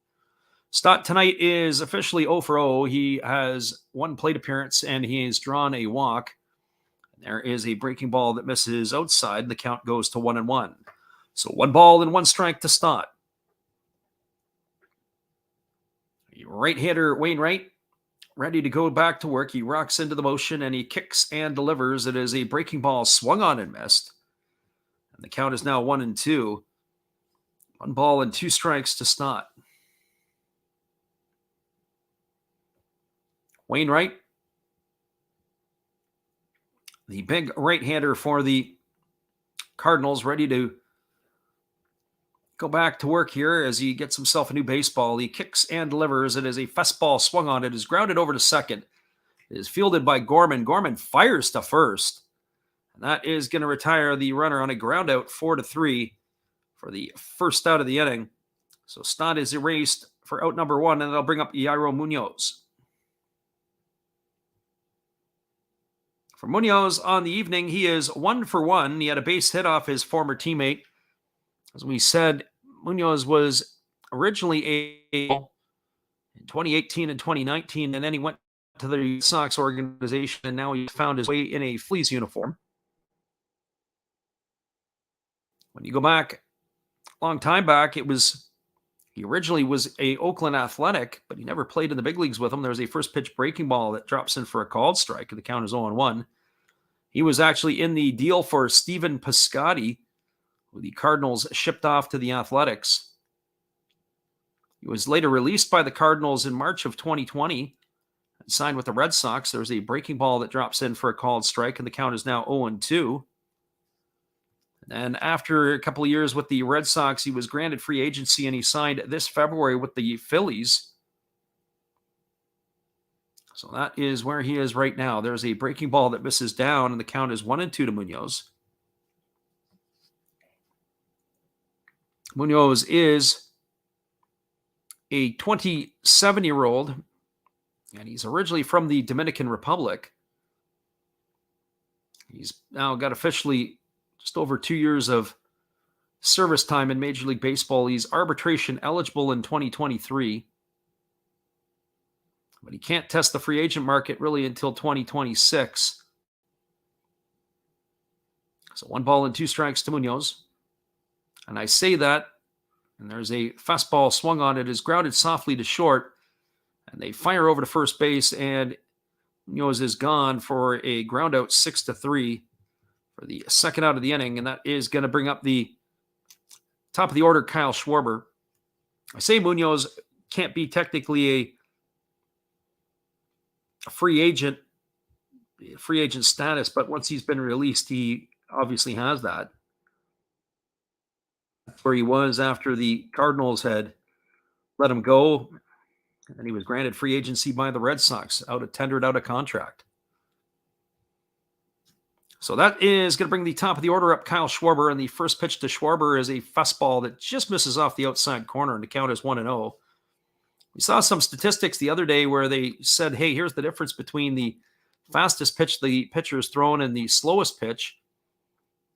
Stott tonight is officially 0 for 0. He has 1 plate appearance, and he has drawn a walk. There is a breaking ball that misses outside. The count goes to 1-1. So 1 ball and 1 strike to Stott. Right-hander Wainwright ready to go back to work. He rocks into the motion and he kicks and delivers. It is a breaking ball swung on and missed. And the count is now 1-2. 1 ball and 2 strikes to Stott. Wainwright, the big right-hander for the Cardinals, ready to go back to work here as he gets himself a new baseball. He kicks and delivers. It is a fastball swung on. It is grounded over to second. It is fielded by Gorman. Gorman fires to first. And that is going to retire the runner on a ground out 4-3 for the first out of the inning. So Stott is erased for out number 1, and they'll bring up Yairo Munoz. For Munoz on the evening, he is 1 for 1. He had a base hit off his former teammate. As we said, Munoz was originally in 2018 and 2019, and then he went to the Red Sox organization, and now he found his way in a Phillies uniform. When you go back a long time back, he originally was a Oakland Athletic, but he never played in the big leagues with them. There was a first pitch breaking ball that drops in for a called strike, and the count is 0-1. He was actually in the deal for Stephen Piscotty, who the Cardinals shipped off to the Athletics. He was later released by the Cardinals in March of 2020 and signed with the Red Sox. There's a breaking ball that drops in for a called strike, and the count is now 0-2. And after a couple of years with the Red Sox, he was granted free agency, and he signed this February with the Phillies. So that is where he is right now. There's a breaking ball that misses down, and the count is 1-2 to Munoz. Munoz is a 27-year-old, and he's originally from the Dominican Republic. He's now got officially just over 2 years of service time in Major League Baseball. He's arbitration eligible in 2023, but he can't test the free agent market really until 2026. So 1-2 to Munoz. And I say that, and there's a fastball swung on it, is grounded softly to short, and they fire over to first base, and Munoz is gone for a ground out 6-3 for the second out of the inning, and that is going to bring up the top of the order, Kyle Schwarber. I say Munoz can't be technically a free agent status, but once he's been released, he obviously has that. Where he was after the Cardinals had let him go, and he was granted free agency by the Red Sox, tendered out a contract. So that is going to bring the top of the order up, Kyle Schwarber, and the first pitch to Schwarber is a fastball that just misses off the outside corner, and the count is 1-0. We saw some statistics the other day where they said, hey, here's the difference between the fastest pitch the pitcher's thrown and the slowest pitch.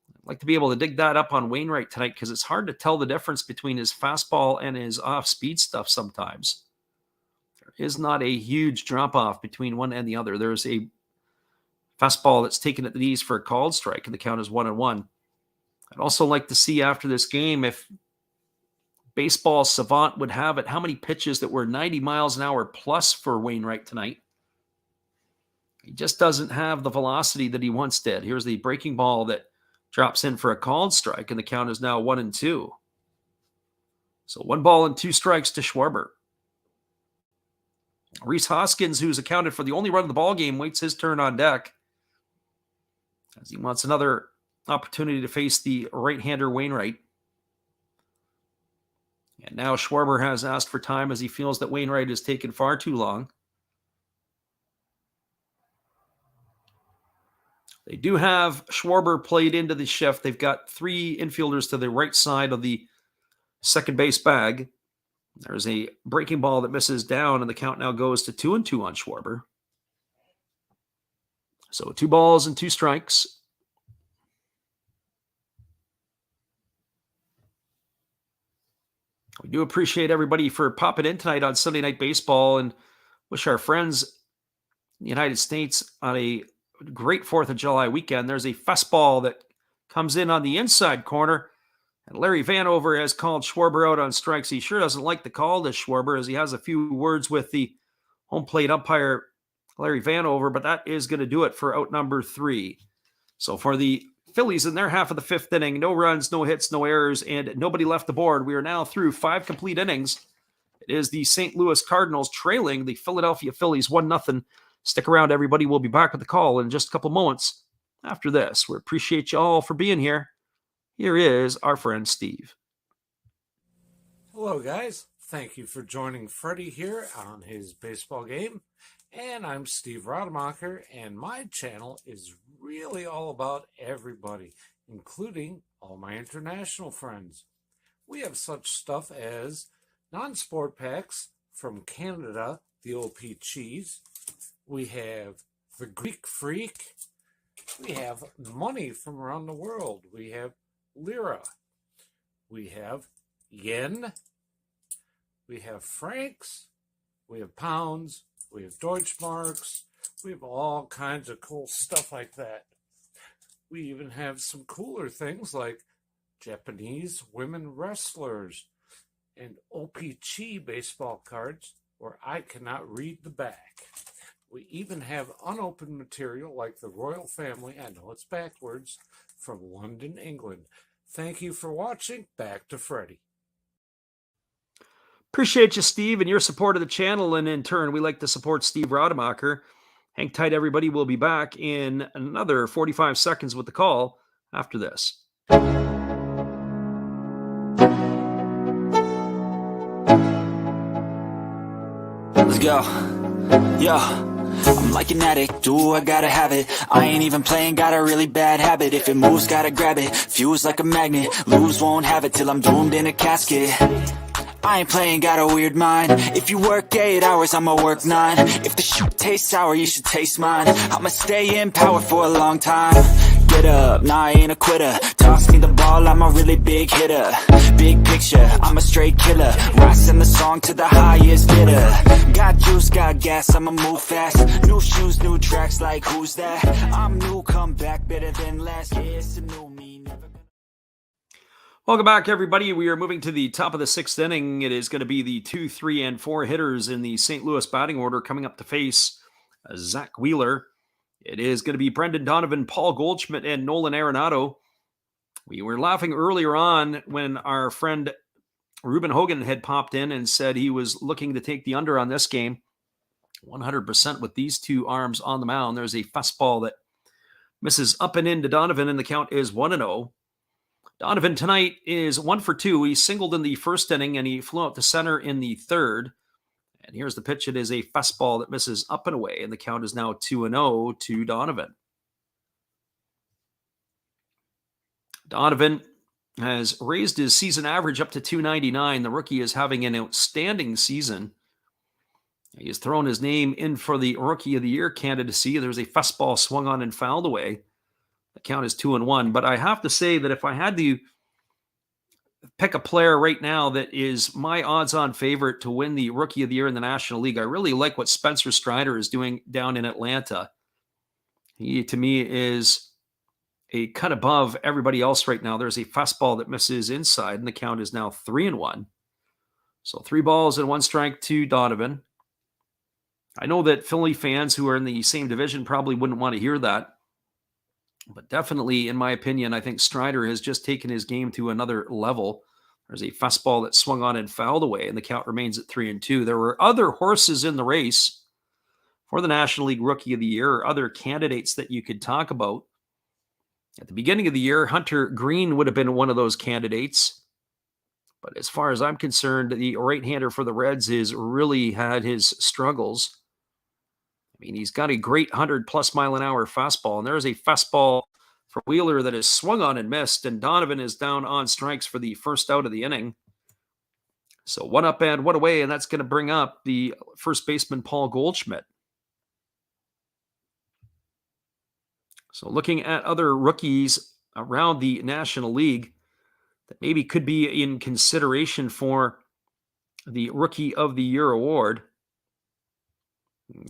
I'd like to be able to dig that up on Wainwright tonight because it's hard to tell the difference between his fastball and his off-speed stuff sometimes. There is not a huge drop-off between one and the other. There's a fastball that's taken at the knees for a called strike, and the count is 1-1. I'd also like to see after this game if Baseball Savant would have it, how many pitches that were 90 miles an hour plus for Wainwright tonight. He just doesn't have the velocity that he once did. Here's the breaking ball that drops in for a called strike, and the count is now 1-2. So 1-2 to Schwarber. Rhys Hoskins, who's accounted for the only run of the ball game, waits his turn on deck as he wants another opportunity to face the right-hander Wainwright. And now Schwarber has asked for time as he feels that Wainwright has taken far too long. They do have Schwarber played into the shift. They've got 3 infielders to the right side of the second base bag. There's a breaking ball that misses down, and the count now goes to 2-2 on Schwarber. So 2-2. We do appreciate everybody for popping in tonight on Sunday Night Baseball and wish our friends in the United States on a great 4th of July weekend. There's a fastball that comes in on the inside corner, and Larry Vanover has called Schwarber out on strikes. He sure doesn't like the call to Schwarber as he has a few words with the home plate umpire, Larry Vanover, but that is going to do it for out number 3. So for the Phillies in their half of the 5th inning, no runs, no hits, no errors, and nobody left the board. We are now through 5 complete innings. It is the St. Louis Cardinals trailing the Philadelphia Phillies 1-0. Stick around, everybody. We'll be back with the call in just a couple moments after this. We appreciate you all for being here. Here is our friend Steve. Hello, guys. Thank you for joining Freddie here on his baseball game. And I'm Steve Rademacher, and my channel is really all about everybody, including all my international friends. We have such stuff as non-sport packs from Canada, the OP Cheese. We have the Greek Freak. We have money from around the world. We have Lira. We have Yen. We have francs. We have pounds. We have Deutschmarks. We have all kinds of cool stuff like that. We even have some cooler things like Japanese women wrestlers and OPC baseball cards where I cannot read the back. We even have unopened material like the royal family, I know it's backwards, from London, England. Thank you for watching. Back to Freddie. Appreciate you, Steve, and your support of the channel. And in turn, we like to support Steve Rademacher. Hang tight, everybody. We'll be back in another 45 seconds with the call after this. Let's go. Yo, I'm like an addict, ooh, I gotta have it. I ain't even playing, got a really bad habit. If it moves, gotta grab it, fuse like a magnet. Lose, won't have it till I'm doomed in a casket. I ain't playing, got a weird mind. If you work 8 hours, I'ma work 9. If the shit tastes sour, you should taste mine. I'ma stay in power for a long time. Get up, nah, I ain't a quitter. Toss me the ball, I'm a really big hitter. Big picture, I'm a straight killer. Rising the song to the highest bidder. Got juice, got gas, I'ma move fast. New shoes, new tracks, like who's that? I'm new, come back, better than last. Yeah, it's a new me, never gonna... Welcome back, everybody. We are moving to the top of the 6th inning. It is going to be the 2, 3, and 4 hitters in the St. Louis batting order coming up to face Zach Wheeler. It is going to be Brendan Donovan, Paul Goldschmidt, and Nolan Arenado. We were laughing earlier on when our friend Ruben Hogan had popped in and said he was looking to take the under on this game. 100% with these two arms on the mound. There's a fastball that misses up and into Donovan, and the count is 1-0. Donovan tonight is 1 for 2. He singled in the first inning, and he flew out to center in the third. And here's the pitch. It is a fastball that misses up and away, and the count is now 2-0 to Donovan. Donovan has raised his season average up to 299. The rookie is having an outstanding season. He has thrown his name in for the Rookie of the Year candidacy. There's a fastball swung on and fouled away. The count is 2-1. But I have to say that if I had to pick a player right now that is my odds-on favorite to win the Rookie of the Year in the National League, I really like what Spencer Strider is doing down in Atlanta. He, to me, is a cut above everybody else right now. There's a fastball that misses inside, and the count is now 3-1. So 3 balls and 1 strike to Donovan. I know that Philly fans who are in the same division probably wouldn't want to hear that. But definitely, in my opinion, I think Strider has just taken his game to another level. There's a fastball that swung on and fouled away, and the count remains at 3-2. There were other horses in the race for the National League Rookie of the Year, or other candidates that you could talk about. At the beginning of the year, Hunter Green would have been one of those candidates. But as far as I'm concerned, the right-hander for the Reds has really had his struggles. I mean, he's got a great 100-plus mile-an-hour fastball, and there's a fastball for Wheeler that is swung on and missed, and Donovan is down on strikes for the first out of the inning. So 1 up and 1 away, and that's going to bring up the first baseman, Paul Goldschmidt. So looking at other rookies around the National League that maybe could be in consideration for the Rookie of the Year award.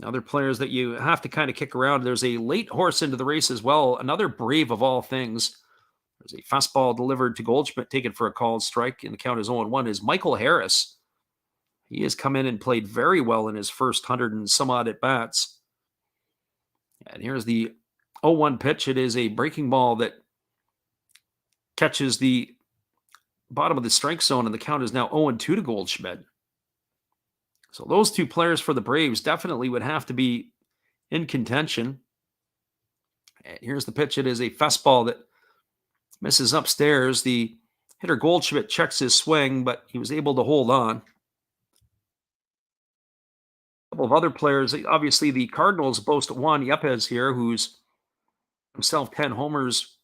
Other players that you have to kind of kick around. There's a late horse into the race as well. Another Brave of all things. There's a fastball delivered to Goldschmidt, taken for a called strike, and the count is 0-1, is Michael Harris. He has come in and played very well in his first 100 and some odd at-bats. And here's the 0-1 pitch. It is a breaking ball that catches the bottom of the strike zone, and the count is now 0-2 to Goldschmidt. So those 2 players for the Braves definitely would have to be in contention. And here's the pitch. It is a fastball that misses upstairs. The hitter Goldschmidt checks his swing, but he was able to hold on. A couple of other players. Obviously, the Cardinals boast Juan Yepes here, who's himself 10 homers.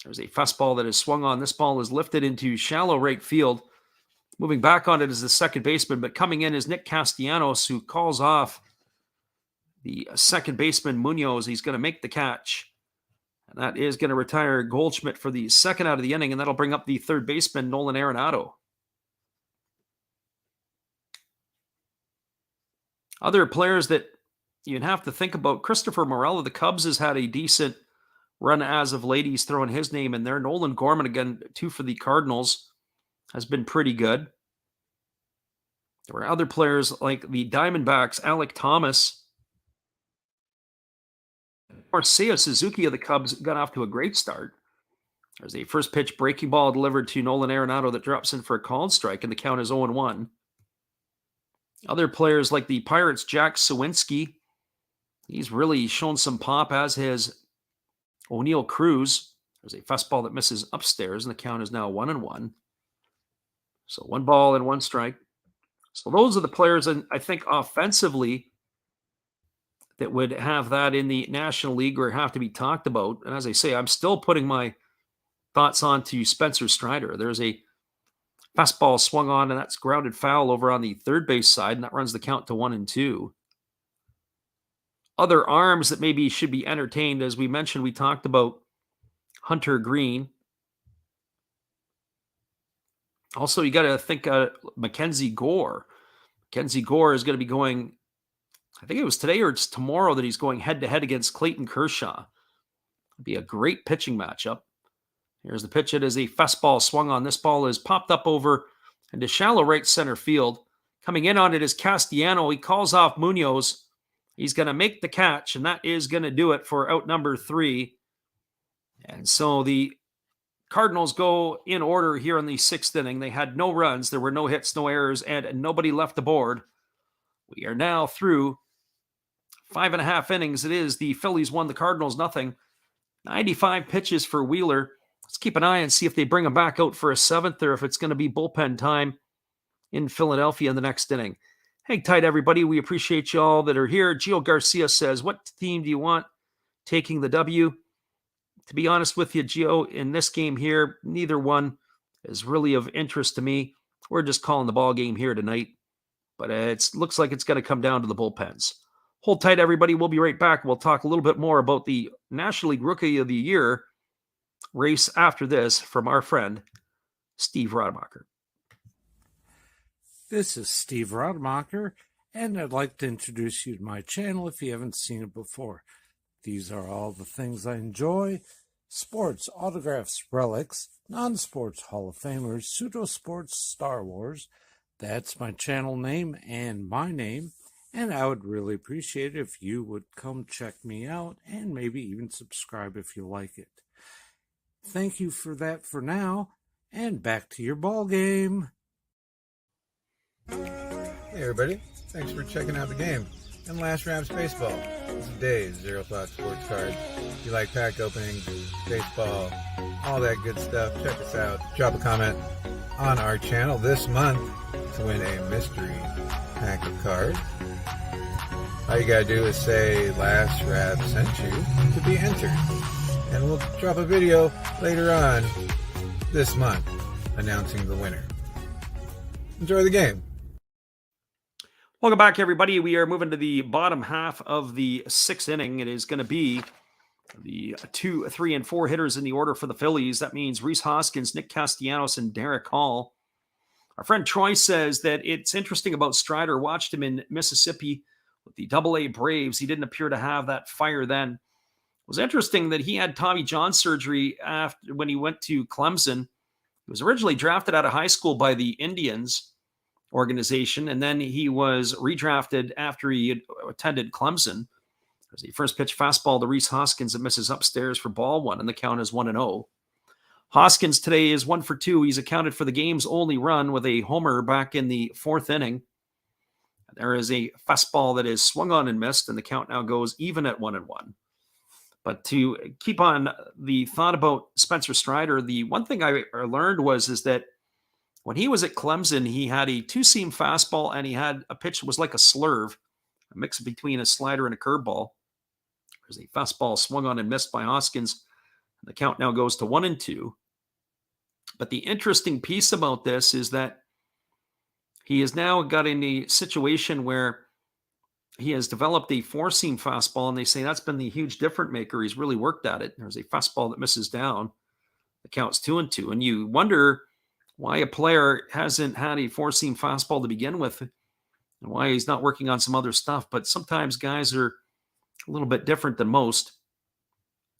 There's a fastball that is swung on. This ball is lifted into shallow right field. Moving back on it is the second baseman, but coming in is Nick Castellanos, who calls off the second baseman, Munoz. He's going to make the catch. And that is going to retire Goldschmidt for the second out of the inning, and that'll bring up the third baseman, Nolan Arenado. Other players that you'd have to think about, Christopher Morel of the Cubs has had a decent run as of late. He's throwing his name in there. Nolan Gorman, again, 2 for the Cardinals, has been pretty good. There were other players like the Diamondbacks, Alec Thomas. Seiya Suzuki of the Cubs got off to a great start. There's a first pitch breaking ball delivered to Nolan Arenado that drops in for a called strike, and the count is 0-1. Other players like the Pirates, Jack Sawinski, he's really shown some pop, as has O'Neill Cruz. There's a fastball that misses upstairs, and the count is now 1-1. So 1 ball and 1 strike. So those are the players, and I think offensively, that would have that in the National League or have to be talked about. And as I say, I'm still putting my thoughts on to Spencer Strider. There's a fastball swung on, and that's grounded foul over on the third base side, and that runs the count to 1-2. Other arms that maybe should be entertained, as we mentioned, we talked about Hunter Green. Also, you got to think Mackenzie Gore. Mackenzie Gore is going to be going, I think it was today or it's tomorrow that he's going head-to-head against Clayton Kershaw. It'd be a great pitching matchup. Here's the pitch. It is a fastball swung on. This ball is popped up over into shallow right center field. Coming in on it is Castellano. He calls off Munoz. He's going to make the catch, and that is going to do it for out number 3. And so the Cardinals go in order here in the 6th inning. They had no runs. There were no hits, no errors, and nobody left the board. We are now through 5.5 innings. It is the Phillies 1, the Cardinals nothing. 95 pitches for Wheeler. Let's keep an eye and see if they bring him back out for a 7th or if it's going to be bullpen time in Philadelphia in the next inning. Hang tight, everybody. We appreciate you all that are here. Gio Garcia says, what team do you want taking the W? To be honest with you, Gio, in this game here, neither one is really of interest to me. We're just calling the ball game here tonight. But it looks like it's going to come down to the bullpens. Hold tight, everybody. We'll be right back. We'll talk a little bit more about the National League Rookie of the Year race after this from our friend, Steve Rademacher. This is Steve Rademacher, and I'd like to introduce you to my channel if you haven't seen it before. These are all the things I enjoy: sports, autographs, relics, non-sports Hall of Famers, pseudo-sports, Star Wars. That's my channel name and my name, and I would really appreciate it if you would come check me out and maybe even subscribe if you like it. Thank you for that for now, and back to your ball game. Hey everybody, thanks for checking out the game and Last Raps Baseball. This is Dave's Zero Thought Sports Cards. If you like pack openings, baseball, all that good stuff, check us out. Drop a comment on our channel this month to win a mystery pack of cards. All you gotta do is say Last Rap sent you to be entered. And we'll drop a video later on this month announcing the winner. Enjoy the game. Welcome back, everybody. We are moving to the bottom half of the 6th inning. It is going to be the 2, 3, and 4 hitters in the order for the Phillies. That means Rhys Hoskins, Nick Castellanos, and Derek Hall. Our friend Troy says that it's interesting about Strider. Watched him in Mississippi with the AA Braves. He didn't appear to have that fire then. It was interesting that he had Tommy John surgery after when he went to Clemson. He was originally drafted out of high school by the Indians organization, and then he was redrafted after he had attended Clemson. There's a first pitch fastball to Rhys Hoskins that misses upstairs for ball 1, and the count is 1-0. Hoskins today is 1 for 2. He's accounted for the game's only run with a homer back in the 4th inning. There is a fastball that is swung on and missed, and the count now goes even at 1-1. But to keep on the thought about Spencer Strider, the one thing I learned is that when he was at Clemson, he had a 2-seam fastball, and he had a pitch that was like a slurve, a mix between a slider and a curveball. There's a fastball swung on and missed by Hoskins. The count now goes to 1-2. But the interesting piece about this is that he has now got in a situation where he has developed a 4-seam fastball, and they say that's been the huge difference maker. He's really worked at it. There's a fastball that misses down. The count's 2-2. And you wonder why a player hasn't had a 4-seam fastball to begin with and why he's not working on some other stuff. But sometimes guys are a little bit different than most.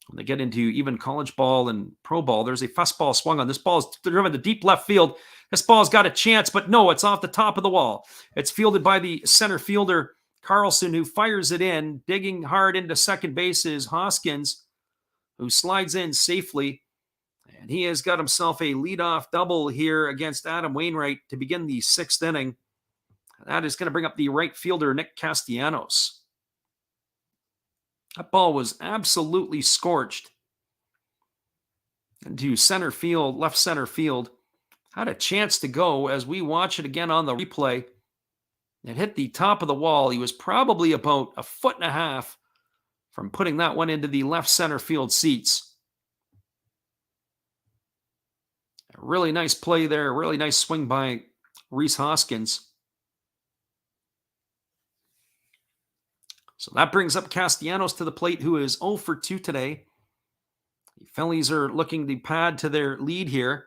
When they get into even college ball and pro ball, there's a fastball swung on. This ball is driven to deep left field. This ball's got a chance, but no, it's off the top of the wall. It's fielded by the center fielder, Carlson, who fires it in. Digging hard into second base is Hoskins, who slides in safely. And he has got himself a leadoff double here against Adam Wainwright to begin the 6th inning. That is going to bring up the right fielder, Nick Castellanos. That ball was absolutely scorched into center field, left center field. Had a chance to go as we watch it again on the replay. It hit the top of the wall. He was probably about 1.5 feet from putting that one into the left center field seats. A really nice play there. Really nice swing by Rhys Hoskins. So that brings up Castellanos to the plate, who is 0 for 2 today. The Phillies are looking to pad to their lead here.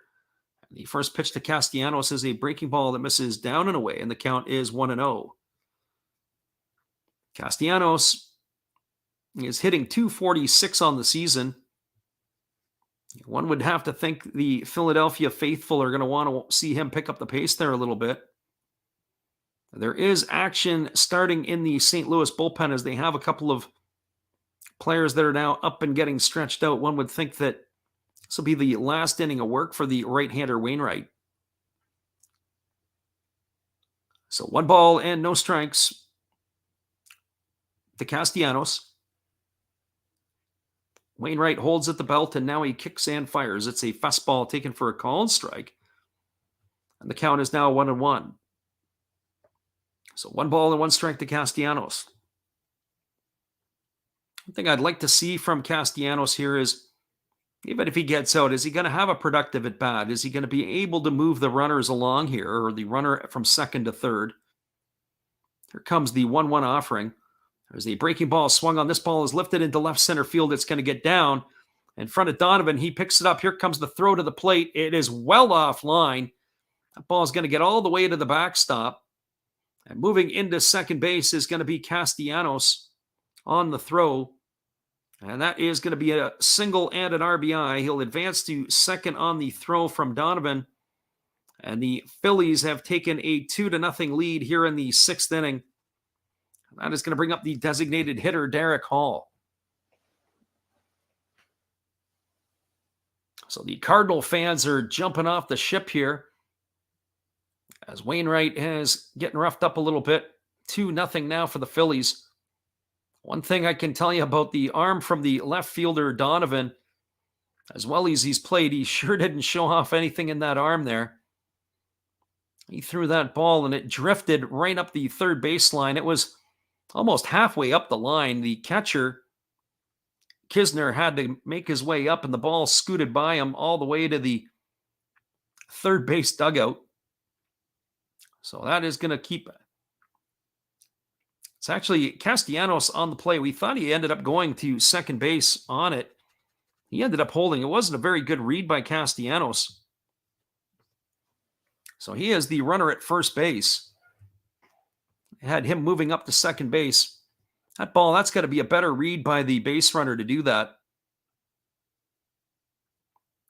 The first pitch to Castellanos is a breaking ball that misses down and away, and the count is 1-0. Castellanos is hitting .246 on the season. One would have to think the Philadelphia faithful are going to want to see him pick up the pace there a little bit. There is action starting in the St. Louis bullpen as they have a couple of players that are now up and getting stretched out. One would think that this will be the last inning of work for the right-hander Wainwright. So 1 ball and no strikes to Castellanos. Wainwright holds at the belt, and now he kicks and fires. It's a fastball taken for a called strike. And the count is now 1-1. So 1 ball and 1 strike to Castellanos. One thing I'd like to see from Castellanos here is, even if he gets out, is he going to have a productive at bat? Is he going to be able to move the runners along here, or the runner from second to third? Here comes the 1-1 offering. There's the breaking ball swung on. This ball is lifted into left center field. It's going to get down in front of Donovan. He picks it up. Here comes the throw to the plate. It is well offline. That ball is going to get all the way to the backstop. And moving into second base is going to be Castellanos on the throw. And that is going to be a single and an RBI. He'll advance to second on the throw from Donovan. And the Phillies have taken a 2-0 lead here in the 6th inning. That is going to bring up the designated hitter, Derek Hall. So the Cardinal fans are jumping off the ship here, as Wainwright is getting roughed up a little bit. 2-0 now for the Phillies. One thing I can tell you about the arm from the left fielder, Donovan, as well as he's played, he sure didn't show off anything in that arm there. He threw that ball and it drifted right up the third baseline. It was almost halfway up the line. The catcher, Kisner, had to make his way up, and the ball scooted by him all the way to the third base dugout. So that is going to keep it. It's actually Castellanos on the play. We thought he ended up going to second base on it. He ended up holding. It wasn't a very good read by Castellanos. So he is the runner at first base. Had him moving up to second base. That ball, that's got to be a better read by the base runner to do that.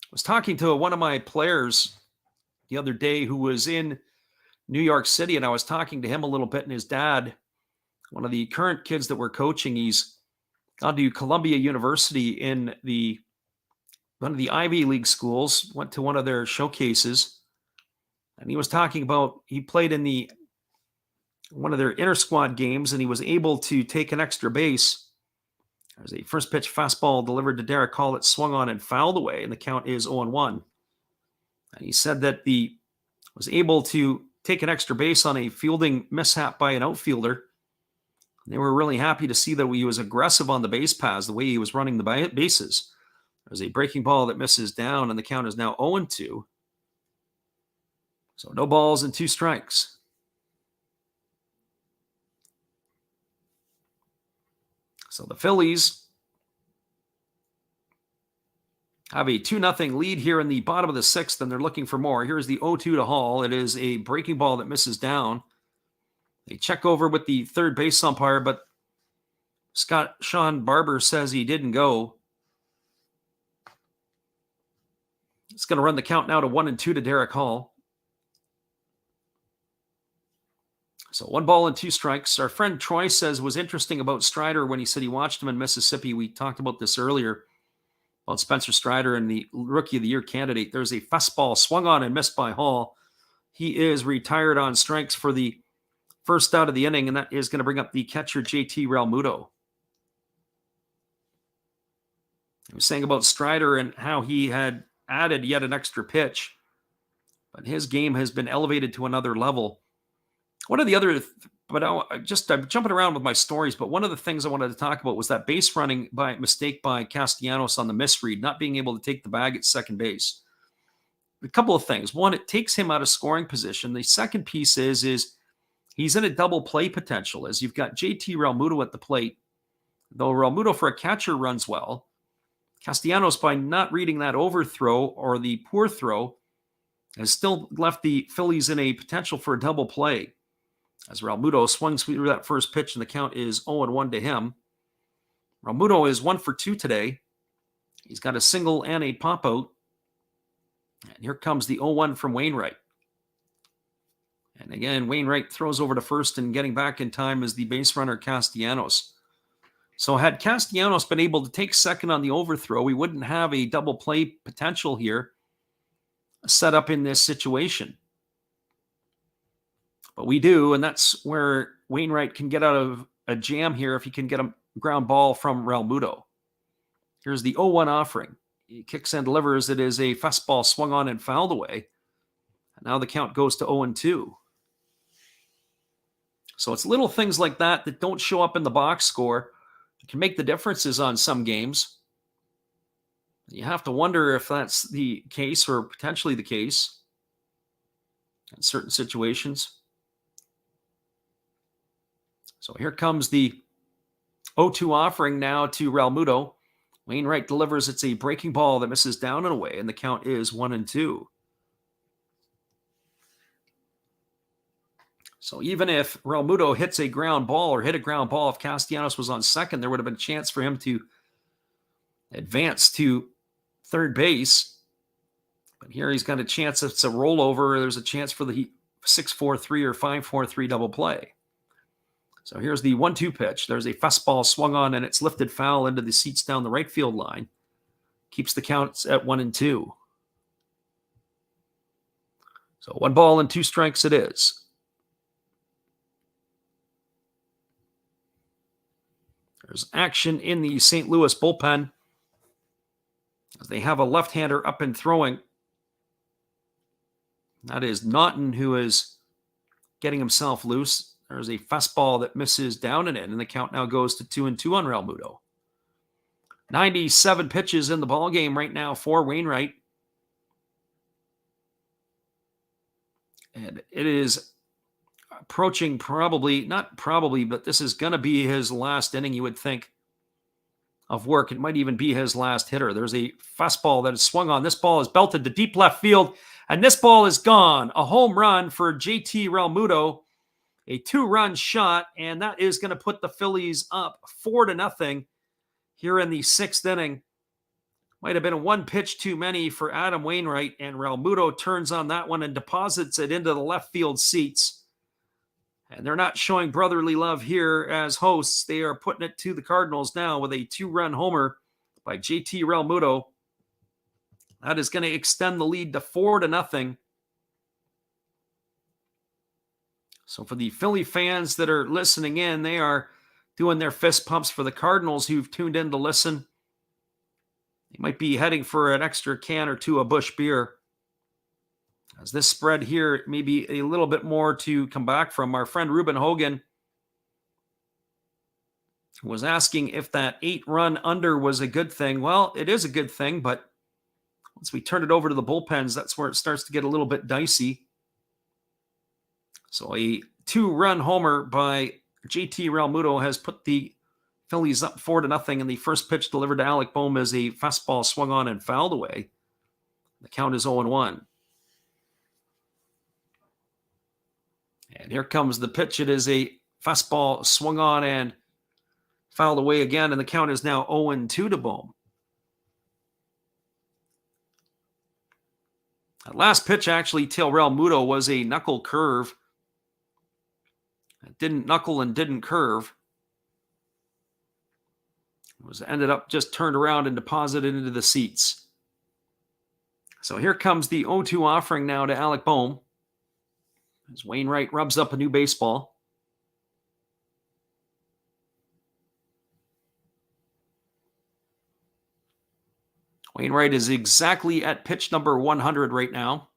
I was talking to one of my players the other day who was in New York City, and I was talking to him a little bit, and his dad, one of the current kids that we're coaching, he's gone to Columbia University in one of the Ivy League schools, went to one of their showcases, and he was talking about, he played in one of their inter-squad games, and he was able to take an extra base. There's a first pitch fastball delivered to Derek Hall. It swung on and fouled away, and the count is 0-1. And he said that was able to take an extra base on a fielding mishap by an outfielder. They were really happy to see that he was aggressive on the base paths, the way he was running the bases. There's a breaking ball that misses down, and the count is now 0-2. So no balls and 2 strikes. So the Phillies have a 2-0 lead here in the bottom of the 6th, and they're looking for more. Here's the 0-2 to Hall. It is a breaking ball that misses down. They check over with the third base umpire, but Sean Barber says he didn't go. It's going to run the count now to 1-2 to Derek Hall. So 1-2 strikes. Our friend Troy says was interesting about Strider when he said he watched him in Mississippi. We talked about this earlier about Spencer Strider and the Rookie of the Year candidate. There's a fastball swung on and missed by Hall. He is retired on strikes for the first out of the inning, and that is going to bring up the catcher, JT Realmuto. I was saying about Strider and how he had added yet an extra pitch, but his game has been elevated to another level. One of the other, I'm jumping around with my stories, but one of the things I wanted to talk about was that base running by mistake by Castellanos on the misread, not being able to take the bag at second base. A couple of things. One, it takes him out of scoring position. The second piece is he's in a double play potential, as you've got JT Realmuto at the plate. Though Realmuto for a catcher runs well, Castellanos, by not reading that overthrow or the poor throw, has still left the Phillies in a potential for a double play. As Realmuto swings through that first pitch, and the count is 0-1 to him. Realmuto is 1 for 2 today. He's got a single and a pop-out. And here comes the 0-1 from Wainwright. And again, Wainwright throws over to first, and getting back in time is the base runner Castellanos. So had Castellanos been able to take second on the overthrow, we wouldn't have a double play potential here set up in this situation. But we do, and that's where Wainwright can get out of a jam here if he can get a ground ball from Realmuto. Here's the 0-1 offering. He kicks and delivers. It is a fastball swung on and fouled away. And now the count goes to 0-2. So it's little things like that that don't show up in the box score. It can make the differences on some games. You have to wonder if that's the case or potentially the case in certain situations. So here comes the 0-2 offering now to Realmuto. Wainwright delivers. It's a breaking ball that misses down and away, and the count is 1-2. So even if Realmuto hits a ground ball or hit a ground ball, if Castellanos was on second, there would have been a chance for him to advance to third base. But here he's got a chance. It's a rollover. There's a chance for the 6-4-3 or 5-4-3 double play. So here's the 1-2 pitch. There's a fastball swung on, and it's lifted foul into the seats down the right field line. Keeps the counts at 1-2. So 1-2 strikes it is. There's action in the St. Louis bullpen as they have a left-hander up and throwing. That is Naughton, who is getting himself loose. There's a fastball that misses down and in, and the count now goes to 2-2 on Realmuto. 97 pitches in the ballgame right now for Wainwright. And it is approaching not probably, but this is going to be his last inning, you would think, of work. It might even be his last hitter. There's a fastball that is swung on. This ball is belted to deep left field, and this ball is gone. A home run for JT Realmuto. A 2-run shot, and that is going to put the Phillies up 4-0 here in the 6th inning. Might have been one pitch too many for Adam Wainwright, and Realmuto turns on that one and deposits it into the left field seats. And they're not showing brotherly love here as hosts. They are putting it to the Cardinals now with a 2-run homer by JT Realmuto. That is going to extend the lead to 4-0. So for the Philly fans that are listening in, they are doing their fist pumps for the Cardinals who've tuned in to listen. They might be heading for an extra can or two of Busch beer. As this spread here, maybe a little bit more to come back from. Our friend Ruben Hogan was asking if that 8-run under was a good thing. Well, it is a good thing, but once we turn it over to the bullpens, that's where it starts to get a little bit dicey. So a 2-run homer by JT Realmuto has put the Phillies up 4-0, and the first pitch delivered to Alec Bohm is a fastball swung on and fouled away. The count is 0-1. And here comes the pitch. It is a fastball swung on and fouled away again, and the count is now 0-2 to Bohm. That last pitch, actually, to Real Muto was a knuckle curve. It didn't knuckle and didn't curve. It was ended up just turned around and deposited into the seats. So here comes the 0-2 offering now to Alec Bohm, as Wainwright rubs up a new baseball. Wainwright is exactly at pitch number 100 right now.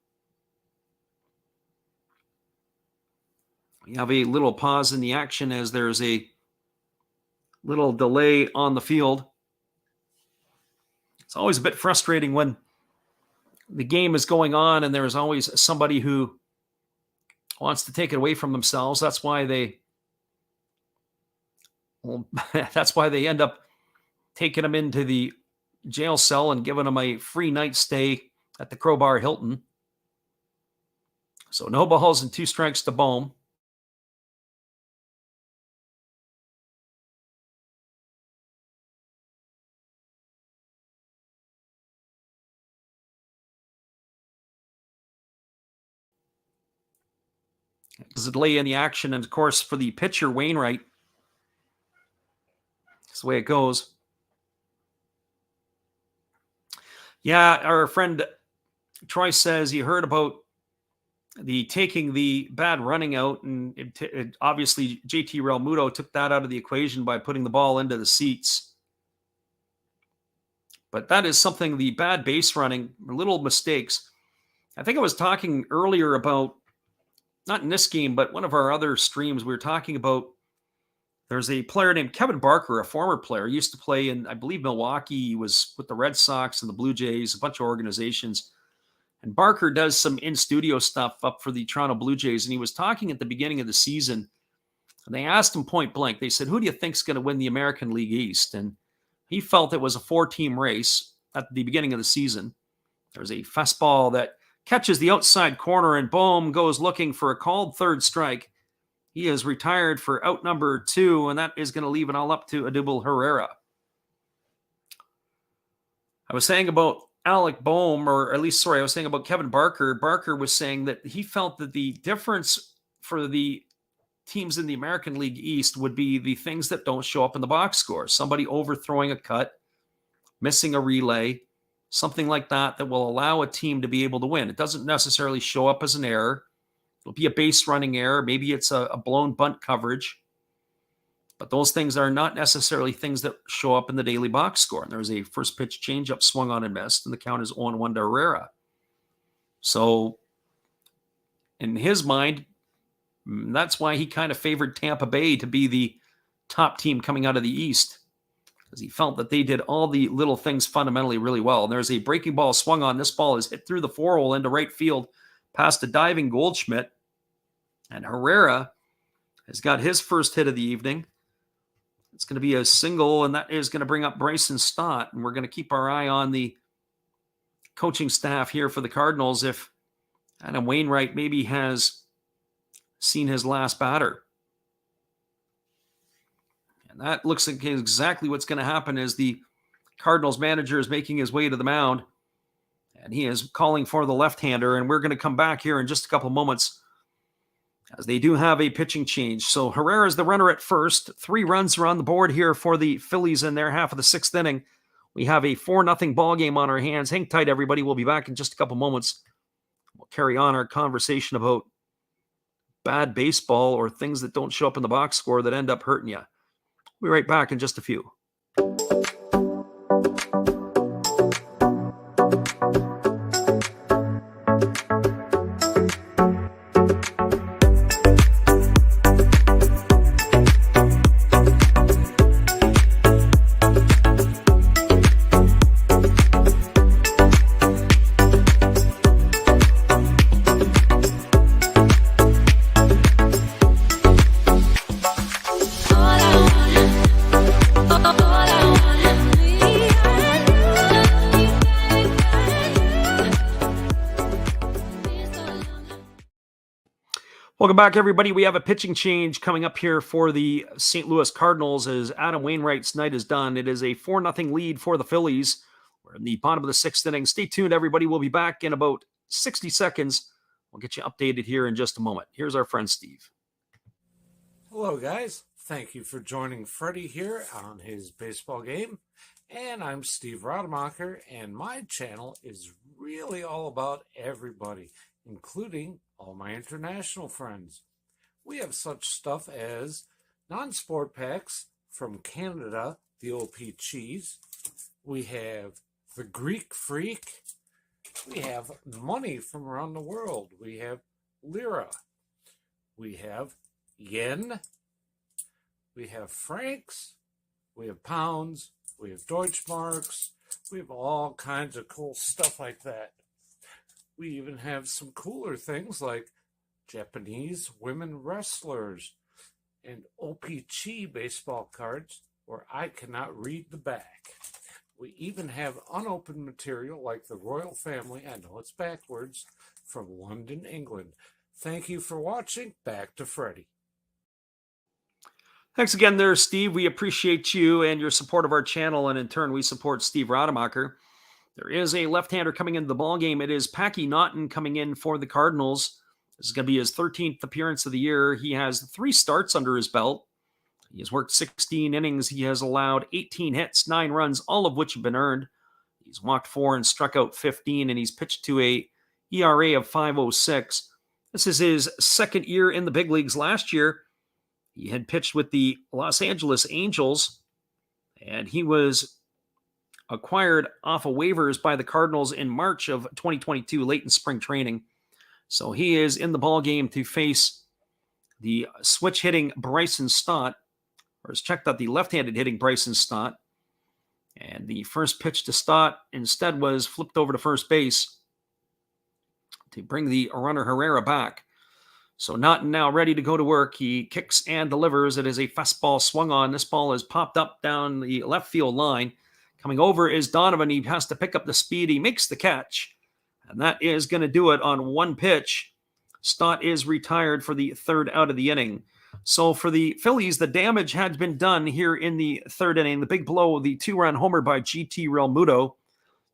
We have a little pause in the action as there's a little delay on the field. It's always a bit frustrating when the game is going on and there's always somebody who wants to take it away from themselves. That's why they end up taking them into the jail cell and giving them a free night stay at the Crowbar Hilton. So no balls and 2 strikes to Bohm. There's a delay in the action, and of course for the pitcher Wainwright, that's the way it goes. Yeah, our friend Troy says he heard about the taking the bad running out, and obviously JT Real Muto took that out of the equation by putting the ball into the seats. But that is something, the bad base running, little mistakes. I think I was talking earlier about, not in this game, but one of our other streams, we were talking about there's a player named Kevin Barker, a former player. He used to play in, I believe, Milwaukee. He was with the Red Sox and the Blue Jays, a bunch of organizations. And Barker does some in-studio stuff up for the Toronto Blue Jays. And he was talking at the beginning of the season. And they asked him point blank. They said, who do you think's going to win the American League East? And he felt it was a 4-team race at the beginning of the season. There's a fastball that catches the outside corner, and Bohm goes looking for a called third strike. He is retired for out number 2, and that is going to leave it all up to Odubel Herrera. I was saying about Alec Bohm, or at least, sorry, I was saying about Kevin Barker. Barker was saying that he felt that the difference for the teams in the American League East would be the things that don't show up in the box score. Somebody overthrowing a cut, missing a relay, something like that will allow a team to be able to win. It doesn't necessarily show up as an error. It'll be a base running error. Maybe it's a blown bunt coverage. But those things are not necessarily things that show up in the daily box score. And there's a first pitch changeup swung on and missed, and the count is 0-1 to Herrera. So in his mind, that's why he kind of favored Tampa Bay to be the top team coming out of the East, because he felt that they did all the little things fundamentally really well. And there's a breaking ball swung on. This ball is hit through the 4-hole into right field past a diving Goldschmidt. And Herrera has got his first hit of the evening. It's going to be a single, and that is going to bring up Bryson Stott. And we're going to keep our eye on the coaching staff here for the Cardinals if Adam Wainwright maybe has seen his last batter. And that looks like exactly what's going to happen as the Cardinals manager is making his way to the mound. And he is calling for the left-hander. And we're going to come back here in just a couple moments as they do have a pitching change. So Herrera is the runner at first. 3 runs are on the board here for the Phillies in their half of the 6th inning. We have a 4-0 ball game on our hands. Hang tight, everybody. We'll be back in just a couple moments. We'll carry on our conversation about bad baseball or things that don't show up in the box score that end up hurting you. We'll be right back in just a few. Welcome back, everybody. We have a pitching change coming up here for the St. Louis Cardinals as Adam Wainwright's night is done. It is a 4-0 lead for the Phillies. We're in the bottom of the 6th inning. Stay tuned, everybody. We'll be back in about 60 seconds. We'll get you updated here in just a moment. Here's our friend Steve. Hello, guys. Thank you for joining Freddie here on his baseball game. And I'm Steve Rademacher, and my channel is really all about everybody, including all my international friends. We have such stuff as non-sport packs from Canada, the OP Cheese. We have the Greek Freak. We have money from around the world. We have lira. We have yen. We have francs. We have pounds. We have Deutschmarks. We have all kinds of cool stuff like that. We even have some cooler things like Japanese women wrestlers and OP-Chi baseball cards where I cannot read the back. We even have unopened material like the royal family, I know it's backwards, from London, England. Thank you for watching. Back to Freddie. Thanks again there, Steve. We appreciate you and your support of our channel, and in turn, we support Steve Rademacher. There is a left-hander coming into the ballgame. It is Packy Naughton coming in for the Cardinals. This is going to be his 13th appearance of the year. He has 3 starts under his belt. He has worked 16 innings. He has allowed 18 hits, 9 runs, all of which have been earned. He's walked 4 and struck out 15, and he's pitched to a ERA of 5.06. This is his second year in the big leagues. Last year, he had pitched with the Los Angeles Angels, and he was acquired off of waivers by the Cardinals in March of 2022, late in spring training. So he is in the ballgame to face the switch-hitting Bryson Stott, or is checked out the left-handed hitting Bryson Stott. And the first pitch to Stott instead was flipped over to first base to bring the runner Herrera back. So Naughton now ready to go to work. He kicks and delivers. It is a fastball swung on. This ball is popped up down the left field line. Coming over is Donovan. He has to pick up the speed. He makes the catch. And that is going to do it on one pitch. Stott is retired for the 3rd out of the inning. So for the Phillies, the damage had been done here in the 3rd inning. The big blow, the 2-run homer by GT Realmuto.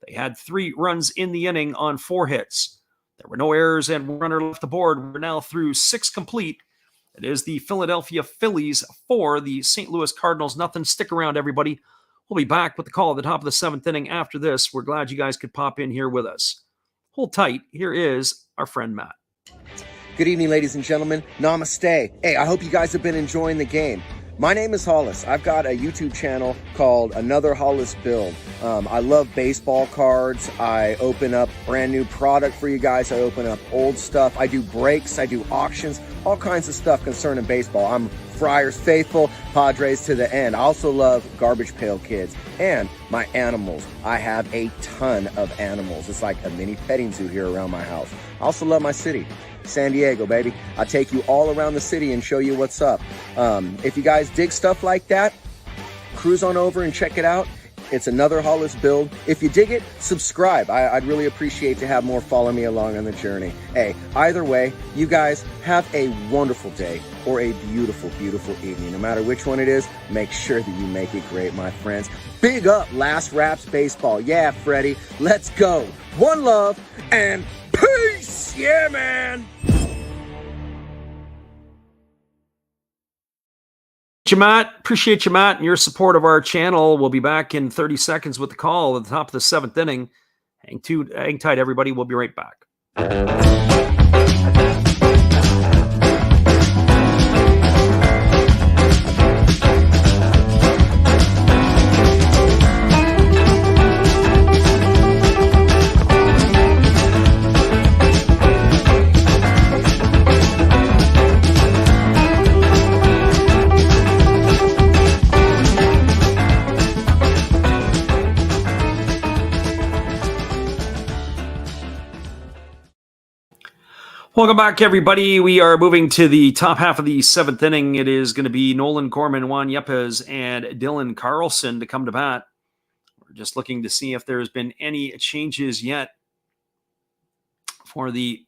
They had 3 runs in the inning on 4 hits. There were no errors and runner left aboard. We're now through 6 complete. It is the Philadelphia Phillies 4, the St. Louis Cardinals nothing. Stick around, everybody. We'll be back with the call at the top of the 7th inning after this. We're glad you guys could pop in here with us. Hold tight. Here is our friend Matt. Good evening, ladies and gentlemen. Namaste. Hey, I hope you guys have been enjoying the game. My name is Hollis. I've got a YouTube channel called Another Hollis Build. I love baseball cards. I open up brand new product for you guys. I open up old stuff. I do breaks. I do auctions. All kinds of stuff concerning baseball. I'm Friars faithful, Padres to the end. I also love Garbage Pail Kids and my animals. I have a ton of animals. It's like a mini petting zoo here around my house. I also love my city. San Diego, baby. I'll take you all around the city and show you what's up. If you guys dig stuff like that, cruise on over and check it out. It's Another Hollis Build. If you dig it, subscribe. I'd really appreciate to have more follow me along on the journey. Hey, either way, you guys have a wonderful day or a beautiful, beautiful evening. No matter which one it is, make sure that you make it great, my friends. Big up Last Raps Baseball. Yeah, Freddie, let's go. One love and peace. Yeah, man. Appreciate you, Matt, and your support of our channel. We'll be back in 30 seconds with the call at the top of the 7th inning. Hang tight, everybody. We'll be right back. Welcome back, everybody. We are moving to the top half of the 7th inning. It is going to be Nolan Gorman, Juan Yepes, and Dylan Carlson to come to bat. We're just looking to see if there's been any changes yet for the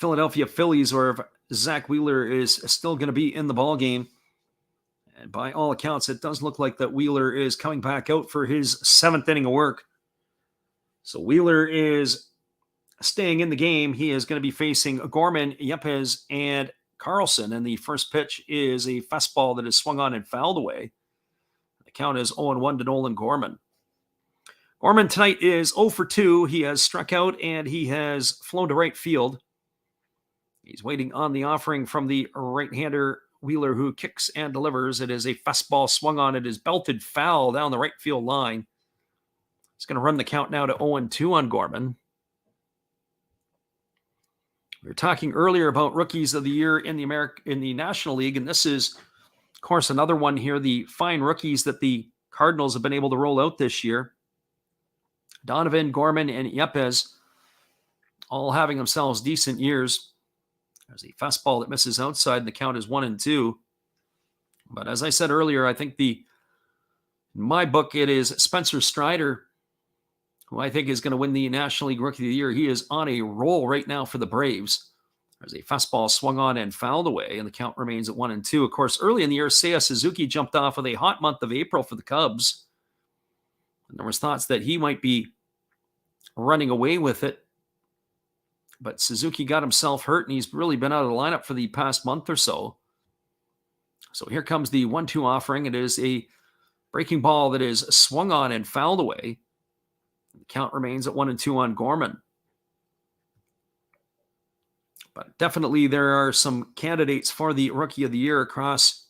Philadelphia Phillies or if Zach Wheeler is still going to be in the ball game. And by all accounts, it does look like that Wheeler is coming back out for his 7th inning of work. So Wheeler is staying in the game. He is going to be facing Gorman, Yepes, and Carlson. And the first pitch is a fastball that is swung on and fouled away. The count is 0-1 to Nolan Gorman. Gorman tonight is 0 for 2. He has struck out and he has flown to right field. He's waiting on the offering from the right-hander Wheeler, who kicks and delivers. It is a fastball swung on. It is belted foul down the right field line. It's going to run the count now to 0-2 on Gorman. We were talking earlier about rookies of the year in the National League, and this is, of course, another one here. The fine rookies that the Cardinals have been able to roll out this year. Donovan, Gorman, and Yepes all having themselves decent years. There's a fastball that misses outside, and the count is 1-2. But as I said earlier, I think in my book, it is Spencer Strider, who I think is going to win the National League Rookie of the Year. He is on a roll right now for the Braves. There's a fastball swung on and fouled away, and the count remains at 1-2. Of course, early in the year, Seiya Suzuki jumped off with a hot month of April for the Cubs. And there was thoughts that he might be running away with it. But Suzuki got himself hurt, and he's really been out of the lineup for the past month or so. So here comes the 1-2 offering. It is a breaking ball that is swung on and fouled away. The count remains at 1-2 on Gorman. But definitely there are some candidates for the Rookie of the Year across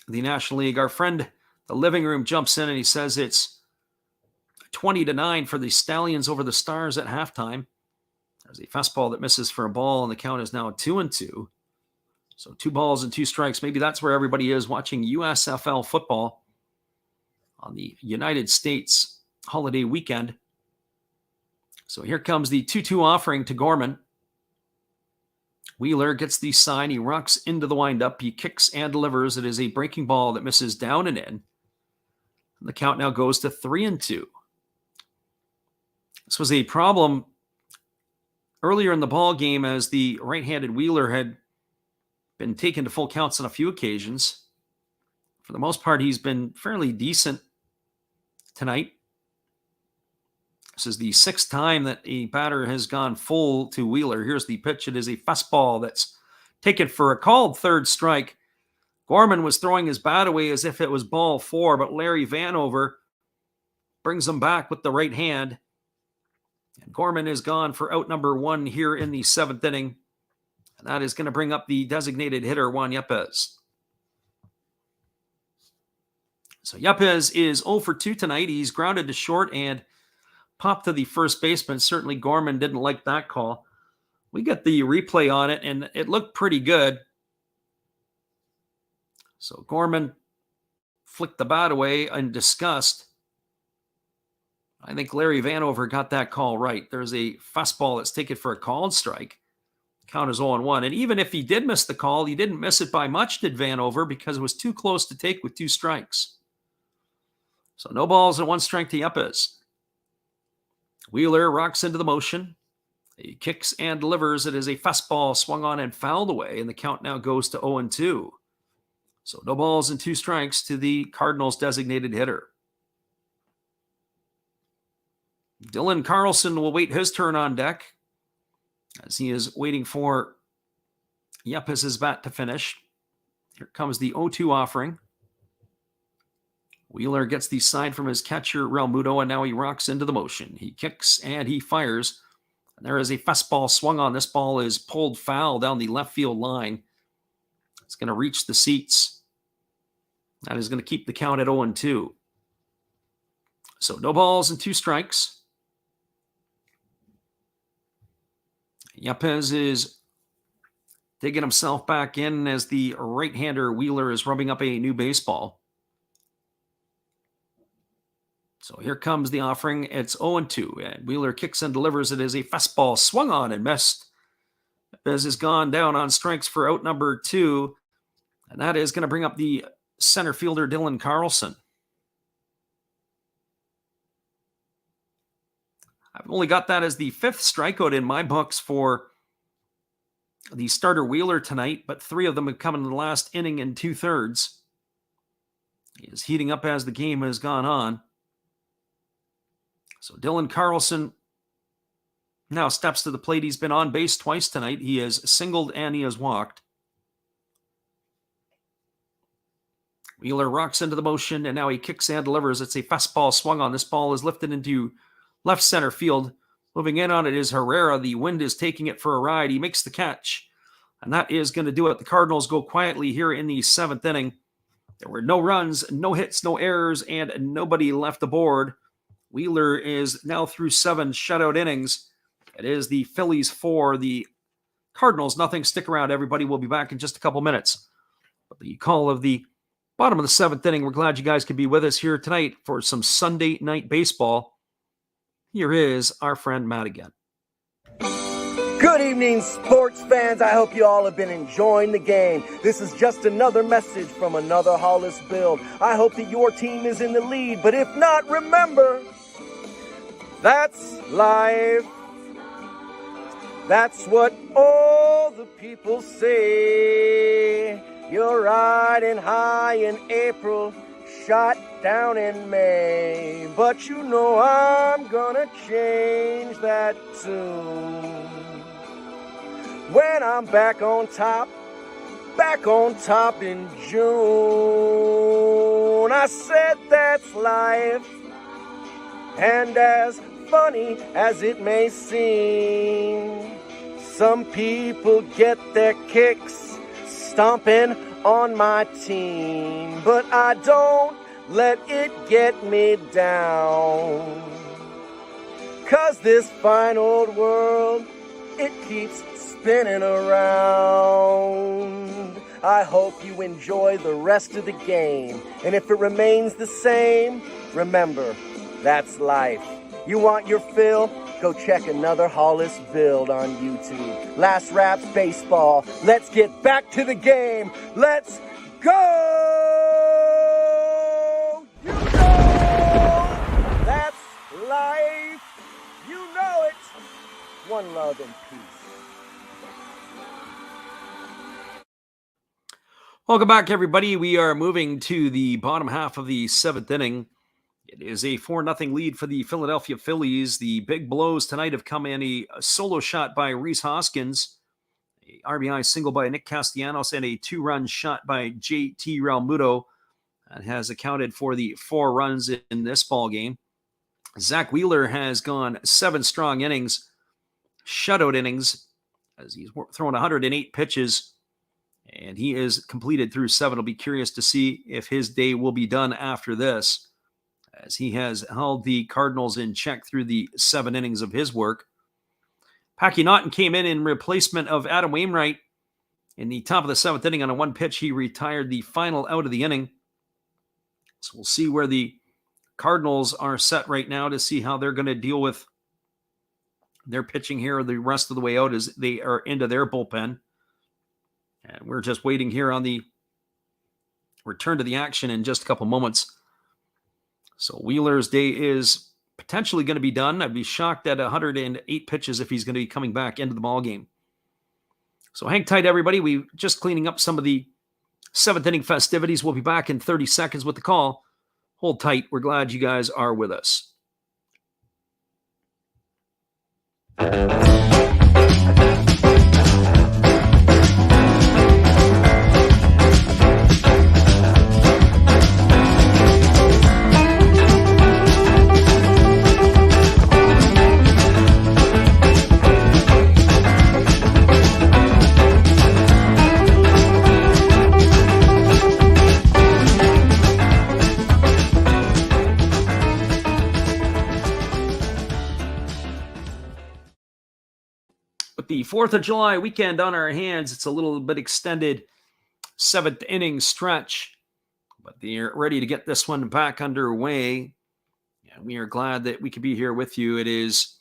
the National League. Our friend, the Living Room, jumps in and he says it's 20-9 for the Stallions over the Stars at halftime. There's a fastball that misses for a ball, and the count is now 2-2. So 2 balls and 2 strikes. Maybe that's where everybody is watching USFL football on the United States holiday weekend. So here comes the 2-2 offering to Gorman. Wheeler gets the sign. He rocks into the windup. He kicks and delivers. It is a breaking ball that misses down and in. And the count now goes to 3-2. This was a problem earlier in the ball game as the right-handed Wheeler had been taken to full counts on a few occasions. For the most part, he's been fairly decent tonight. This is the 6th time that a batter has gone full to Wheeler. Here's the pitch. It is a fastball that's taken for a called 3rd strike. Gorman was throwing his bat away as if it was ball 4, but Larry Vanover brings him back with the right hand. And Gorman is gone for out number 1 here in the 7th inning. And that is going to bring up the designated hitter, Juan Yepes. So Yepes is 0 for 2 tonight. He's grounded to short and popped to the first baseman. Certainly Gorman didn't like that call. We got the replay on it, and it looked pretty good. So Gorman flicked the bat away in disgust. I think Larry Vanover got that call right. There's a fastball that's taken for a called strike. Count is 0-1. And even if he did miss the call, he didn't miss it by much, did Vanover, because it was too close to take with 2 strikes. So no balls and 1 strike to Yepes. Wheeler rocks into the motion. He kicks and delivers. It is a fastball swung on and fouled away, and the count now goes to 0-2. So no balls and 2 strikes to the Cardinals' designated hitter. Dylan Carlson will wait his turn on deck as he is waiting for Yepes' bat to finish. Here comes the 0-2 offering. Wheeler gets the sign from his catcher, Realmuto, and now he rocks into the motion. He kicks and he fires. And there is a fastball swung on. This ball is pulled foul down the left field line. It's going to reach the seats. That is going to keep the count at 0-2. So no balls and 2 strikes. Yepes is digging himself back in as the right-hander Wheeler is rubbing up a new baseball. So here comes the offering. It's 0-2, and Wheeler kicks and delivers. It is a fastball swung on and missed. Yepes has gone down on strikes for out number 2, and that is going to bring up the center fielder Dylan Carlson. I've only got that as the 5th strikeout in my books for the starter Wheeler tonight, but 3 of them have come in the last inning and 2/3. He is heating up as the game has gone on. So Dylan Carlson now steps to the plate. He's been on base twice tonight. He has singled and he has walked. Wheeler rocks into the motion, and now he kicks and delivers. It's a fastball swung on. This ball is lifted into left center field. Moving in on it is Herrera. The wind is taking it for a ride. He makes the catch, and that is going to do it. The Cardinals go quietly here in the 7th inning. There were no runs, no hits, no errors, and nobody left aboard. Wheeler is now through 7 shutout innings. It is the Phillies 4, the Cardinals nothing. Stick around, everybody. We'll be back in just a couple minutes. But the call of the bottom of the 7th inning. We're glad you guys could be with us here tonight for some Sunday night baseball. Here is our friend Matt again. Good evening, sports fans. I hope you all have been enjoying the game. This is just another message from another Hollis build. I hope that your team is in the lead, but if not, remember, that's life. That's what all the people say. You're riding high in April, shot down in May. But you know I'm gonna change that tune. When I'm back on top in June. I said that's life. And as funny as it may seem, some people get their kicks stomping on my team, but I don't let it get me down. 'Cause this fine old world, it keeps spinning around. I hope you enjoy the rest of the game, and if it remains the same, remember, that's life. You want your fill? Go check another Hollis build on YouTube. Last Raps Baseball. Let's get back to the game. Let's go! You know that's life. You know it. One love and peace. Welcome back, everybody. We are moving to the bottom half of the 7th inning. It is a 4-0 lead for the Philadelphia Phillies. The big blows tonight have come in a solo shot by Rhys Hoskins, a RBI single by Nick Castellanos, and a 2-run shot by JT Realmuto. That has accounted for the 4 runs in this ball game. Zach Wheeler has gone 7 strong innings, shutout innings, as he's thrown 108 pitches, and he is completed through 7. I'll be curious to see if his day will be done after this, as he has held the Cardinals in check through the 7 innings of his work. Packy Naughton came in replacement of Adam Wainwright in the top of the 7th inning. On a 1 pitch, he retired the final out of the inning. So we'll see where the Cardinals are set right now to see how they're going to deal with their pitching here the rest of the way out as they are into their bullpen. And we're just waiting here on the return to the action in just a couple moments. So Wheeler's day is potentially going to be done. I'd be shocked at 108 pitches if he's going to be coming back into the ballgame. So hang tight, everybody. We're just cleaning up some of the 7th inning festivities. We'll be back in 30 seconds with the call. Hold tight. We're glad you guys are with us. With the 4th of July weekend on our hands, it's a little bit extended 7th inning stretch, but they're ready to get this one back underway. And we are glad that we could be here with you. It is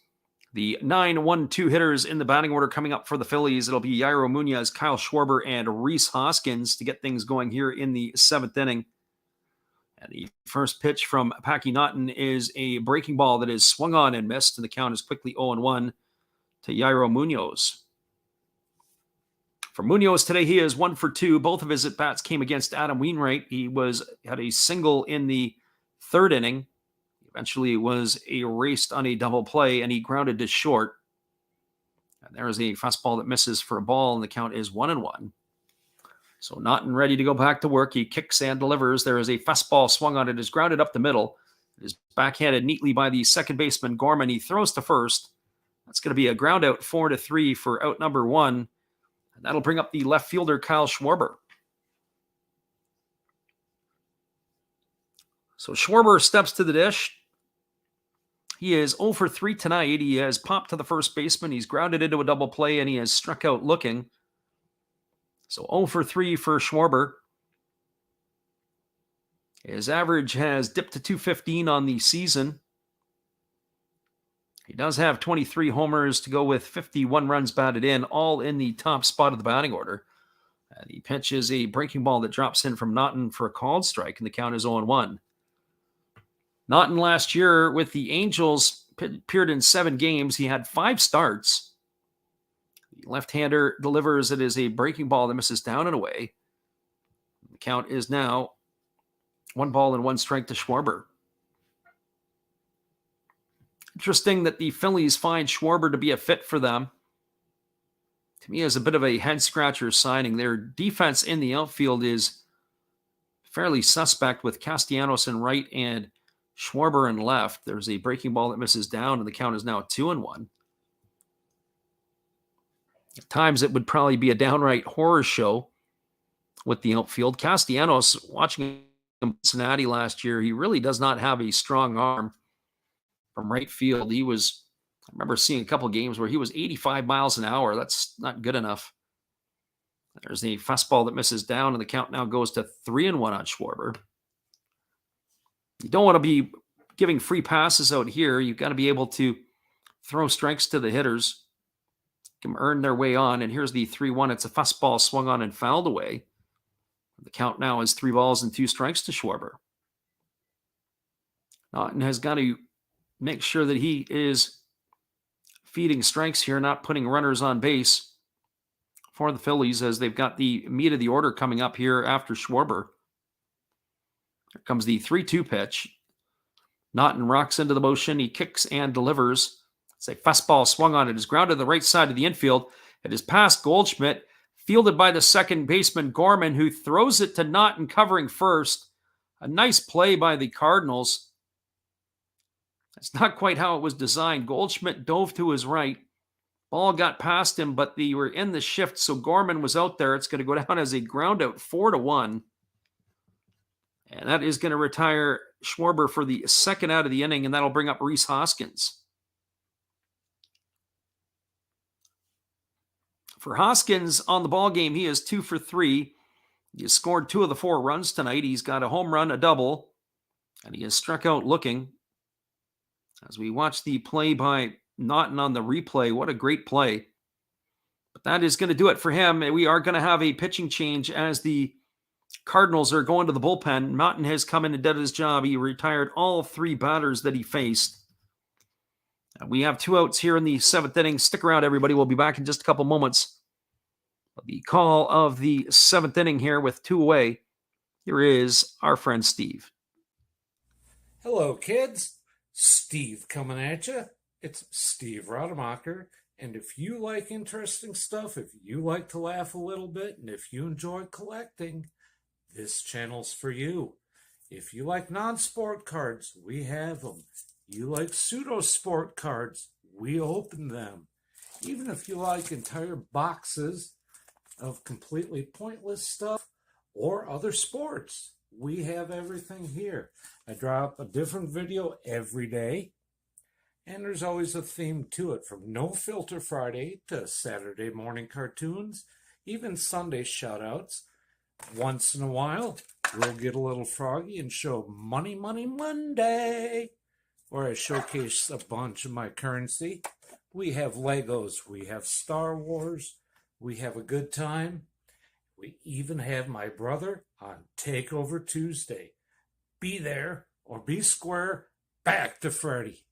the 9-1-2 hitters in the batting order coming up for the Phillies. It'll be Yairo Munoz, Kyle Schwarber, and Rhys Hoskins to get things going here in the 7th inning. And the first pitch from Packy Naughton is a breaking ball that is swung on and missed, and the count is quickly 0-1 to Yairo Munoz. For Munoz today, he is 1 for 2. Both of his at-bats came against Adam Wainwright. He had a single in the third inning. Eventually was erased on a double play, and he grounded to short. And there is a fastball that misses for a ball, and the count is 1-1. So Naughton ready to go back to work. He kicks and delivers. There is a fastball swung on it. It is grounded up the middle. It is backhanded neatly by the second baseman, Gorman. He throws to first. That's going to be a ground out 4-3 for out number 1. And that'll bring up the left fielder, Kyle Schwarber. So Schwarber steps to the dish. He is 0 for 3 tonight. He has popped to the first baseman. He's grounded into a double play, and he has struck out looking. So 0 for 3 for Schwarber. His average has dipped to 215 on the season. He does have 23 homers to go with 51 runs batted in, all in the top spot of the batting order. And he pitches a breaking ball that drops in from Naughton for a called strike, and the count is 0-1. Naughton last year with the Angels appeared in 7 games. He had 5 starts. The left-hander delivers. It is a breaking ball that misses down and away. The count is now 1-1 strike to Schwarber. Interesting that the Phillies find Schwarber to be a fit for them. To me, is a bit of a head-scratcher signing. Their defense in the outfield is fairly suspect with Castellanos in right and Schwarber in left. There's a breaking ball that misses down, and the count is now 2-1. At times, it would probably be a downright horror show with the outfield. Castellanos, watching him in Cincinnati last year, he really does not have a strong arm from right field. I remember seeing a couple of games where he was 85 miles an hour. That's not good enough. There's a fastball that misses down, and the count now goes to 3-1 on Schwarber. You don't want to be giving free passes out here. You've got to be able to throw strikes to the hitters, can earn their way on. And here's the 3-1. It's a fastball swung on and fouled away. The count now is 3 balls and 2 strikes to Schwarber. Naughton has got to make sure that he is feeding strikes here, not putting runners on base for the Phillies, as they've got the meat of the order coming up here after Schwarber. Here comes the 3-2 pitch. Naughton rocks into the motion. He kicks and delivers. It's a fastball swung on. It is grounded to the right side of the infield. It is past Goldschmidt, fielded by the second baseman, Gorman, who throws it to Naughton covering first. A nice play by the Cardinals. That's not quite how it was designed. Goldschmidt dove to his right. Ball got past him, but they were in the shift, so Gorman was out there. It's going to go down as a ground out 4-1. And that is going to retire Schwarber for the second out of the inning, and that'll bring up Rhys Hoskins. For Hoskins on the ball game, he is 2 for 3. He has scored 2 of the 4 runs tonight. He's got a home run, a double, and he has struck out looking. As we watch the play by Naughton on the replay, what a great play. But that is going to do it for him. We are going to have a pitching change as the Cardinals are going to the bullpen. Naughton has come in and did his job. He retired all 3 batters that he faced. We have 2 outs here in the 7th inning. Stick around, everybody. We'll be back in just a couple moments. The call of the 7th inning here with 2 away. Here is our friend Steve. Hello, kids. Steve coming at you. It's Steve Rademacher. And if you like interesting stuff, if you like to laugh a little bit, and if you enjoy collecting, this channel's for you. If you like non-sport cards, we have them. You like pseudo-sport cards, we open them. Even if you like entire boxes of completely pointless stuff or other sports, we have everything here. I drop a different video every day, and there's always a theme to it, from No Filter Friday to Saturday morning cartoons, even Sunday shoutouts. Once in a while, we'll get a little froggy and show Money Money Monday, where I showcase a bunch of my currency. We have Legos, we have Star Wars, we have a good time. We even have my brother on Takeover Tuesday. Be there or be square. Back to Freddie.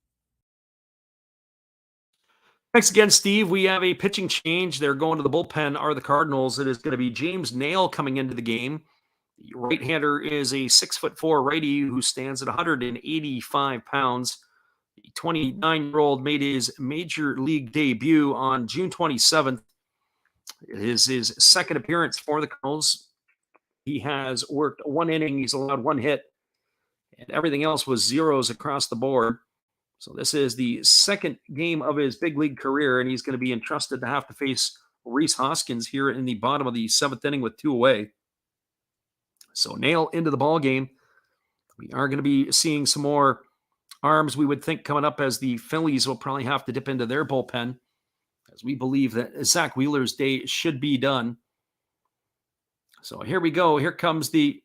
Thanks again, Steve. We have a pitching change. They're going to the bullpen are the Cardinals. It is going to be James Nail coming into the game. The right-hander is a 6'4" righty who stands at 185 pounds. The 29-year-old made his major league debut on June 27th. It is his second appearance for the Cardinals. He has worked one inning. He's allowed one hit, and everything else was zeros across the board. So this is the second game of his big league career, and he's going to be entrusted to have to face Rhys Hoskins here in the bottom of the seventh inning with two away. So Nail into the ball game. We are going to be seeing some more arms, we would think, coming up, as the Phillies will probably have to dip into their bullpen, as we believe that Zach Wheeler's day should be done. So here we go. Here comes the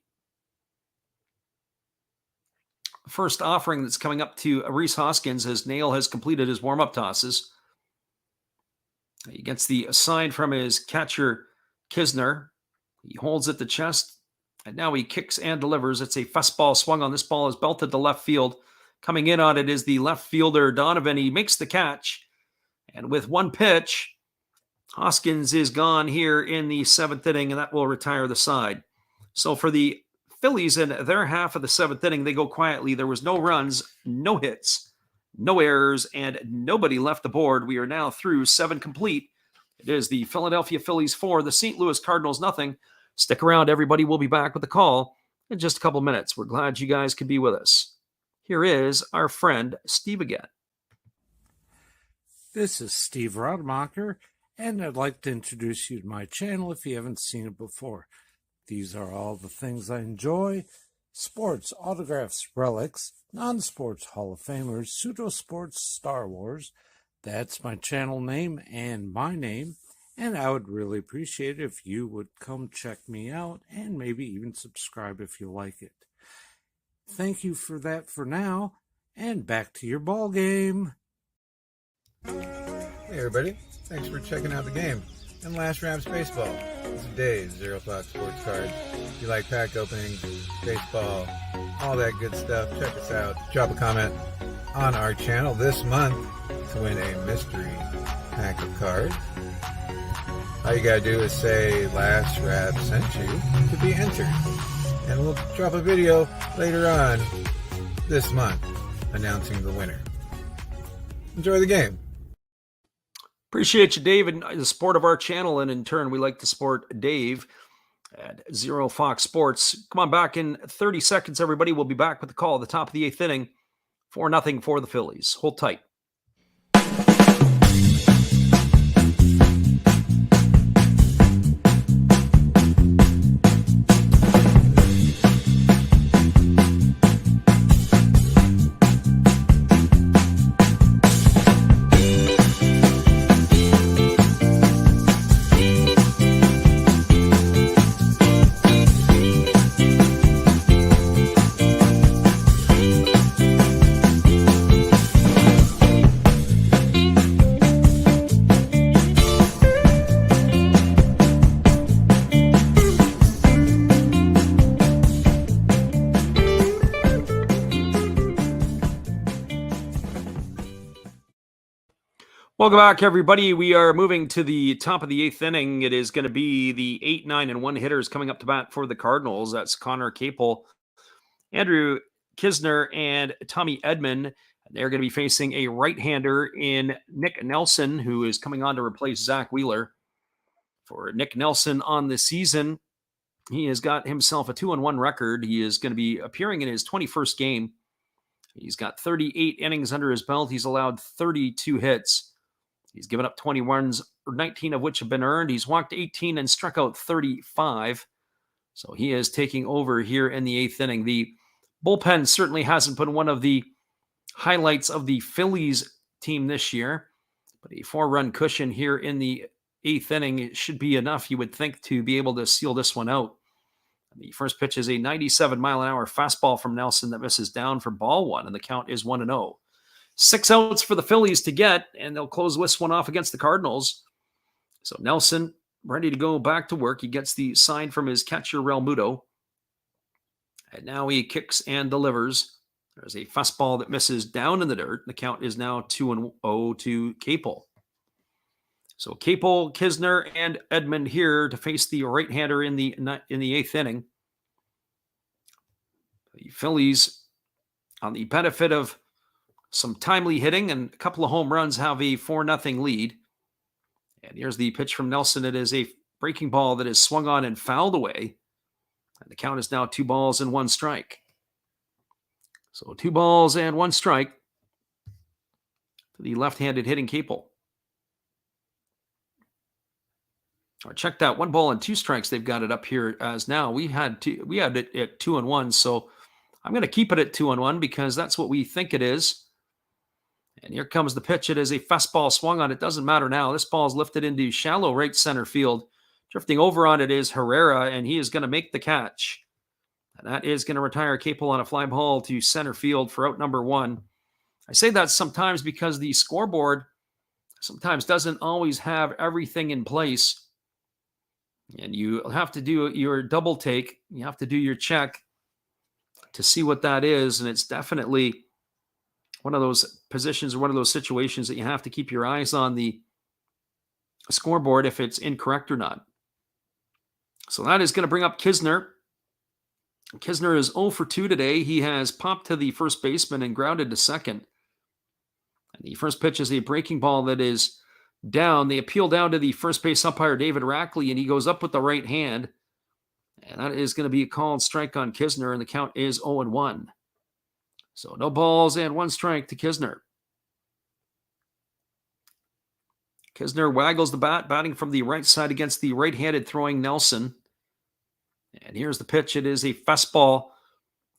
first offering that's coming up to Rhys Hoskins as Nail has completed his warm-up tosses. He gets the sign from his catcher, Kisner. He holds at the chest, and now he kicks and delivers. It's a fastball swung on. This ball is belted to left field. Coming in on it is the left fielder, Donovan. He makes the catch, and with one pitch, Hoskins is gone here in the seventh inning, and that will retire the side. So for the Phillies in their half of the seventh inning, they go quietly. There was no runs, no hits, no errors, and nobody left the board. We are now through 7 complete. It is the Philadelphia Phillies 4, the St. Louis Cardinals nothing. Stick around, everybody. We'll be back with the call in just a couple minutes. We're glad you guys could be with us. Here is our friend Steve again. This is Steve Rademacher, and I'd like to introduce you to my channel if you haven't seen it before. These are all the things I enjoy: sports, autographs, relics, non-sports Hall of Famers, pseudo-sports, Star Wars. That's my channel name and my name, and I would really appreciate it if you would come check me out and maybe even subscribe if you like it. Thank you for that for now, and back to your ball game. Hey everybody, thanks for checking out the game and Last Raps Baseball. This is Dave's Zero Thought Sports Cards. If you like pack openings, baseball, all that good stuff, check us out. Drop a comment on our channel this month to win a mystery pack of cards. All you gotta do is say Last Rap sent you to be entered. And we'll drop a video later on this month announcing the winner. Enjoy the game. Appreciate you, Dave, and the support of our channel, and in turn, we like to support Dave at Zero Fox Sports. Come on back in 30 seconds, everybody. We'll be back with the call at the top of the 8th inning. 4-0 for the Phillies. Hold tight. Welcome back, everybody. We are moving to the top of the 8th inning. It is going to be the 8, 9, and 1 hitters coming up to bat for the Cardinals. That's Connor Capel, Andrew Kisner, and Tommy Edman. They're going to be facing a right-hander in Nick Nelson, who is coming on to replace Zach Wheeler. For Nick Nelson on the season, he has got himself a 2-1 record. He is going to be appearing in his 21st game. He's got 38 innings under his belt. He's allowed 32 hits. He's given up 20 runs, 19 of which have been earned. He's walked 18 and struck out 35. So he is taking over here in the 8th inning. The bullpen certainly hasn't been one of the highlights of the Phillies team this year, but a 4-run cushion here in the 8th inning should be enough, you would think, to be able to seal this one out. The first pitch is a 97-mile-an-hour fastball from Nelson that misses down for ball one, and the count is 1-0. 6 outs for the Phillies to get, and they'll close this one off against the Cardinals. So Nelson ready to go back to work. He gets the sign from his catcher, Realmuto. And now he kicks and delivers. There's a fastball that misses down in the dirt. The count is now 2-0 to Capel. So Capel, Kisner, and Edmond here to face the right-hander in the 8th inning. The Phillies, on the benefit of some timely hitting and a couple of home runs, have a 4-0 lead. And here's the pitch from Nelson. It is a breaking ball that is swung on and fouled away. And the count is now 2 balls and 1 strike. So 2 balls and 1 strike to the left-handed hitting Capel. Check that, 1 ball and 2 strikes. They've got it up here as now. We had it at 2-1, so I'm going to keep it at 2-1 because that's what we think it is. And here comes the pitch. It is a fastball swung on. It doesn't matter now. This ball is lifted into shallow right center field. Drifting over on it is Herrera, and he is going to make the catch. And that is going to retire Capel on a fly ball to center field for out number 1. I say that sometimes because the scoreboard sometimes doesn't always have everything in place. And you have to do your double take. You have to do your check to see what that is. And it's definitely one of those positions or one of those situations that you have to keep your eyes on the scoreboard if it's incorrect or not. So that is going to bring up Kisner. Kisner is 0 for 2 today. He has popped to the first baseman and grounded to second. And the first pitch is a breaking ball that is down. They appeal down to the first base umpire, David Rackley, and he goes up with the right hand. And that is going to be a called strike on Kisner, and the count is 0-1. So no balls and 1 strike to Kisner. Kisner waggles the bat, batting from the right side against the right-handed throwing Nelson. And here's the pitch. It is a fastball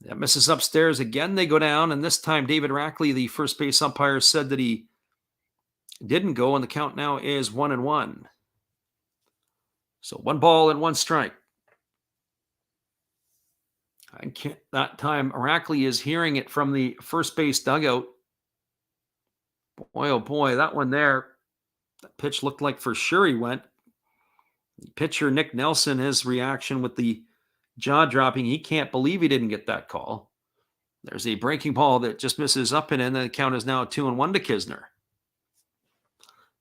that misses upstairs. Again, they go down, and this time David Rackley, the first base umpire, said that he didn't go, and the count now is 1-1. So 1 ball and 1 strike. That time, Rackley is hearing it from the first base dugout. Boy, oh boy, that one there, that pitch looked like for sure he went. The pitcher, Nick Nelson, his reaction with the jaw dropping, he can't believe he didn't get that call. There's a breaking ball that just misses up and in, and the count is now 2-1 to Kisner.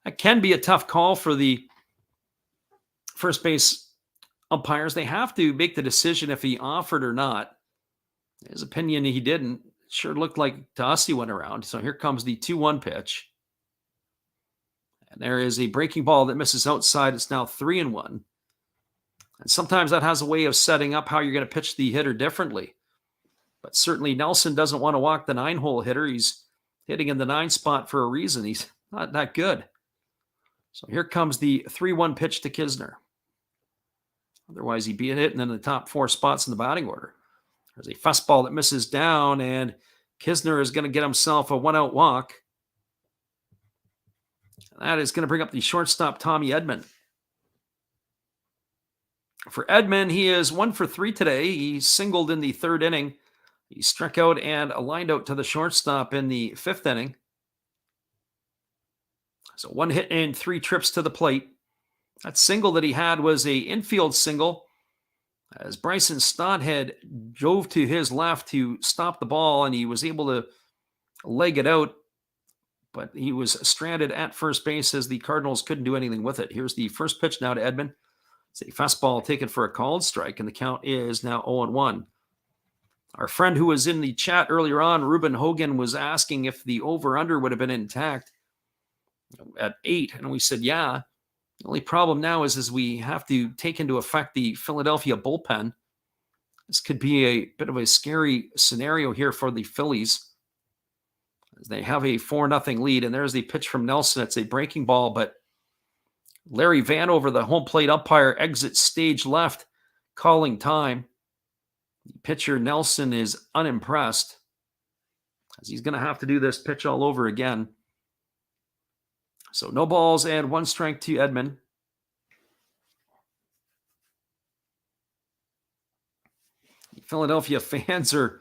That can be a tough call for the first base umpires. They have to make the decision if he offered or not. His opinion, he didn't. It sure looked like to us he went around. So here comes the 2-1 pitch. And there is a breaking ball that misses outside. It's now 3-1. And sometimes that has a way of setting up how you're going to pitch the hitter differently. But certainly Nelson doesn't want to walk the 9-hole hitter. He's hitting in the 9 spot for a reason. He's not that good. So here comes the 3-1 pitch to Kisner. Otherwise, he'd be hitting in the top 4 spots in the batting order. There's a fastball that misses down, and Kisner is going to get himself a 1-out walk. That is going to bring up the shortstop, Tommy Edman. For Edman, he is 1 for 3 today. He singled in the 3rd inning. He struck out and lined out to the shortstop in the 5th inning. So 1 hit and 3 trips to the plate. That single that he had was a infield single as Bryson Stodhead drove to his left to stop the ball, and he was able to leg it out, but he was stranded at first base as the Cardinals couldn't do anything with it. Here's the first pitch now to Edman. It's a fastball taken for a called strike, and the count is now 0-1. Our friend who was in the chat earlier on, Ruben Hogan, was asking if the over-under would have been intact at 8, and we said, yeah. The only problem now is we have to take into effect the Philadelphia bullpen. This could be a bit of a scary scenario here for the Phillies. They have a 4-0 lead, and there's the pitch from Nelson. It's a breaking ball, but Larry Vanover, the home plate umpire, exits stage left, calling time. The pitcher, Nelson, is unimpressed, as he's going to have to do this pitch all over again. So no balls and 1 strike to Edman. The Philadelphia fans are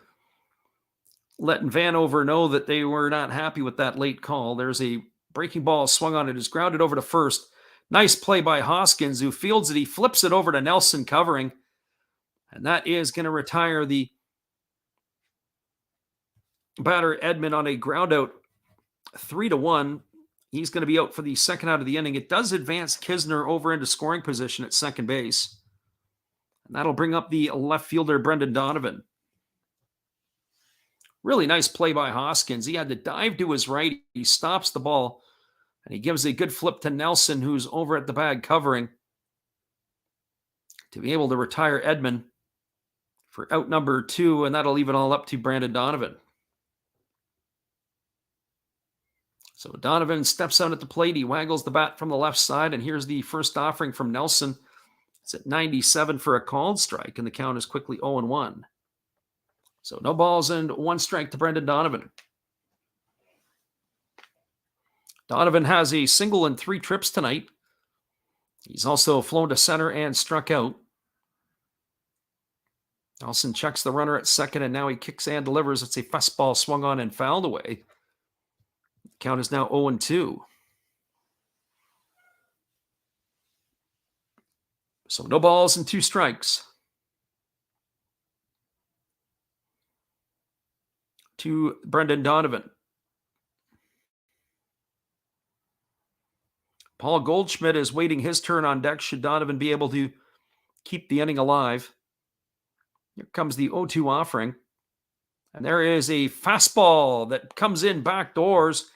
letting Vanover know that they were not happy with that late call. There's a breaking ball swung on it. It's grounded over to first. Nice play by Hoskins, who fields it. He flips it over to Nelson covering. And that is going to retire the batter Edman on a ground out, 3-1. He's going to be out for the second out of the inning. It does advance Kisner over into scoring position at second base. And that'll bring up the left fielder, Brendan Donovan. Really nice play by Hoskins. He had to dive to his right. He stops the ball, and he gives a good flip to Nelson, who's over at the bag covering, to be able to retire Edman for out number 2, and that'll leave it all up to Brandon Donovan. So Donovan steps out at the plate. He waggles the bat from the left side, and here's the first offering from Nelson. It's at 97 for a called strike, and the count is quickly 0-1. So no balls and 1 strike to Brendan Donovan. Donovan has a single and 3 trips tonight. He's also flown to center and struck out. Nelson checks the runner at second, and now he kicks and delivers. It's a fastball swung on and fouled away. Count is now 0-2. So no balls and 2 strikes to Brendan Donovan. Paul Goldschmidt is waiting his turn on deck should Donovan be able to keep the inning alive. Here comes the 0-2 offering. And there is a fastball that comes in back doors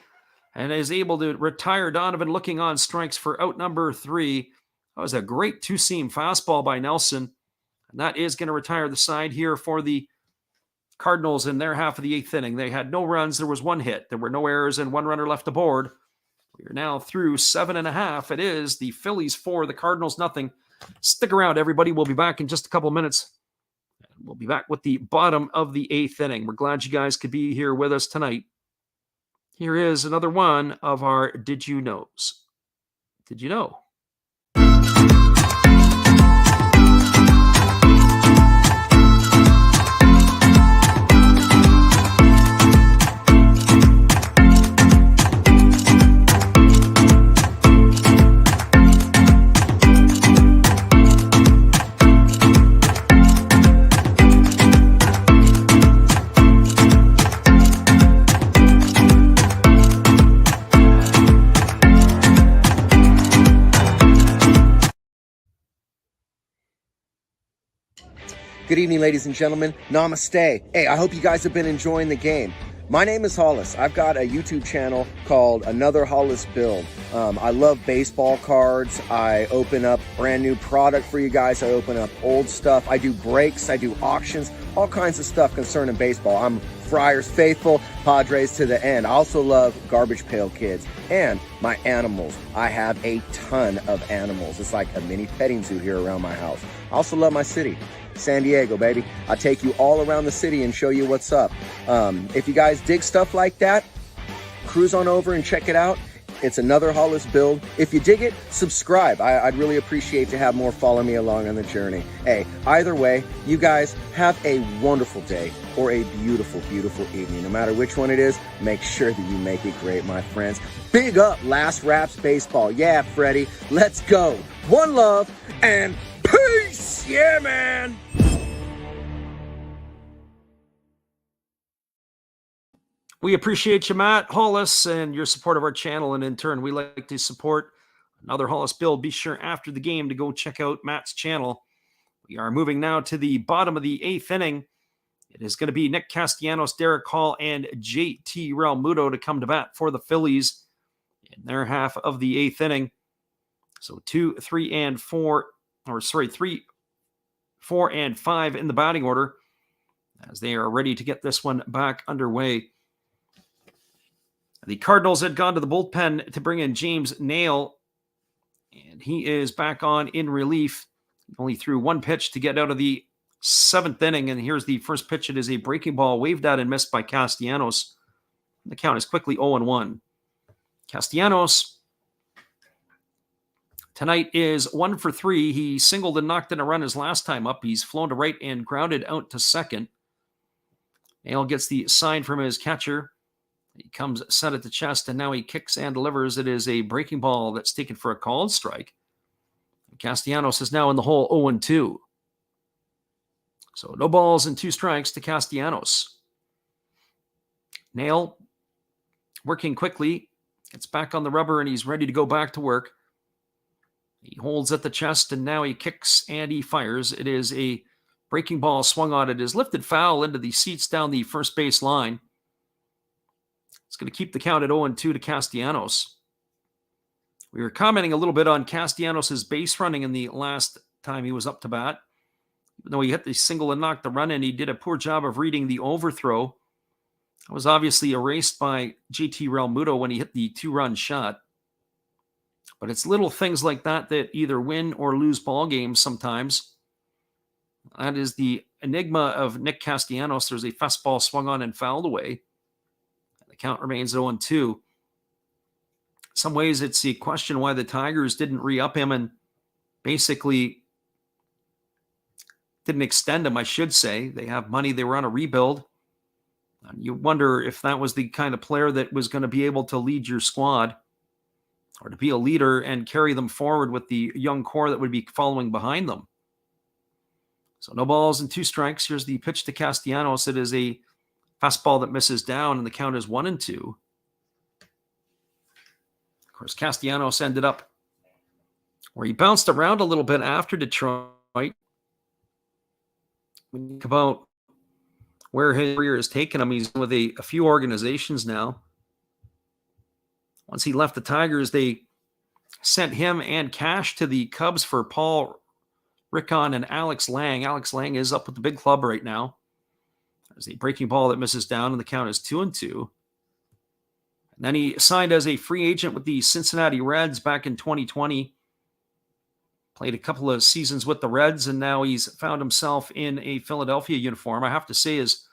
and is able to retire Donovan, looking on strikes for out number 3. That was a great 2-seam fastball by Nelson. And that is going to retire the side here for the Cardinals in their half of the 8th inning. They had no runs. There was 1 hit. There were no errors and 1 runner left aboard. We are now through 7.5. It is the Phillies 4, the Cardinals nothing. Stick around, everybody. We'll be back in just a couple minutes. We'll be back with the bottom of the 8th inning. We're glad you guys could be here with us tonight. Here is another one of our Did You Knows. Did you know? Good evening, ladies and gentlemen. Namaste. Hey, I hope you guys have been enjoying the game. My name is Hollis. I've got a YouTube channel called Another Hollis Build. I love baseball cards. I open up brand new product for you guys. I open up old stuff. I do breaks. I do auctions. All kinds of stuff concerning baseball. I'm Friars faithful, Padres to the end. I also love Garbage Pail Kids and my animals. I have a ton of animals. It's like a mini petting zoo here around my house. I also love my city. San Diego, baby. I take you all around the city and show you what's up. If you guys dig stuff like that, cruise on over and check it out. It's Another Hollis Build. If you dig it, subscribe. I'd really appreciate to have more follow me along on the journey. Hey, either way, you guys have a wonderful day or a beautiful, beautiful evening. No matter which one it is, make sure that you make it great, my friends. Big up Last Raps Baseball. Yeah, Freddie, let's go. One love and peace. Yeah, man. We appreciate you, Matt Hollis, and your support of our channel. And in turn, we like to support Another Hollis Build. Be sure after the game to go check out Matt's channel. We are moving now to the bottom of the 8th inning. It is going to be Nick Castellanos, Derek Hall, and JT Realmuto to come to bat for the Phillies in their half of the 8th inning. So 3, 4, and 5 in the batting order as they are ready to get this one back underway. The Cardinals had gone to the bullpen to bring in James Nail, and he is back on in relief. Only threw 1 pitch to get out of the 7th inning, and here's the first pitch. It is a breaking ball waved at and missed by Castellanos. The count is quickly 0-1. Castellanos tonight is 1 for 3. He singled and knocked in a run his last time up. He's flown to right and grounded out to second. Nail gets the sign from his catcher. He comes set at the chest, and now he kicks and delivers. It is a breaking ball that's taken for a called strike. Castellanos is now in the hole 0-2. So no balls and 2 strikes to Castellanos. Nail working quickly, gets back on the rubber, and he's ready to go back to work. He holds at the chest, and now he kicks and he fires. It is a breaking ball swung on. It is lifted foul into the seats down the first base line. It's going to keep the count at 0-2 to Castellanos. We were commenting a little bit on Castellanos' base running in the last time he was up to bat. Even though he hit the single and knocked the run in, he did a poor job of reading the overthrow. It was obviously erased by JT Realmuto when he hit the 2-run shot. But it's little things like that that either win or lose ball games sometimes. That is the enigma of Nick Castellanos. There's a fastball swung on and fouled away. The count remains 0-2. In some ways, it's a question why the Tigers didn't re-up him and basically didn't extend him, I should say. They have money. They were on a rebuild. And you wonder if that was the kind of player that was going to be able to lead your squad or to be a leader and carry them forward with the young core that would be following behind them. So no balls and 2 strikes. Here's the pitch to Castellanos. It is a fastball that misses down, and the count is 1-2. Of course, Castellanos ended up where he bounced around a little bit after Detroit. When you think about where his career has taken him, he's with a few organizations now. Once he left the Tigers, they sent him and cash to the Cubs for Paul Rickon and Alex Lang. Alex Lang is up with the big club right now. There's a breaking ball that misses down, and the count is 2-2. And then he signed as a free agent with the Cincinnati Reds back in 2020. Played a couple of seasons with the Reds, and now he's found himself in a Philadelphia uniform. I have to say his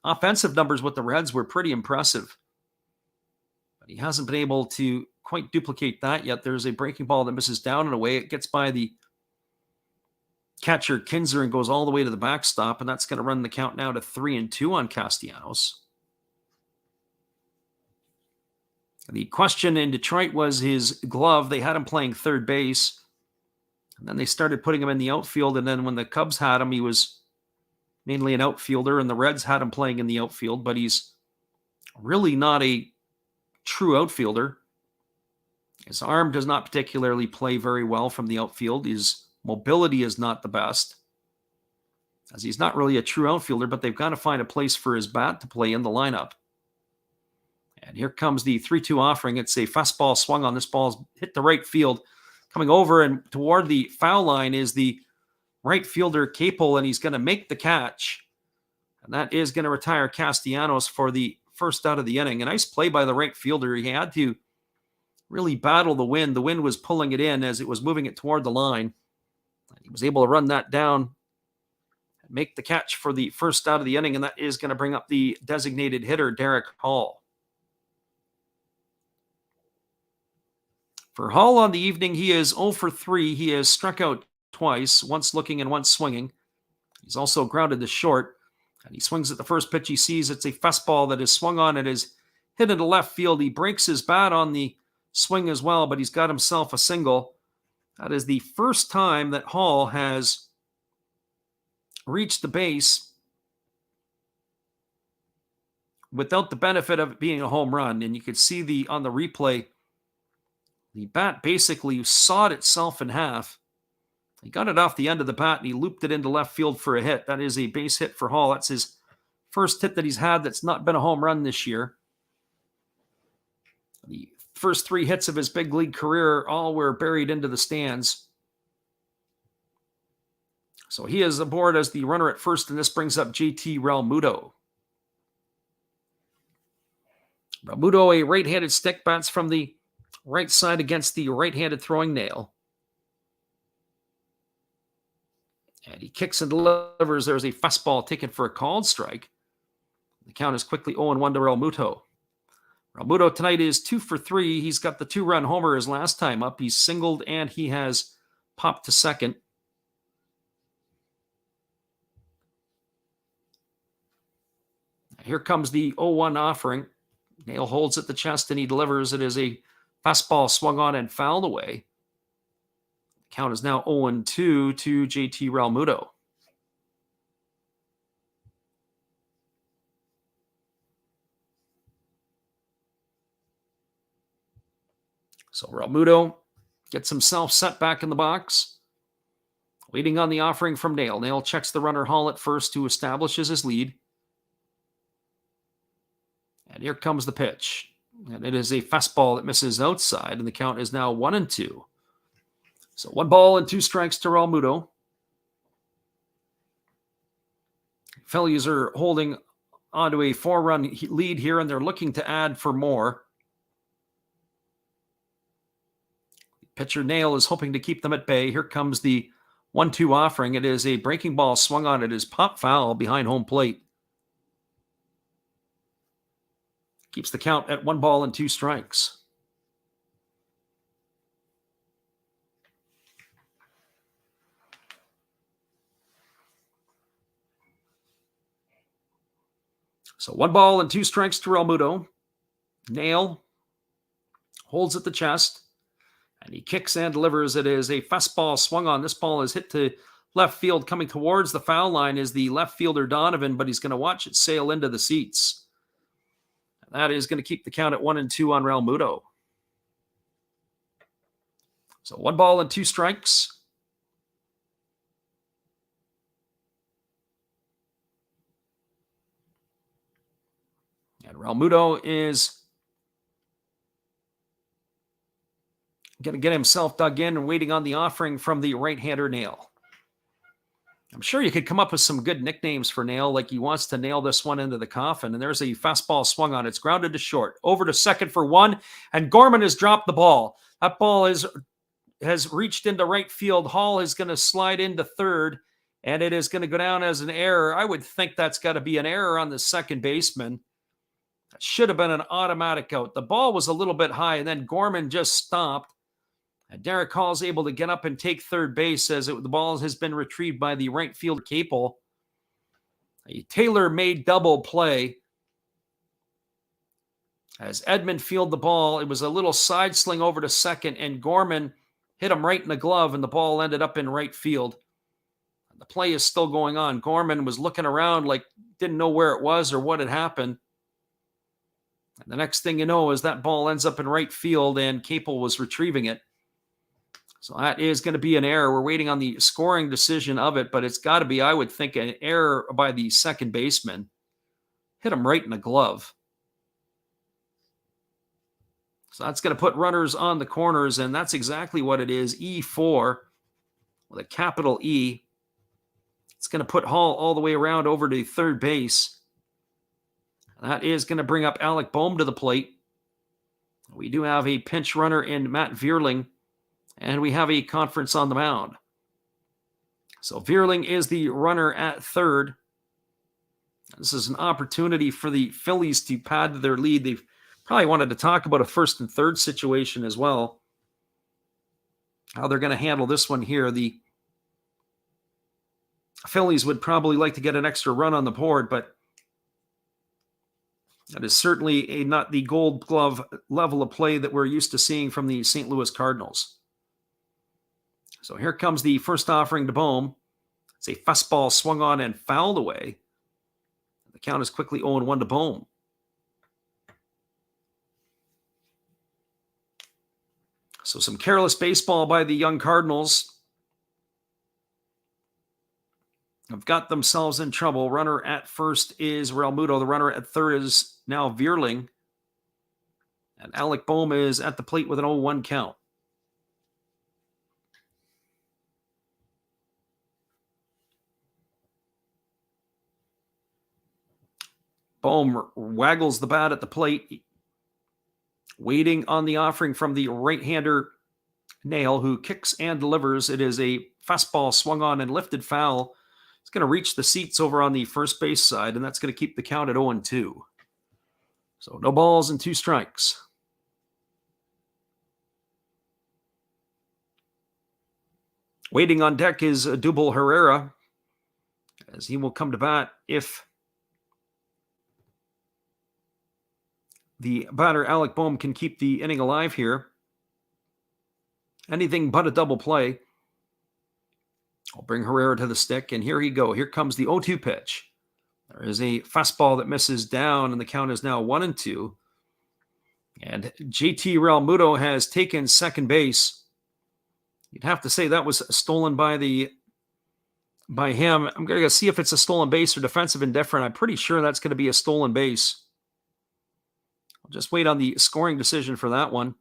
offensive numbers with the Reds were pretty impressive. But he hasn't been able to quite duplicate that yet. There's a breaking ball that misses down and away. It gets by the catcher Kinzer and goes all the way to the backstop, and that's going to run the count now to 3-2 on Castellanos. The question in Detroit was his glove. They had him playing third base, and then they started putting him in the outfield, and then when the Cubs had him, he was mainly an outfielder, and the Reds had him playing in the outfield, but he's really not a true outfielder. His arm does not particularly play very well from the outfield. His mobility is not the best, as he's not really a true outfielder, but they've got to find a place for his bat to play in the lineup. And here comes the 3-2 offering. It's a fastball swung on. This ball's hit the right field. Coming over and toward the foul line is the right fielder Capel, and he's going to make the catch. And that is going to retire Castellanos for the first out of the inning. A nice play by the right fielder. He had to really battle the wind. The wind was pulling it in as it was moving it toward the line. He was able to run that down and make the catch for the first out of the inning, and that is going to bring up the designated hitter, Derek Hall. For Hall on the evening, he is 0 for 3. He has struck out twice, once looking and once swinging. He's also grounded to short, and he swings at the first pitch he sees. It's a fastball that is swung on. It is hit into left field. He breaks his bat on the swing as well, but he's got himself a single. That is the first time that Hall has reached the base without the benefit of it being a home run. And you could see on the replay, the bat basically sawed itself in half. He got it off the end of the bat and he looped it into left field for a hit. That is a base hit for Hall. That's his first hit that he's had that's not been a home run this year. The first 3 hits of his big league career all were buried into the stands. So he is aboard as the runner at first, and this brings up JT Realmuto. Realmuto, a right-handed stick, bats from the right side against the right-handed throwing Nail. And he kicks and delivers. There's a fastball taken for a called strike. The count is quickly 0-1 to Realmuto. Realmuto tonight is 2 for 3. He's got the 2-run homer his last time up. He's singled and he has popped to second. Here comes the 0-1 offering. Nail holds at the chest and he delivers. It is a fastball swung on and fouled away. The count is now 0-2 to JT Realmuto. So Realmuto gets himself set back in the box. Waiting on the offering from Nail. Nail checks the runner Hall at first, who establishes his lead. And here comes the pitch. And it is a fastball that misses outside, and the count is now 1-2. So 1 ball and 2 strikes to Realmuto. Phillies are holding onto a 4-run lead here, and they're looking to add for more. Pitcher Nail is hoping to keep them at bay. Here comes the 1-2 offering. It is a breaking ball swung on. It is pop foul behind home plate. Keeps the count at 1 ball and 2 strikes. So 1 ball and 2 strikes to Realmuto. Nail holds at the chest, and he kicks and delivers. It is a fastball swung on. This ball is hit to left field. Coming towards the foul line is the left fielder Donovan, but he's going to watch it sail into the seats. And that is going to keep the count at 1-2 on Realmuto. So 1 ball and 2 strikes. And Realmuto is going to get himself dug in and waiting on the offering from the right-hander Nail. I'm sure you could come up with some good nicknames for Nail, like he wants to nail this one into the coffin. And there's a fastball swung on. It's grounded to short. Over to second for 1, and Gorman has dropped the ball. That ball has reached into right field. Hall is going to slide into third, and it is going to go down as an error. I would think that's got to be an error on the second baseman. That should have been an automatic out. The ball was a little bit high, and then Gorman just stopped. And Derek Hall's able to get up and take third base as the ball has been retrieved by the right fielder Capel. A tailor-made double play. As Edmund fielded the ball, it was a little side sling over to second, and Gorman hit him right in the glove, and the ball ended up in right field. The play is still going on. Gorman was looking around like didn't know where it was or what had happened. And the next thing you know is that ball ends up in right field, and Capel was retrieving it. So that is going to be an error. We're waiting on the scoring decision of it, but it's got to be, I would think, an error by the second baseman. Hit him right in the glove. So that's going to put runners on the corners, and that's exactly what it is. E4 with a capital E. It's going to put Hall all the way around over to third base. That is going to bring up Alec Boehm to the plate. We do have a pinch runner in Matt Vierling, and we have a conference on the mound. So Vierling is the runner at third. This is an opportunity for the Phillies to pad their lead. They've probably wanted to talk about a first and third situation as well. How they're going to handle this one here. The Phillies would probably like to get an extra run on the board, but that is certainly not the Gold Glove level of play that we're used to seeing from the St. Louis Cardinals. So here comes the first offering to Boehm. It's a fastball swung on and fouled away. The count is quickly 0-1 to Boehm. So some careless baseball by the young Cardinals have got themselves in trouble. Runner at first is Realmuto. The runner at third is now Vierling. And Alec Boehm is at the plate with an 0-1 count. Boehm waggles the bat at the plate, waiting on the offering from the right-hander Nail, who kicks and delivers. It is a fastball swung on and lifted foul. It's going to reach the seats over on the first base side, and that's going to keep the count at 0-2. So no balls and 2 strikes. Waiting on deck is Dubal Herrera, as he will come to bat if the batter Alec Boehm can keep the inning alive here. Anything but a double play. I'll bring Herrera to the stick, and here he go. Here comes the 0-2 pitch. There is a fastball that misses down, and the count is now 1-2. And JT Realmuto has taken second base. You'd have to say that was stolen by him. I'm going to see if it's a stolen base or defensive indifferent. I'm pretty sure that's going to be a stolen base. I'll just wait on the scoring decision for that one.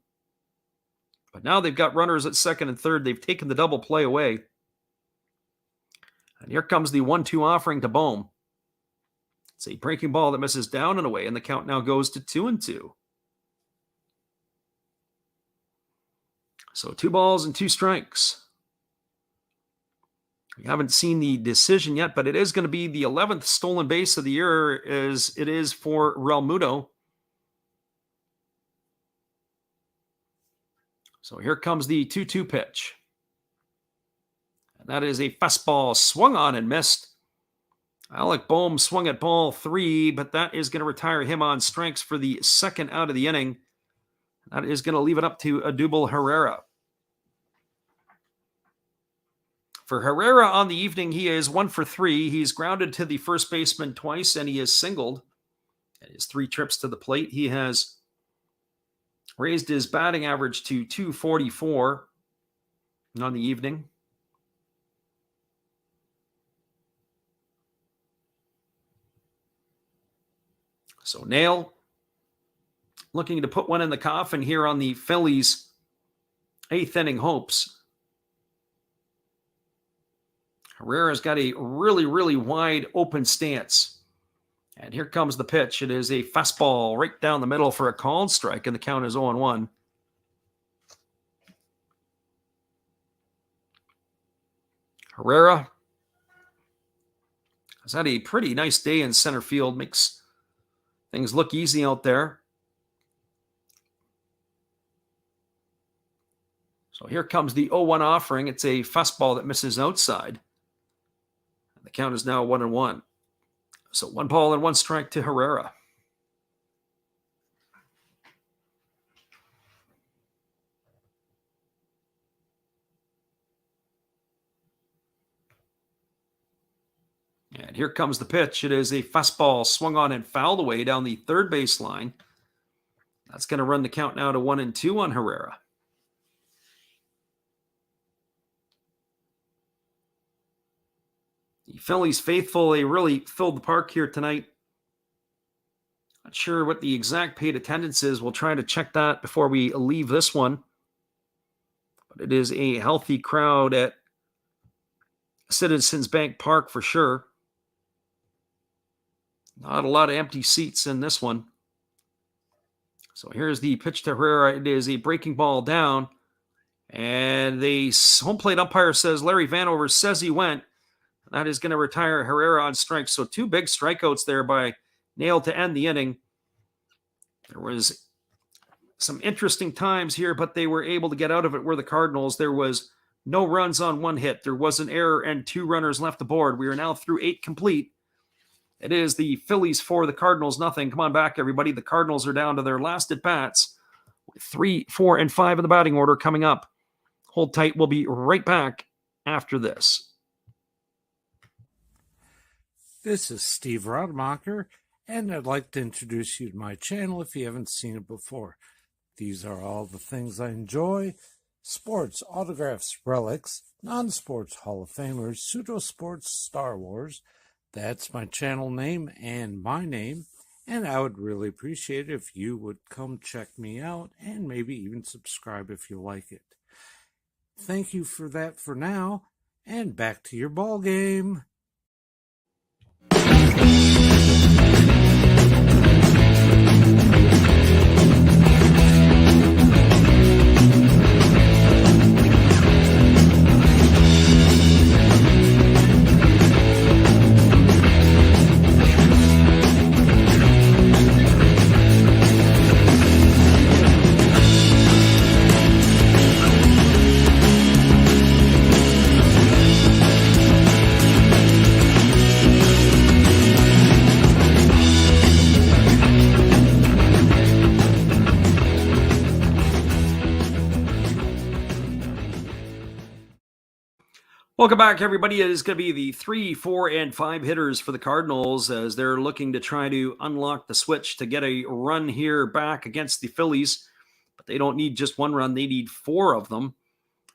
But now they've got runners at second and third. They've taken the double play away. And here comes the 1-2 offering to Bohm. It's a breaking ball that misses down and away, and the count now goes to 2-2. So 2 balls and 2 strikes. We haven't seen the decision yet, but it is going to be the 11th stolen base of the year as it is for Realmuto. So here comes the 2-2 pitch. And that is a fastball swung on and missed. Alec Bohm swung at ball 3, but that is going to retire him on strikes for the second out of the inning. That is going to leave it up to Odubel Herrera. For Herrera on the evening, he is 1 for 3. He's grounded to the first baseman twice, and he is singled. At his 3 trips to the plate, he has raised his batting average to .244 on the evening. So Nail looking to put one in the coffin here on the Phillies' 8th inning hopes. Herrera's got a really, really wide open stance. And here comes the pitch. It is a fastball right down the middle for a called strike, and the count is 0-1. Herrera has had a pretty nice day in center field. Makes things look easy out there. So here comes the 0-1 offering. It's a fastball that misses outside. And the count is now 1-1. So 1 ball and 1 strike to Herrera. And here comes the pitch. It is a fastball swung on and fouled away down the third base line. That's going to run the count now to 1-2 on Herrera. The Phillies faithful, they really filled the park here tonight. Not sure what the exact paid attendance is. We'll try to check that before we leave this one. But it is a healthy crowd at Citizens Bank Park for sure. Not a lot of empty seats in this one. So here's the pitch to Herrera. It is a breaking ball down. And the home plate umpire says Larry Vanover says he went. That is going to retire Herrera on strikes. So 2 big strikeouts there by Nail to end the inning. There was some interesting times here, but they were able to get out of it where the Cardinals. There was no runs on 1 hit. There was an error and 2 runners left aboard. We are now through 8 complete. It is the Phillies 4, the Cardinals nothing. Come on back, everybody. The Cardinals are down to their last at-bats. 3, 4, and 5 in the batting order coming up. Hold tight. We'll be right back after this. This is Steve Rademacher, and I'd like to introduce you to my channel if you haven't seen it before. These are all the things I enjoy: sports, autographs, relics, non-sports Hall of Famers, pseudo-sports, Star Wars. That's my channel name and my name, and I would really appreciate it if you would come check me out and maybe even subscribe if you like it. Thank you for that for now, and back to your ball game. Welcome back, everybody. It is going to be the 3, 4, and 5 hitters for the Cardinals as they're looking to try to unlock the switch to get a run here back against the Phillies. But they don't need just one run. They need 4 of them.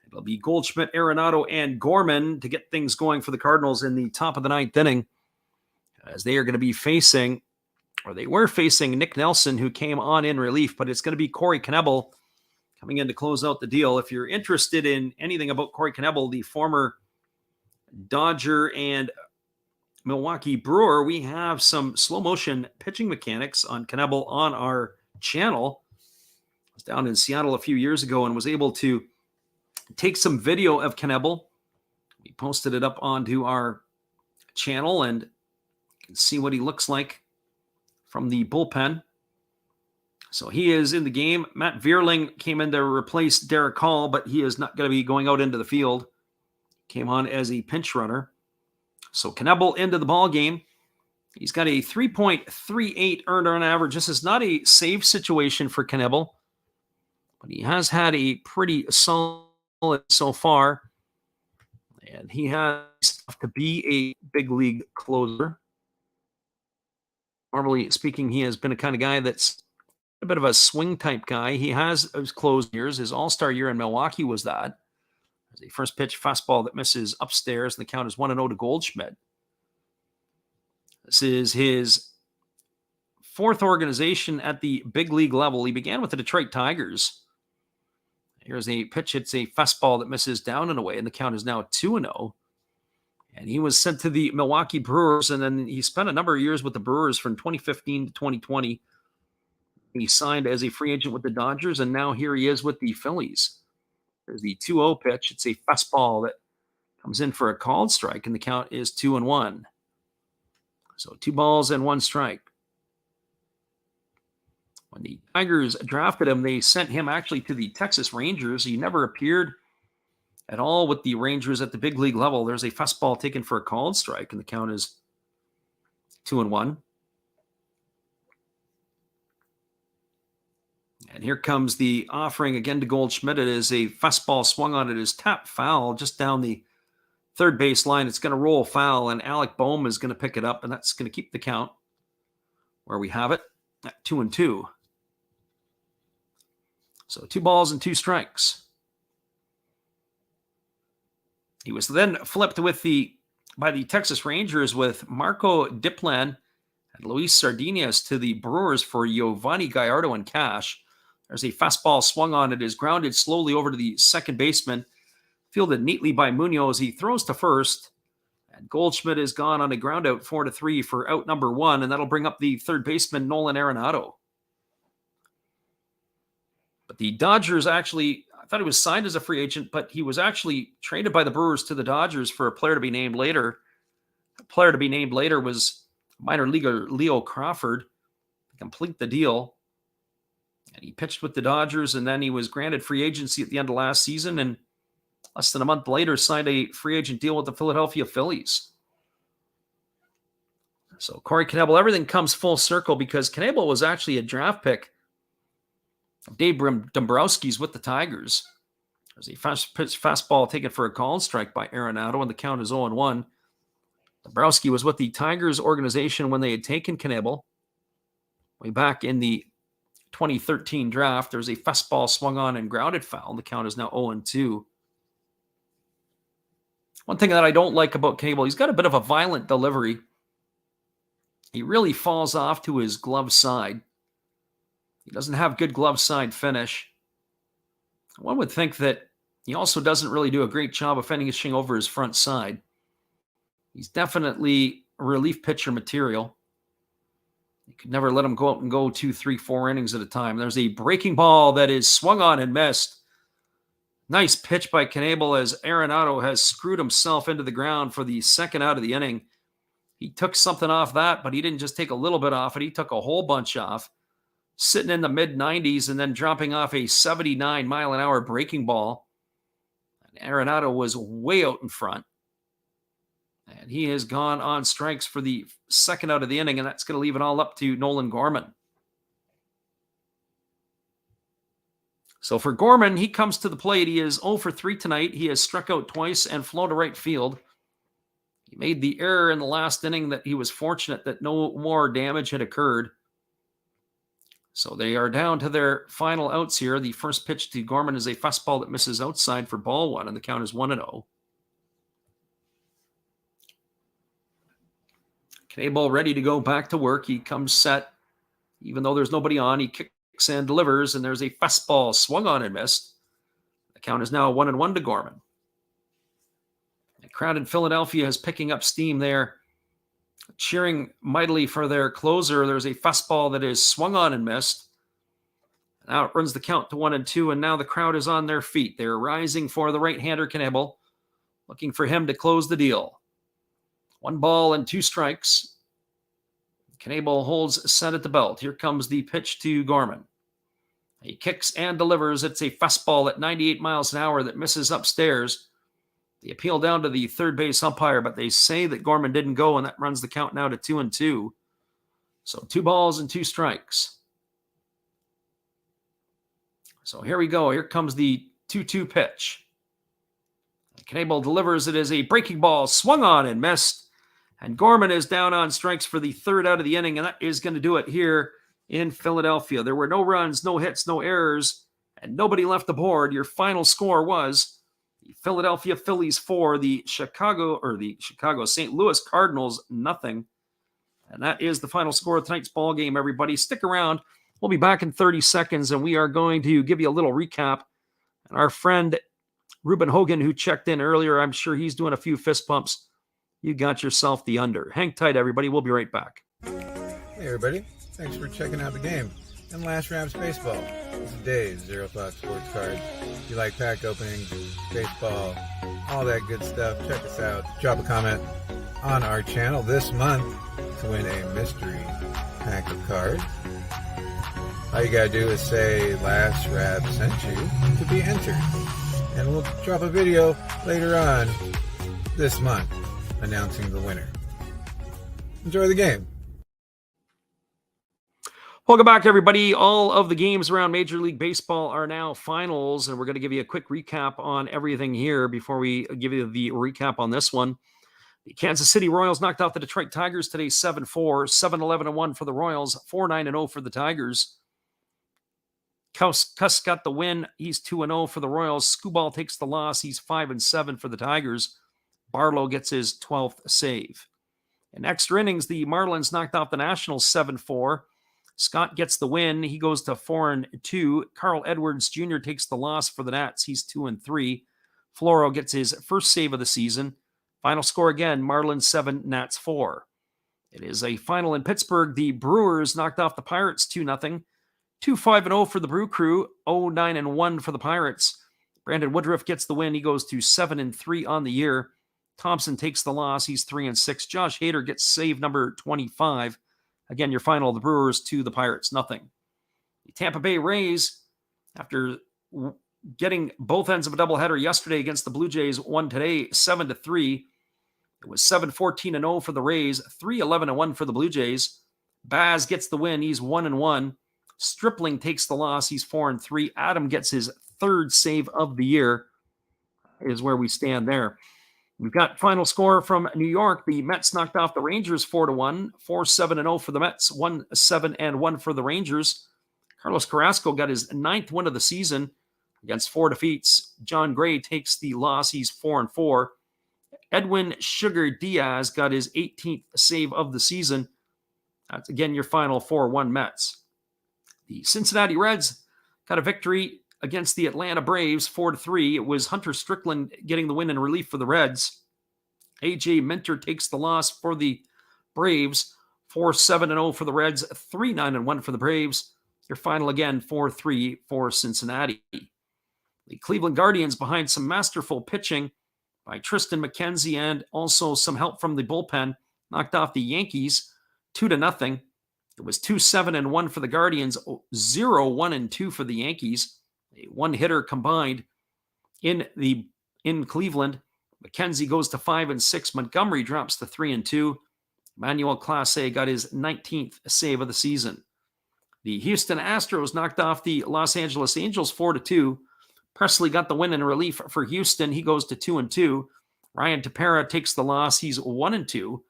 It'll be Goldschmidt, Arenado, and Gorman to get things going for the Cardinals in the top of the 9th inning as they are going to be facing, or they were facing, Nick Nelson, who came on in relief, but it's going to be Corey Knebel coming in to close out the deal. If you're interested in anything about Corey Knebel, the former Dodger and Milwaukee Brewer, we have some slow motion pitching mechanics on Knebel on our channel. I was down in Seattle a few years ago and was able to take some video of Knebel. We posted it up onto our channel and you can see what he looks like from the bullpen. So he is in the game. Matt Vierling came in to replace Derek Hall, but he is not going to be going out into the field. Came on as a pinch runner. So Knebel into the ball game. He's got a 3.38 earned run average. This is not a save situation for Knebel, but he has had a pretty solid so far. And he has stuff to be a big league closer. Normally speaking, he has been a kind of guy that's a bit of a swing type guy. He has his closed years. His all-star year in Milwaukee was that. A first pitch fastball that misses upstairs, and the count is 1-0 to Goldschmidt. This is his 4th organization at the big league level. He began with the Detroit Tigers. Here's a pitch. It's a fastball that misses down and away, and the count is now 2-0. And he was sent to the Milwaukee Brewers, and then he spent a number of years with the Brewers from 2015 to 2020. He signed as a free agent with the Dodgers, and now here he is with the Phillies. There's the 2-0 pitch. It's a fastball that comes in for a called strike, and the count is 2-1. So 2 balls and 1 strike. When the Tigers drafted him, they sent him actually to the Texas Rangers. He never appeared at all with the Rangers at the big league level. There's a fastball taken for a called strike, and the count is 2-1. And here comes the offering again to Goldschmidt. It is a fastball swung on. It is tapped foul just down the third base line. It's going to roll foul, and Alec Boehm is going to pick it up, and that's going to keep the count where we have it at 2-2. So 2 balls and 2 strikes. He was then flipped by the Texas Rangers with Marco Diplan and Luis Sardinas to the Brewers for Giovanni Gallardo and cash. There's a fastball swung on. It is grounded slowly over to the second baseman. Fielded neatly by Munoz. He throws to first. And Goldschmidt is gone on a ground out 4-3 for out number 1. And that'll bring up the third baseman, Nolan Arenado. But the Dodgers actually, I thought he was signed as a free agent, but he was actually traded by the Brewers to the Dodgers for a player to be named later. The player to be named later was minor leaguer Leo Crawford to complete the deal. And he pitched with the Dodgers, and then he was granted free agency at the end of last season, and less than a month later signed a free agent deal with the Philadelphia Phillies. So Corey Knebel, everything comes full circle because Knebel was actually a draft pick of Dave Dombrowski's with the Tigers. There's a fastball taken for a called strike by Arenado, and the count is 0-1. Dombrowski was with the Tigers organization when they had taken Knebel way back in the 2013 draft. There's a fastball swung on and grounded foul. The count is now 0-2. One thing that I don't like about Knebel, he's got a bit of a violent delivery. He really falls off to his glove side. He doesn't have good glove side finish. One would think that he also doesn't really do a great job of finishing over his front side. He's definitely relief pitcher material. You could never let him go out and go 2, 3, 4 innings at a time. There's a breaking ball that is swung on and missed. Nice pitch by Knebel as Arenado has screwed himself into the ground for the second out of the inning. He took something off that, but he didn't just take a little bit off it. He took a whole bunch off, sitting in the mid-90s and then dropping off a 79-mile-an-hour breaking ball. And Arenado was way out in front. And he has gone on strikes for the second out of the inning, and that's going to leave it all up to Nolan Gorman. So for Gorman, he comes to the plate. He is 0 for 3 tonight. He has struck out twice and flown to right field. He made the error in the last inning that he was fortunate that no more damage had occurred. So they are down to their final outs here. The first pitch to Gorman is a fastball that misses outside for ball one, and the count is 1-0. Knebel ready to go back to work. He comes set. Even though there's nobody on, he kicks and delivers, and there's a fastball swung on and missed. The count is now 1-1 to Gorman. The crowd in Philadelphia is picking up steam there, cheering mightily for their closer. There's a fastball that is swung on and missed. Now it runs the count to 1-2, and now the crowd is on their feet. They're rising for the right-hander Knebel, looking for him to close the deal. 1 ball and 2 strikes. Knebel holds set at the belt. Here comes the pitch to Gorman. He kicks and delivers. It's a fastball at 98 miles an hour that misses upstairs. They appeal down to the third base umpire, but they say that Gorman didn't go, and that runs the count now to 2-2. So 2 balls and 2 strikes. So here we go. Here comes the 2-2 pitch. Knebel delivers. It is a breaking ball, swung on and missed. And Gorman is down on strikes for the third out of the inning, and that is going to do it here in Philadelphia. There were no runs, no hits, no errors, and nobody left the board. Your final score was the Philadelphia Phillies 4, the Chicago St. Louis Cardinals 0. And that is the final score of tonight's ball game, everybody. Stick around. We'll be back in 30 seconds, and we are going to give you a little recap. And our friend Ruben Hogan, who checked in earlier, I'm sure he's doing a few fist pumps. You got yourself the under. Hang tight, everybody. We'll be right back. Hey, everybody. Thanks for checking out the game and Last Raps Baseball. This is Dave's Zero Thought Sports Cards. If you like pack openings, baseball, all that good stuff, check us out. Drop a comment on our channel this month to win a mystery pack of cards. All you gotta do is say Last Rap sent you to be entered. And we'll drop a video later on this month announcing the winner. Enjoy the game. Welcome back, everybody. All of the games around Major League Baseball are now finals, and we're going to give you a quick recap on everything here before we give you the recap on this one. The Kansas City Royals knocked out the Detroit Tigers today 7-4, 7-11-1 for the Royals, 4-9-0 for the Tigers. Kuss got the win. He's 2-0 for the Royals. Skubal takes the loss. He's 5-7 for the Tigers. Barlow gets his 12th save. In extra innings, the Marlins knocked off the Nationals 7-4. Scott gets the win. He goes to 4-2. Carl Edwards Jr. takes the loss for the Nats. He's 2-3. Floro gets his first save of the season. Final score again, Marlins 7, Nats 4. It is a final in Pittsburgh. The Brewers knocked off the Pirates 2-0. 2-5-0 for the Brew Crew. 0-9-1 for the Pirates. Brandon Woodruff gets the win. He goes to 7-3 on the year. Thompson takes the loss. He's 3-6. Josh Hader gets save number 25. Again, your final, the Brewers 2, the Pirates 0. The Tampa Bay Rays, after getting both ends of a doubleheader yesterday against the Blue Jays, won today 7-3. It was 7-14-0 for the Rays, 3-11-1 for the Blue Jays. Baz gets the win. He's 1-1. Stripling takes the loss. He's 4-3. Adam gets his third save of the year, is where we stand there. We've got final score from New York. The Mets knocked off the Rangers 4-1, 4-7-0 for the Mets, 1-7-1 for the Rangers. Carlos Carrasco got his 9th win of the season against 4 defeats. John Gray takes the loss. He's 4-4. Edwin Sugar Diaz got his 18th save of the season. That's again your final 4-1 Mets. The Cincinnati Reds got a victory against the Atlanta Braves 4-3. It was Hunter Strickland getting the win in relief for the Reds. AJ Minter takes the loss for the Braves. 4-7-0 for the Reds, 3-9-1 for the Braves. Your final again 4-3 for Cincinnati. The Cleveland Guardians, behind some masterful pitching by Tristan McKenzie and also some help from the bullpen, knocked off the Yankees 2-0. It was 2-7-1 for the Guardians, 0-1-2 for the Yankees. A one-hitter combined in Cleveland. McKenzie goes to 5-6. Montgomery drops to 3-2. Manuel Clase got his 19th save of the season. The Houston Astros knocked off the Los Angeles Angels 4-2. Presley got the win in relief for Houston. He goes to 2-2. Ryan Tepera takes the loss. He's 1-2.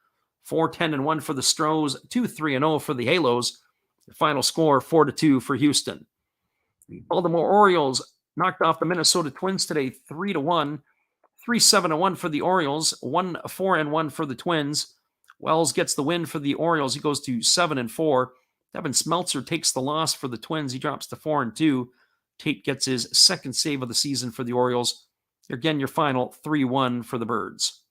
4-10-1 for the Stros. 2-3-0 for the Halos. The final score 4-2 for Houston. The Baltimore Orioles knocked off the Minnesota Twins today 3-1. 3-7-1 for the Orioles. 1-4-1 for the Twins. Wells gets the win for the Orioles. He goes to 7-4. Devin Smeltzer takes the loss for the Twins. He drops to 4-2. Tate gets his second save of the season for the Orioles. Again, your final 3-1 for the Birds.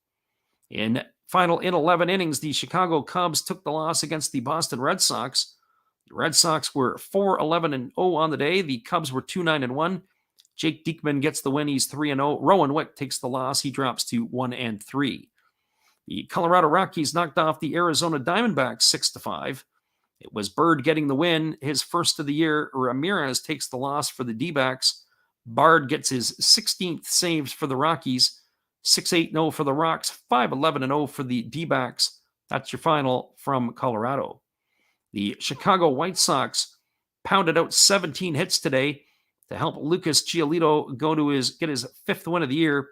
In 11 innings, the Chicago Cubs took the loss against the Boston Red Sox. The Red Sox were 4-11-0 on the day. The Cubs were 2-9-1. Jake Diekman gets the win. He's 3-0. Rowan Wick takes the loss. He drops to 1-3. The Colorado Rockies knocked off the Arizona Diamondbacks 6-5. It was Bird getting the win, his first of the year. Ramirez takes the loss for the D-backs. Bard gets his 16th saves for the Rockies. 6-8-0 for the Rocks. 5-11-0 for the D-backs. That's your final from Colorado. The Chicago White Sox pounded out 17 hits today to help Lucas Giolito get his fifth win of the year.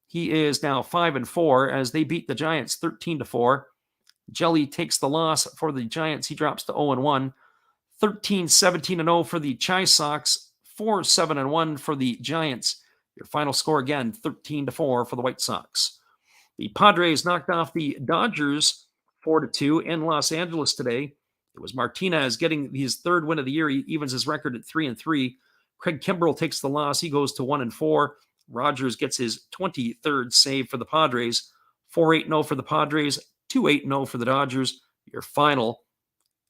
He is now 5-4 as they beat the Giants 13-4. Jelly takes the loss for the Giants. He drops to 0-1. 13-17-0 for the Chi Sox. 4-7-1 for the Giants. Your final score again, 13-4 for the White Sox. The Padres knocked off the Dodgers 4-2 in Los Angeles today. It was Martinez getting his third win of the year. He evens his record at 3-3. Craig Kimbrell takes the loss. He goes to 1-4. Rogers gets his 23rd save for the Padres. 4-8-0 for the Padres. 2-8-0 for the Dodgers. Your final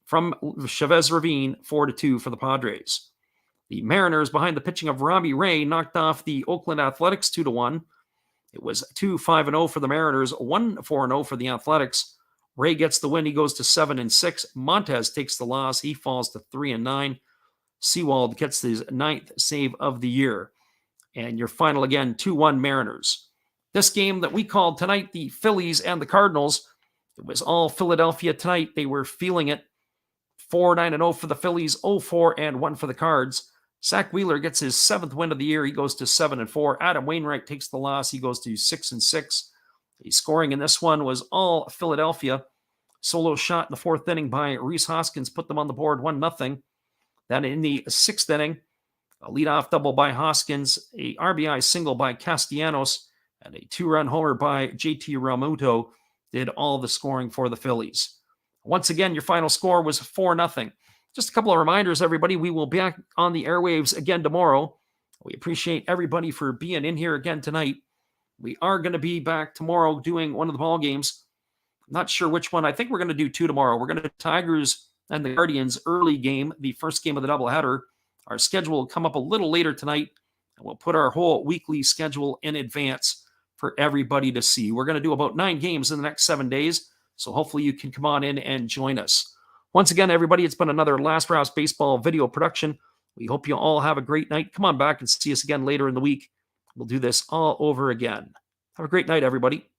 from Chavez Ravine, 4-2 for the Padres. The Mariners, behind the pitching of Robbie Ray, knocked off the Oakland Athletics 2-1. It was 2-5-0 for the Mariners, 1-4-0 for the Athletics. Ray gets the win. He goes to 7-6. Montez takes the loss. He falls to 3-9. Sewald gets his 9th save of the year. And your final again, 2-1 Mariners. This game that we called tonight, the Phillies and the Cardinals, it was all Philadelphia tonight. They were feeling it. 4-9-0 for the Phillies, 0-4-1 for the Cards. Zach Wheeler gets his 7th win of the year. He goes to 7-4. Adam Wainwright takes the loss. He goes to 6-6. The scoring in this one was all Philadelphia. Solo shot in the 4th inning by Rhys Hoskins put them on the board 1-0. Then in the 6th inning, a leadoff double by Hoskins, a RBI single by Castellanos, and a 2-run homer by JT Realmuto did all the scoring for the Phillies. Once again, your final score was 4-0. Just a couple of reminders, everybody. We will be back on the airwaves again tomorrow. We appreciate everybody for being in here again tonight. We are going to be back tomorrow doing one of the ball games. I'm not sure which one. I think we're going to do 2 tomorrow. We're going to do Tigers and the Guardians early game, the first game of the doubleheader. Our schedule will come up a little later tonight, and we'll put our whole weekly schedule in advance for everybody to see. We're going to do about 9 games in the next 7 days, so hopefully you can come on in and join us. Once again, everybody, it's been another Last Rouse Baseball video production. We hope you all have a great night. Come on back and see us again later in the week. We'll do this all over again. Have a great night, everybody.